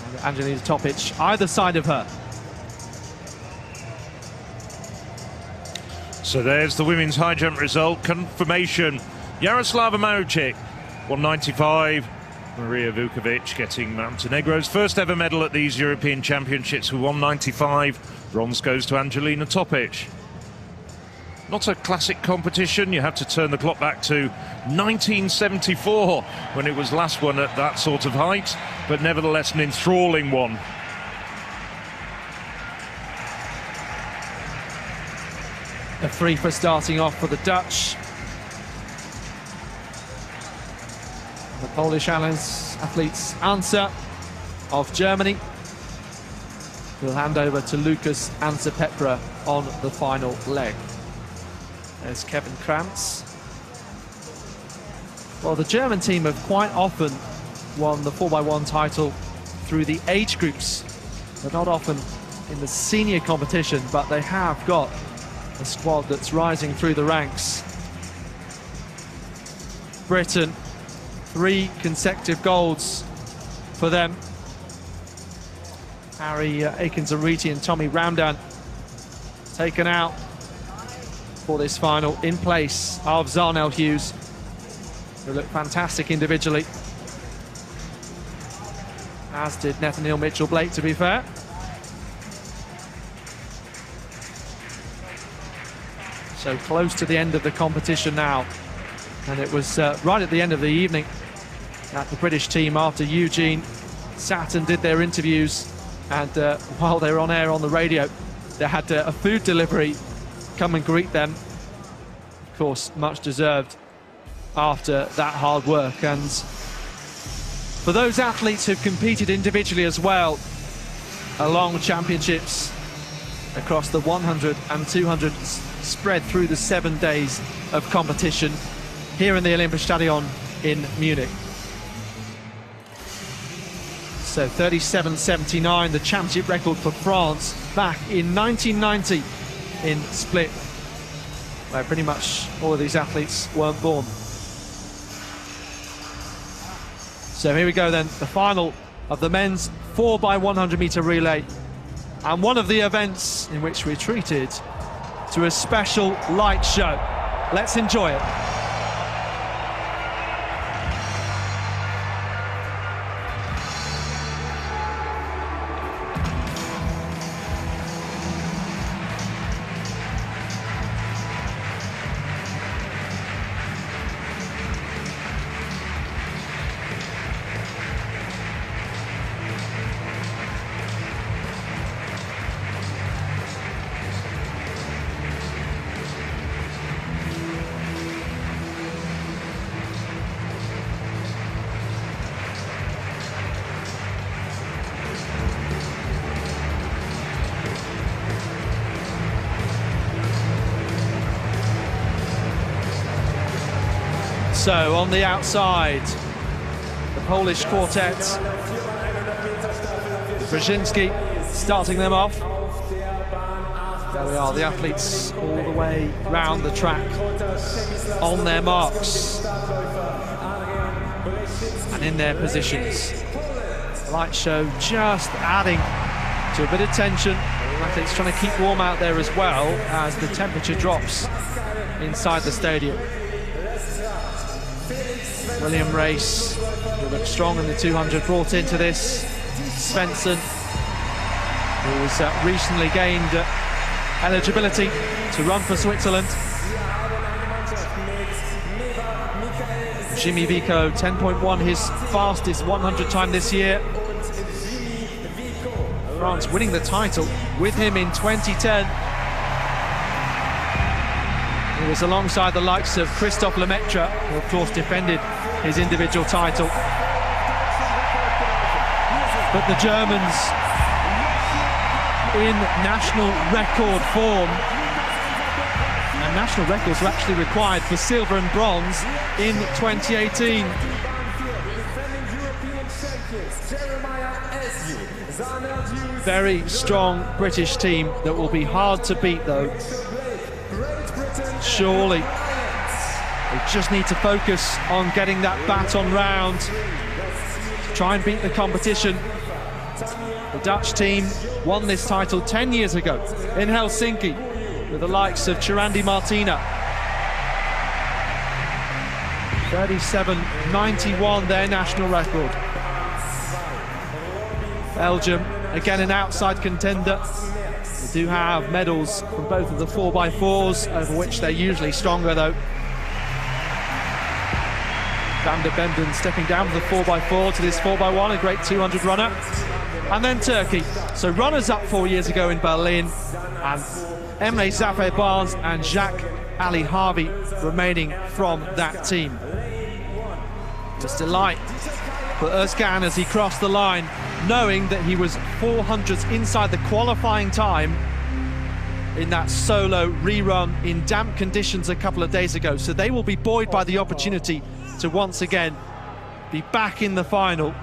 C: and Angelina Topic either side of her.
A: So there's the women's high jump result confirmation. Jaroslava Mahučík 195. Marika Vukovic getting Montenegro's first ever medal at these European Championships with 195. Bronze goes to Angelina Topic. Not a classic competition. You have to turn the clock back to 1974 when it was last won at that sort of height, but nevertheless an enthralling one.
C: A free for starting off for the Dutch. The Polish athletes answer of Germany. We'll hand over to Lucas Ansa-Pepra on the final leg. There's Kevin Krantz. Well, the German team have quite often won the 4x1 title through the age groups. They're not often in the senior competition, but they have got a squad that's rising through the ranks. Britain, 3 consecutive golds for them. Harry Akins-Ariti and Tommy Ramdan taken out for this final in place of Zarnell Hughes, who looked fantastic individually, as did Nathaniel Mitchell-Blake, to be fair. So close to the end of the competition now, and it was right at the end of the evening that the British team, after Eugene sat and did their interviews, and while they were on air on the radio, they had a food delivery come and greet them. Of course, much deserved after that hard work. And for those athletes who've competed individually as well along championships across the 100 and 200 spread through the 7 days of competition here in the Olympiastadion in Munich. So 37.79, the championship record for France back in 1990 in Split, where pretty much all of these athletes weren't born. So here we go then, the final of the men's 4x100 meter relay, and one of the events in which we're treated to a special light show. Let's enjoy it. So on the outside, the Polish quartet, Brzezinski starting them off. There we are, the athletes all the way round the track on their marks and in their positions. Light show just adding to a bit of tension. Athletes trying to keep warm out there as well as the temperature drops inside the stadium. William Race, who looked strong in the 200, brought into this. Svensson, who has recently gained eligibility to run for Switzerland. Jimmy Vico, 10.1, his fastest 100 time this year. France winning the title with him in 2010. He was alongside the likes of Christophe Lemaitre, who of course defended his individual title. But the Germans in national record form, and national records were actually required for silver and bronze in 2018. Very strong British team that will be hard to beat though. Surely they just need to focus on getting that baton round to try and beat the competition. The Dutch team won this title 10 years ago in Helsinki with the likes of Chirandi Martina. 37.91 their national record. Belgium, again an outside contender. They do have medals from both of the 4x4s, over which they're usually stronger though. Van der Bemden stepping down from the 4x4 to this 4x1, a great 200 runner. And then Turkey. So runners up 4 years ago in Berlin, and Emre Zafer Barnes and Jacques Ali Harvey remaining from that team. Just delight for Özcan as he crossed the line, knowing that he was 400s inside the qualifying time in that solo rerun in damp conditions a couple of days ago. So they will be buoyed by the opportunity to once again be back in the final.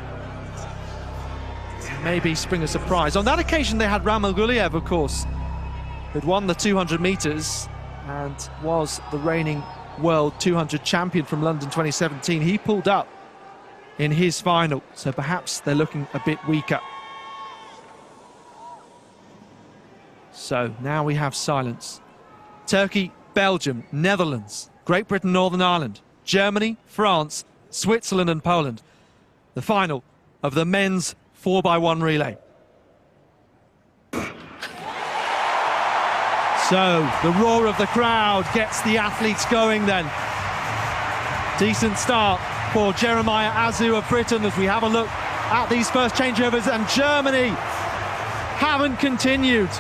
C: Maybe spring a surprise. On that occasion they had Ramil Guliev, of course, who'd won the 200 metres and was the reigning world 200 champion from London 2017. He pulled up in his final, so perhaps they're looking a bit weaker. So now we have silence. Turkey, Belgium, Netherlands, Great Britain, Northern Ireland, Germany, France, Switzerland and Poland. The final of the men's 4x1 relay. So the roar of the crowd gets the athletes going then. Decent start for Jeremiah Azu of Britain as we have a look at these first changeovers, and Germany haven't continued.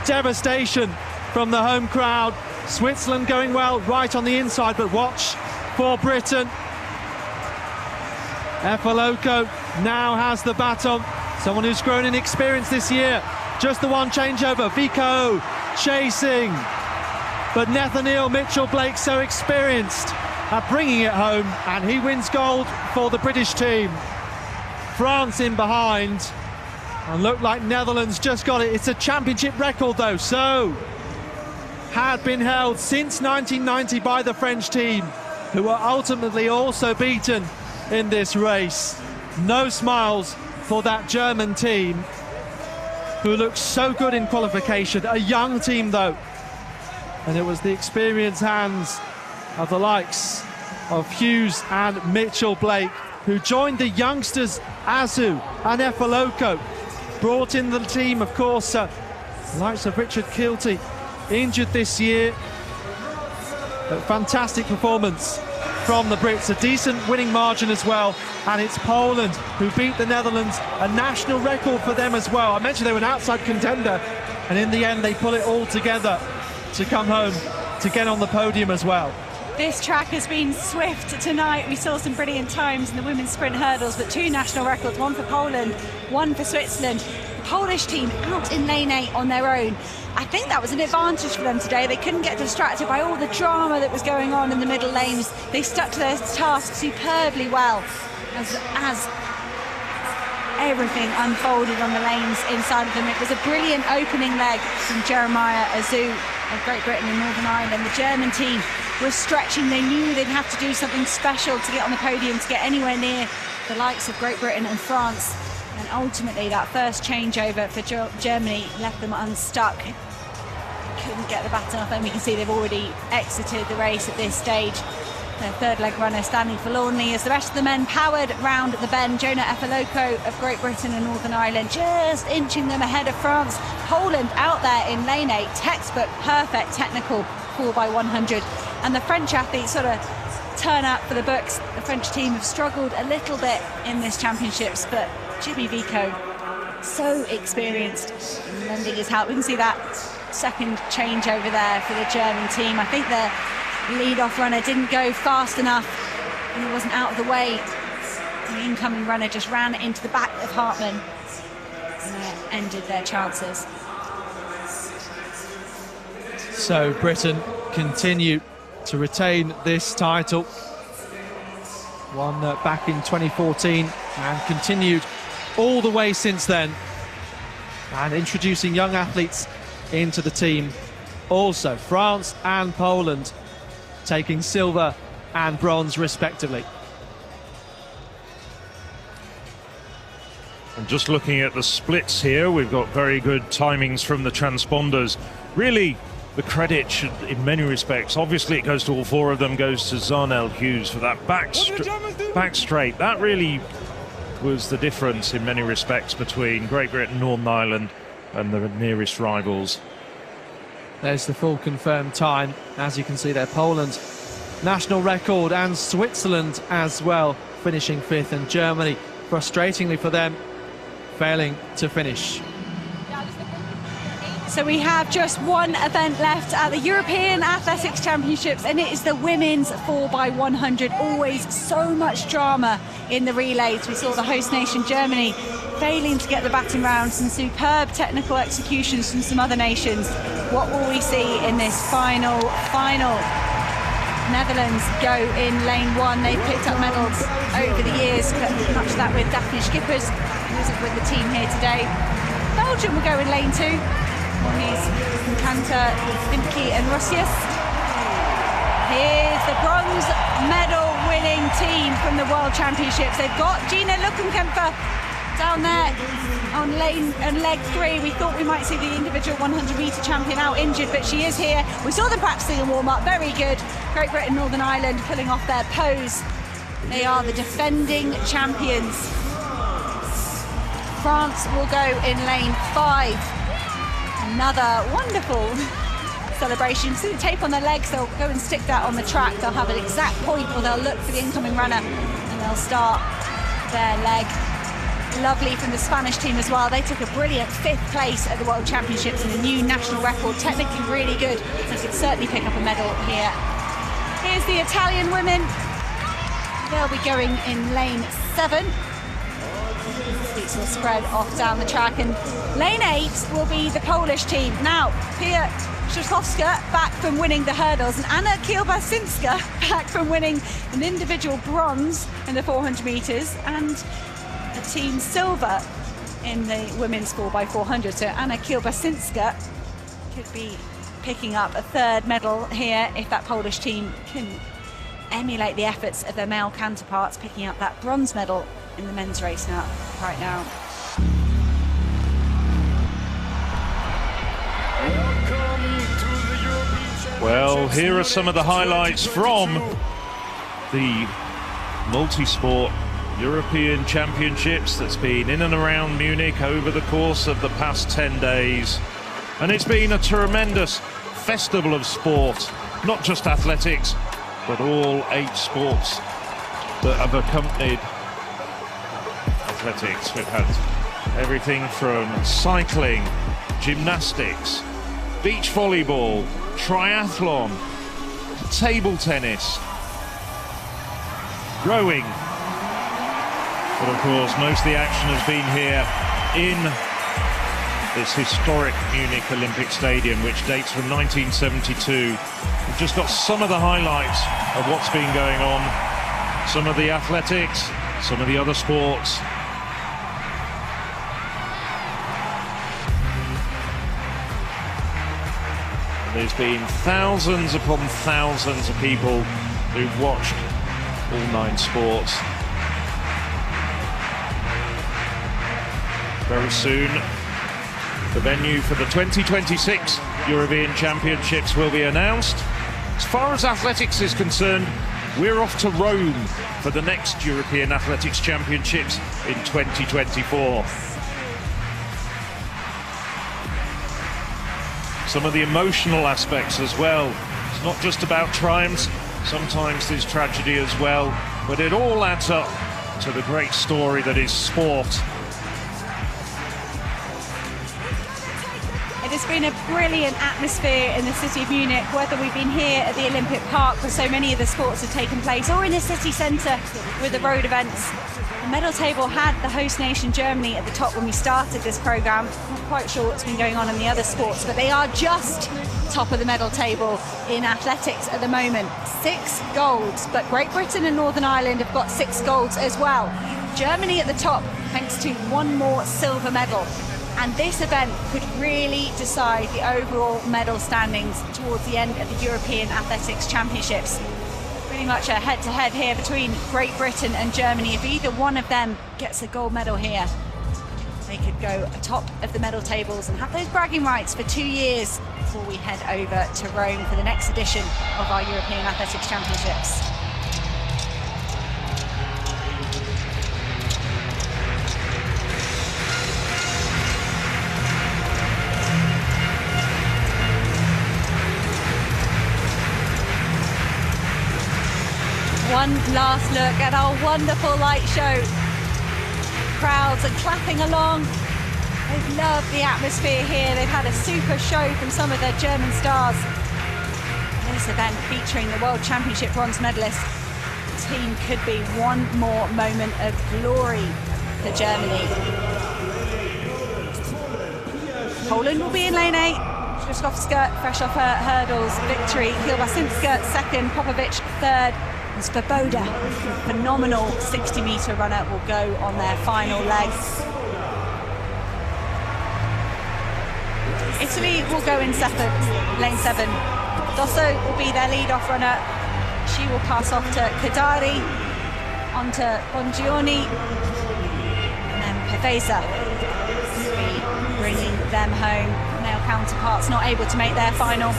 C: Devastation from the home crowd. Switzerland going well right on the inside, but watch for Britain. Efaloko now has the baton. Someone who's grown in experience this year. Just the one changeover. Vico chasing. But Nathaniel Mitchell-Blake so experienced at bringing it home, and he wins gold for the British team. France in behind. And looked like Netherlands just got it. It's a championship record though, so had been held since 1990 by the French team, who were ultimately also beaten in this race. No smiles for that German team, who looked so good in qualification. A young team though, and it was the experienced hands of the likes of Hughes and Mitchell-Blake who joined the youngsters Azu and Efaloko. Brought in the team, of course, the likes of Richard Kilty, injured this year. A fantastic performance from the Brits, a decent winning margin as well, and it's Poland who beat the Netherlands, a national record for them as well. I mentioned they were an outside contender, and in the end they pull it all together to come home to get on the podium as well.
B: This track has been swift tonight. We saw some brilliant times in the women's sprint hurdles, but two national records, one for Poland, one for Switzerland. The Polish team out in lane 8 on their own. I think that was an advantage for them today. They couldn't get distracted by all the drama that was going on in the middle lanes. They stuck to their task superbly well as everything unfolded on the lanes inside of them. It was a brilliant opening leg from Jeremiah Azu of Great Britain and Northern Ireland. The German team was stretching. They knew they'd have to do something special to get on the podium, to get anywhere near the likes of Great Britain and France. And ultimately, that first changeover for Germany left them unstuck. Couldn't get the baton off, and we can see they've already exited the race at this stage. Their third leg runner standing forlornly as the rest of the men powered round the bend. Jonah Efaloko of Great Britain and Northern Ireland just inching them ahead of France. Poland out there in lane 8, textbook perfect technical 4x100, and the French athletes sort of turn up for the books. The French team have struggled a little bit in this championships, but Jimmy Vico, so experienced, lending his help. We can see that second change over there for the German team. I think the lead-off runner didn't go fast enough and he wasn't out of the way. The incoming runner just ran into the back of Hartmann and ended their chances.
C: So Britain continue to retain this title. Won back in 2014 and continued all the way since then. And introducing young athletes into the team. Also, France and Poland taking silver and bronze respectively.
A: And just looking at the splits here, we've got very good timings from the transponders. Really, the credit should, in many respects, obviously it goes to all four of them, goes to Zarnell Hughes for that back straight. That really was the difference in many respects between Great Britain, Northern Ireland and the nearest rivals.
C: There's the full confirmed time. As you can see there, Poland national record, and Switzerland as well, finishing 5th, and Germany, frustratingly for them, failing to finish.
B: So we have just one event left at the European Athletics Championships, and it is the women's 4x100. Always so much drama in the relays. We saw the host nation Germany failing to get the batting round, some superb technical executions from some other nations. What will we see in this final? Netherlands go in lane 1. They've picked up medals over the years, much of that with Daphne Schippers, who isn't with the team here today. Belgium will go in lane 2. Moniz, Kanta, Dimke and Rusius. Here's the bronze medal winning team from the World Championships. They've got Gina Luckenkämper down there on leg 3. We thought we might see the individual 100-metre champion out injured, but she is here. We saw them practicing a warm-up, very good. Great Britain, Northern Ireland pulling off their pose. They are the defending champions. France will go in lane 5. Another wonderful celebration. See the tape on their legs, they'll go and stick that on the track. They'll have an exact point, or they'll look for the incoming runner and they'll start their leg. Lovely from the Spanish team as well. They took a brilliant 5th place at the World Championships and a new national record. Technically really good. They could certainly pick up a medal here. Here's the Italian women. They'll be going in lane 7. Seats will spread off down the track, and lane 8 will be the Polish team. Now, Pierre Schuster back from winning the hurdles, and Anna Kielbasinska back from winning an individual bronze in the 400 metres and a team silver in the women's 4x400. So Anna Kielbasinska could be picking up a 3rd medal here if that Polish team can emulate the efforts of their male counterparts, picking up that bronze medal in the men's race right now.
A: Well, here are some of the highlights from the multi-sport European Championships that's been in and around Munich over the course of the past 10 days. And it's been a tremendous festival of sport, not just athletics, but all 8 sports that have accompanied athletics. We've had everything from cycling, gymnastics, beach volleyball, triathlon, table tennis, rowing. But of course, most of the action has been here in this historic Munich Olympic Stadium, which dates from 1972. We've just got some of the highlights of what's been going on, some of the athletics, some of the other sports. There's been thousands upon thousands of people who've watched all 9 sports. Very soon, the venue for the 2026 European Championships will be announced. As far as athletics is concerned, we're off to Rome for the next European Athletics Championships in 2024. Some of the emotional aspects as well. It's not just about triumphs, sometimes there's tragedy as well, but it all adds up to the great story that is sport.
B: It's been a brilliant atmosphere in the city of Munich, whether we've been here at the Olympic Park where so many of the sports have taken place, or in the city centre with the road events. The medal table had the host nation Germany at the top when we started this programme. I'm not quite sure what's been going on in the other sports, but they are just top of the medal table in athletics at the moment. 6 golds, but Great Britain and Northern Ireland have got 6 golds as well. Germany at the top thanks to 1 more silver medal. And this event could really decide the overall medal standings towards the end of the European Athletics Championships. Pretty much a head-to-head here between Great Britain and Germany. If either one of them gets a gold medal here, they could go atop of the medal tables and have those bragging rights for 2 years before we head over to Rome for the next edition of our European Athletics Championships. One last look at our wonderful light show. Crowds are clapping along. They've loved the atmosphere here. They've had a super show from some of their German stars. This event featuring the World Championship bronze medalist. The team could be one more moment of glory for Germany. Poland will be in lane 8. Szuskowska, fresh off her hurdles victory. Kielbasinska second, Popovic third. And Svoboda, phenomenal 60-metre runner, will go on their final leg. Italy will go in lane 7. Dosso will be their lead-off runner. She will pass off to Kadari, onto Bongiorni, and then Pavesa will be bringing them home. Male counterparts not able to make their final.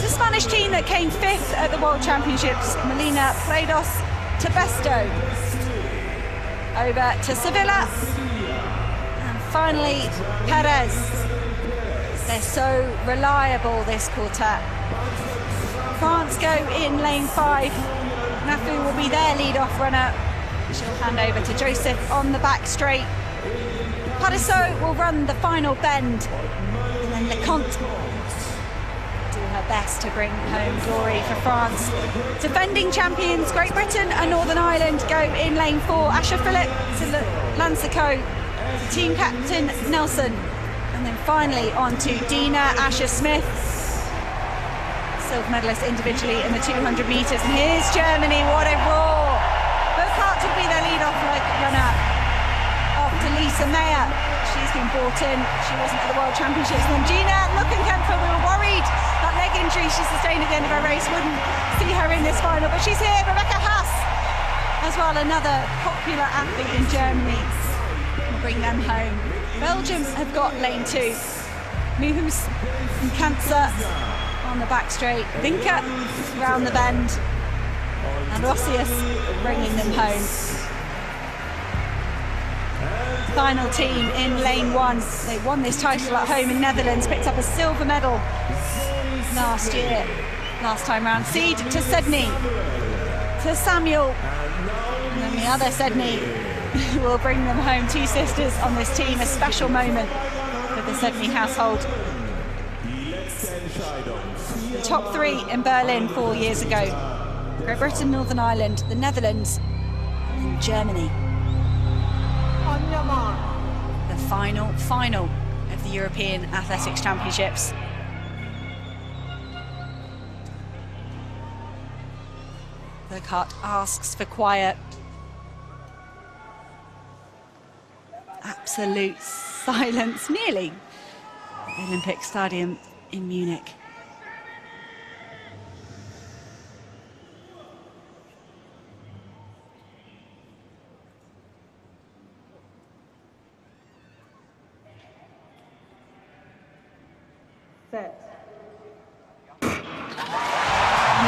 B: The Spanish team that came 5th at the World Championships, Molina, Prados, Tabesto, over to Sevilla, and finally Perez. They're so reliable, this quartet. France go in lane 5. Nafu will be their lead-off runner. She'll hand over to Joseph on the back straight. Patterson will run the final bend, and then Leconte her best to bring home glory for France. Defending champions Great Britain and Northern Ireland go in lane 4. Asher Phillip to Lansico, team captain Nelson, and then finally on to Dina Asher-Smith, silver medalist individually in the 200 metres. And here's Germany, what a roar! Burkhardt will be their lead-off runner after Lisa Meyer. She's been brought in, she wasn't at the World Championships. And then Gina Luckenkämpfer, we were worried that leg injury she sustained at the end of her race wouldn't see her in this final, but she's here. Rebecca Haas as well, another popular athlete in Germany, will bring them home. Belgium have got lane 2. Muhus and Cancer on the back straight, Vinke round the bend, and Rossius bringing them home. Final team in lane 1. They won this title at home in Netherlands, picked up a silver medal last time round. Seed to Sydney, to Samuel, and then the other Sydney will bring them home. 2 sisters on this team, a special moment for the Sydney household. The top 3 in Berlin 4 years ago. Great Britain, Northern Ireland, the Netherlands, and Germany. The final of the European Athletics Championships. Burkhardt asks for quiet. Absolute silence, nearly. Olympic Stadium in Munich. Set. They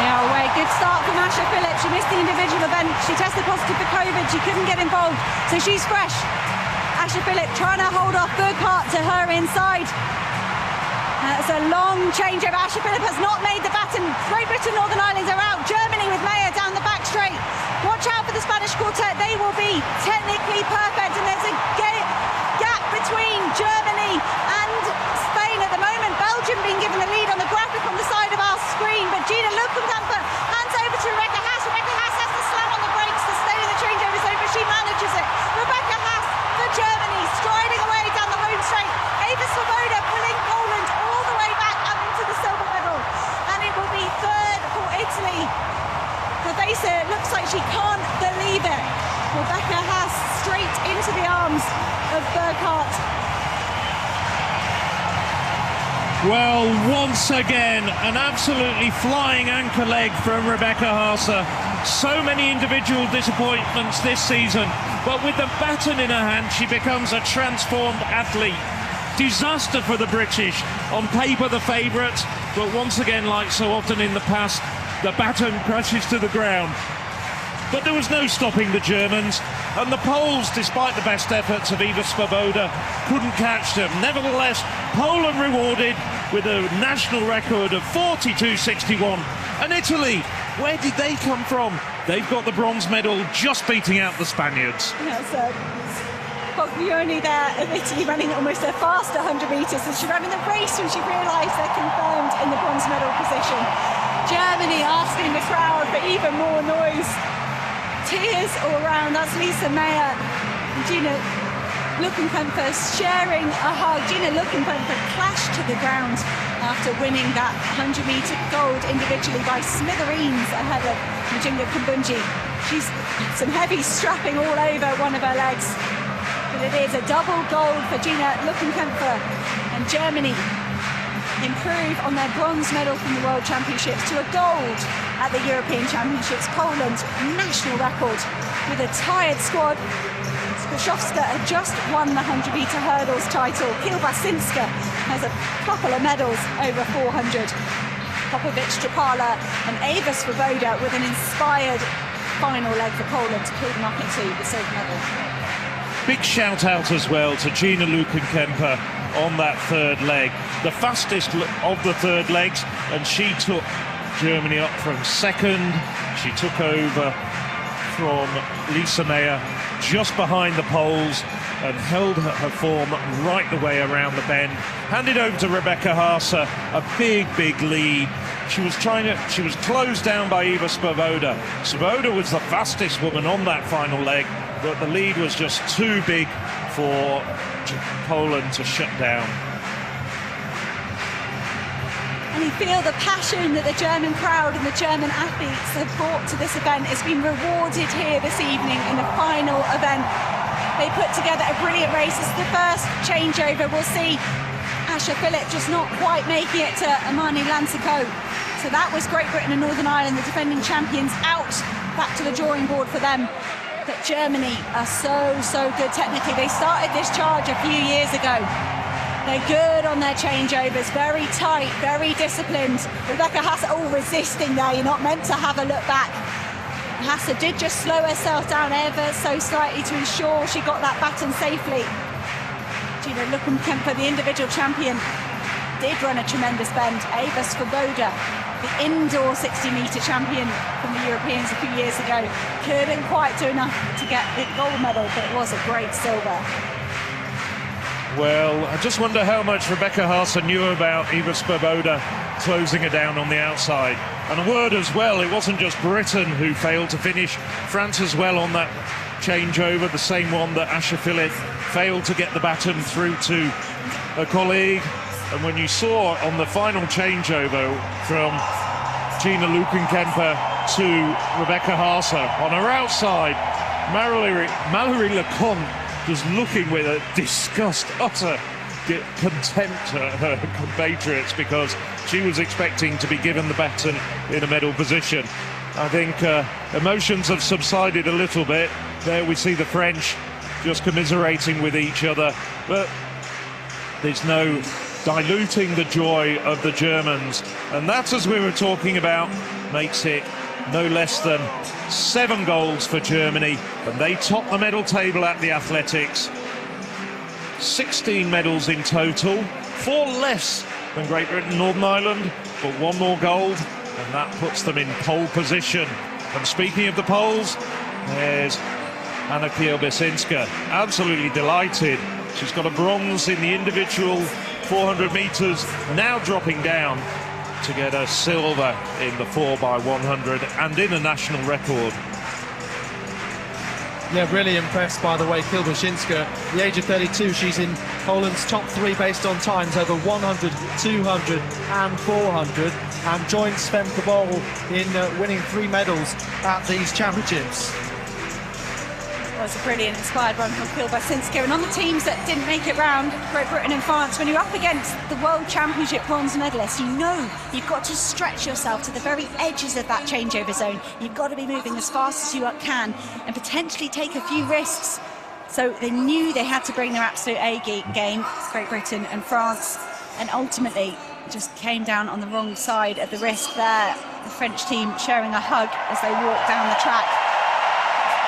B: are away. Good start from Asha Phillips. She missed the individual event. She tested positive for COVID. She couldn't get involved, so she's fresh. Asha Phillips trying to hold off Burkhardt to her inside. That's a long change over. Asha Phillips has not made the baton. Great Britain, Northern Ireland are out. Germany with Meyer down the back straight. Watch out for the Spanish quartet. They will be technically perfect, and there's a gap between Germany and Spain at the moment. Belgium being given the lead on the graphic on the side of our screen, but Gina Lukenkamper hands over to Rebecca Haas. Rebecca Haas has to slam on the brakes to stay in the changeover zone, but she manages it. Rebecca Haas for Germany, striding away down the home straight. Ava Svoboda pulling Poland all the way back up into the silver medal, and it will be third for Italy. Vavesa looks like she can't believe it. Rebecca Haas straight into the arms of Burkhardt.
A: Well, once again, an absolutely flying anchor leg from Rebecca Haase. So many individual disappointments this season, but with the baton in her hand, she becomes a transformed athlete. Disaster for the British, on paper the favourites, but once again, like so often in the past, the baton crashes to the ground. But there was no stopping the Germans, and the Poles, despite the best efforts of Eva Svoboda, couldn't catch them. Nevertheless, Poland rewarded with a national record of 42.61. And Italy, where did they come from? They've got the bronze medal, just beating out the Spaniards.
B: Foglioni there of Italy running almost a faster 100 metres, and she ran in the race when she realised they're confirmed in the bronze medal position. Germany asking the crowd for even more noise. Tears all around. That's Lisa Meyer. Gina Lukenkamper sharing a hug. Gina Lukenkamper clashed to the ground after winning that 100-metre gold individually by smithereens ahead of Mujinga Kumbunji. She's some heavy strapping all over one of her legs. But it is a double gold for Gina Lukenkamper, and Germany improve on their bronze medal from the World Championships to a gold at the European Championships. Poland, national record with a tired squad. Schuster had just won the 100-metre hurdles title. Kielbasinska has a couple of medals over 400. Popovic, Strapala and Ava Svoboda with an inspired final leg for Poland to pull them up into the silver medal.
A: Big shout out as well to Gina Lukenkamper on that third leg, the fastest of the third legs, and she took Germany up from second. She took over from Lisa Meyer just behind the Poles and held her form right the way around the bend. Handed over to Rebecca Haase, a big lead. She was closed down by Eva Svoboda. Svoboda was the fastest woman on that final leg, but the lead was just too big for Poland to shut down.
B: And you feel the passion that the German crowd and the German athletes have brought to this event. It's been rewarded here this evening in the final event. They put together a brilliant race. It's the first changeover. We'll see Asha Phillips just not quite making it to Amani Lansico. So that was Great Britain and Northern Ireland, the defending champions, out. Back to the drawing board for them. But Germany are so good technically. They started this charge a few years ago. They're good on their changeovers, very tight, very disciplined. Rebecca Haase, resisting there. You're not meant to have a look back. Haase did just slow herself down ever so slightly to ensure she got that baton safely. Gina Lukenkamper, the individual champion, did run a tremendous bend. Ava Svoboda, the indoor 60-metre champion from the Europeans a few years ago, couldn't quite do enough to get the gold medal, but it was a great silver.
A: Well, I just wonder how much Rebecca Haase knew about Eva Svoboda closing her down on the outside. And a word as well, it wasn't just Britain who failed to finish. France as well on that changeover, the same one that Asha Phillips failed to get the baton through to a colleague. And when you saw on the final changeover from Gina Lukenkamper to Rebecca Haase, on her outside, Mallory Lecomte was looking with a disgust, utter contempt at her compatriots, because she was expecting to be given the baton in a medal position. I think emotions have subsided a little bit. There we see the French just commiserating with each other, but there's no diluting the joy of the Germans. And that, as we were talking about, makes it no less than 7 golds for Germany, and they top the medal table at the athletics. 16 medals in total, 4 less than Great Britain, Northern Ireland, but 1 more gold, and that puts them in pole position. And speaking of the Poles, there's Anna Kiełbasińska, absolutely delighted. She's got a bronze in the individual 400 metres, now dropping down to get a silver in the 4x100 and in a national record.
C: Yeah, really impressed by the way Kiełbasińska, at the age of 32, she's in Poland's top 3 based on times over 100, 200 and 400, and joined Sven Kowal in winning 3 medals at these championships.
B: It was a brilliant, inspired run from Kiełbasińska. And on the teams that didn't make it round, Great Britain and France, when you're up against the World Championship bronze medalists, you know you've got to stretch yourself to the very edges of that changeover zone. You've got to be moving as fast as you can and potentially take a few risks. So they knew they had to bring their absolute A game, Great Britain and France, and ultimately just came down on the wrong side of the risk there. The French team sharing a hug as they walked down the track.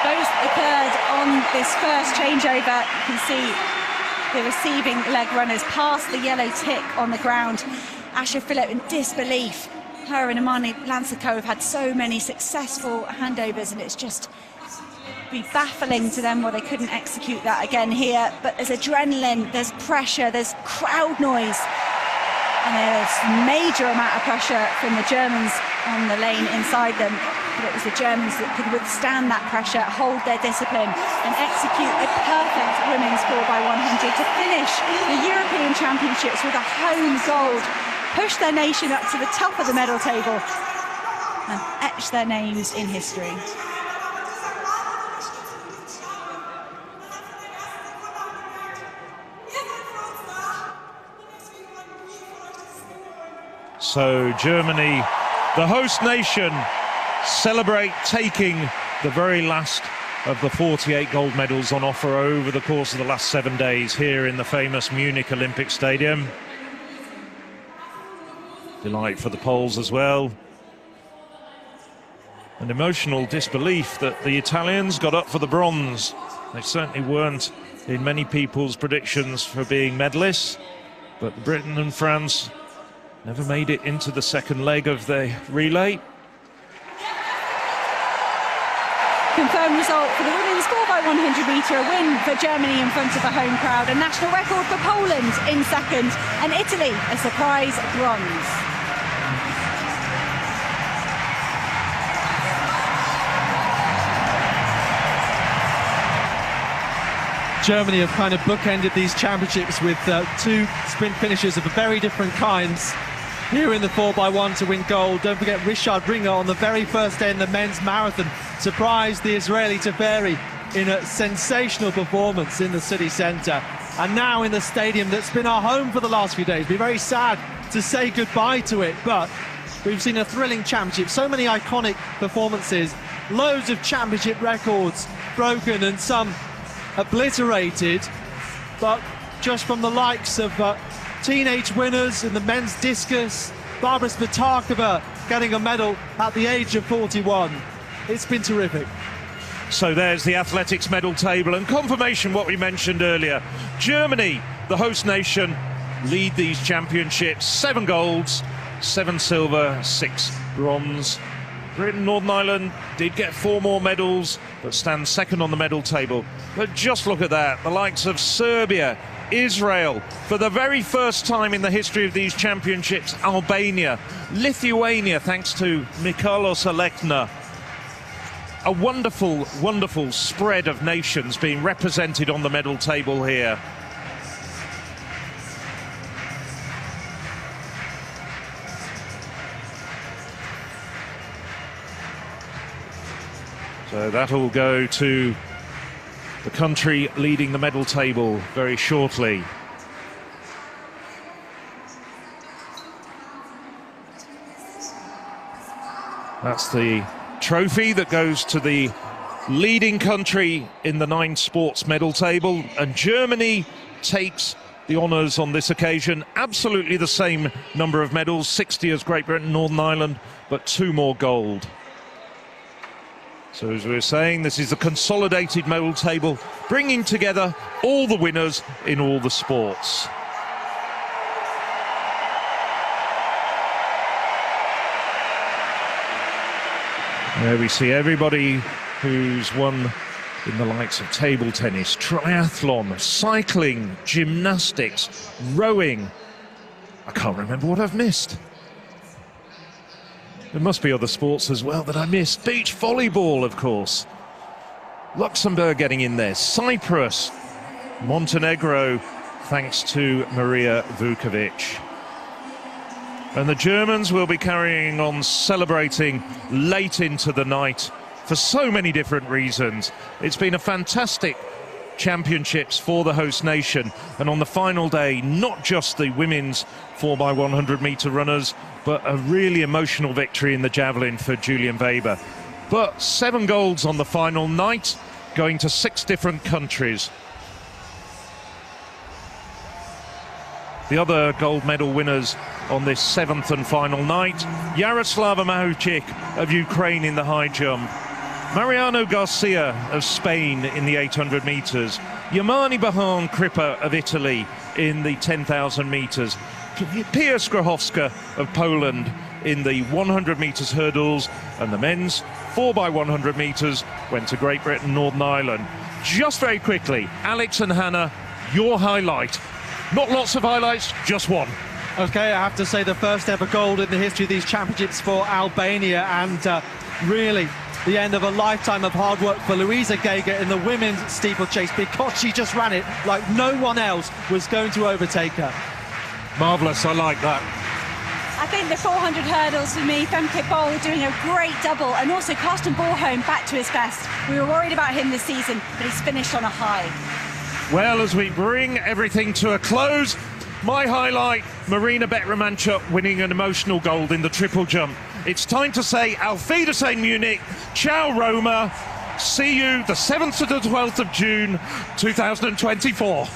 B: Both occurred on this first changeover. You can see the receiving leg runners past the yellow tick on the ground. Asher Philip in disbelief. Her and Imani Lansako have had so many successful handovers, and it's just be baffling to them why they couldn't execute that again here. But there's adrenaline, there's pressure, there's crowd noise, and there's major amount of pressure from the Germans on the lane inside them. But it was the Germans that could withstand that pressure, hold their discipline and execute a perfect women's 4x100 to finish the European Championships with a home gold, push their nation up to the top of the medal table and etch their names in history.
A: So Germany, the host nation, celebrate taking the very last of the 48 gold medals on offer over the course of the last 7 days here in the famous Munich Olympic Stadium. Delight for the Poles as well. An emotional disbelief that the Italians got up for the bronze. They certainly weren't in many people's predictions for being medalists, but Britain and France never made it into the second leg of the relay.
B: Confirmed result for the women's 4x100 metre, a win for Germany in front of a home crowd, a national record for Poland in second, and Italy a surprise bronze.
C: Germany have kind of bookended these championships with 2 sprint finishes of very different kinds. Here in the 4x1 to win gold. Don't forget Richard Ringer on the very first day in the men's marathon surprised the Israeli Teferi in a sensational performance in the city centre. And now in the stadium that's been our home for the last few days. It'd be very sad to say goodbye to it, but we've seen a thrilling championship. So many iconic performances, loads of championship records broken and some obliterated, but just from the likes of teenage winners in the men's discus, Barbara Spitakova getting a medal at the age of 41. It's been terrific.
A: So there's the athletics medal table and confirmation what we mentioned earlier. Germany, the host nation, lead these championships. 7 golds, 7 silver, 6 bronze. Britain, Northern Ireland did get 4 more medals, but stand second on the medal table. But just look at that, the likes of Serbia, Israel, for the very first time in the history of these championships, Albania, Lithuania, thanks to Mykhalos Alekna. A wonderful, wonderful spread of nations being represented on the medal table here. So that'll go to the country leading the medal table very shortly. That's the trophy that goes to the leading country in the 9 sports medal table, and Germany takes the honours on this occasion. Absolutely the same number of medals, 60 as Great Britain, Northern Ireland, but 2 more gold. So as we were saying, this is a consolidated medal table, bringing together all the winners in all the sports. There we see everybody who's won in the likes of table tennis, triathlon, cycling, gymnastics, rowing. I can't remember what I've missed. There must be other sports as well that I missed. Beach volleyball, of course. Luxembourg getting in there. Cyprus, Montenegro, thanks to Marika Vukovic. And the Germans will be carrying on celebrating late into the night for so many different reasons. It's been a fantastic championships for the host nation, and on the final day, not just the women's 4x100 metre runners, but a really emotional victory in the javelin for Julian Weber. But 7 golds on the final night, going to 6 different countries. The other gold medal winners on this 7th and final night: Yaroslava Mahuchik of Ukraine in the high jump, Mariano Garcia of Spain in the 800 metres, Yamani Bahan Kripa of Italy in the 10,000 metres, Pierre Schuster of Poland in the 100 metres hurdles, and the men's 4x100 metres went to Great Britain, Northern Ireland. Just very quickly, Alex and Hannah, your highlight. Not lots of highlights, just one.
C: Okay, I have to say the first ever gold in the history of these championships for Albania, and really the end of a lifetime of hard work for Luisa Geiger in the women's steeplechase, because she just ran it like no one else was going to overtake her.
A: Marvellous, I like that.
B: I think the 400 hurdles for me, Femke Bol doing a great double, and also Carsten Bornholm back to his best. We were worried about him this season, but he's finished on a high.
A: Well, as we bring everything to a close, my highlight, Marina Bettremanchuk winning an emotional gold in the triple jump. It's time to say Auf Wiedersehen Munich, ciao Roma, see you the 7th to the 12th of June 2024.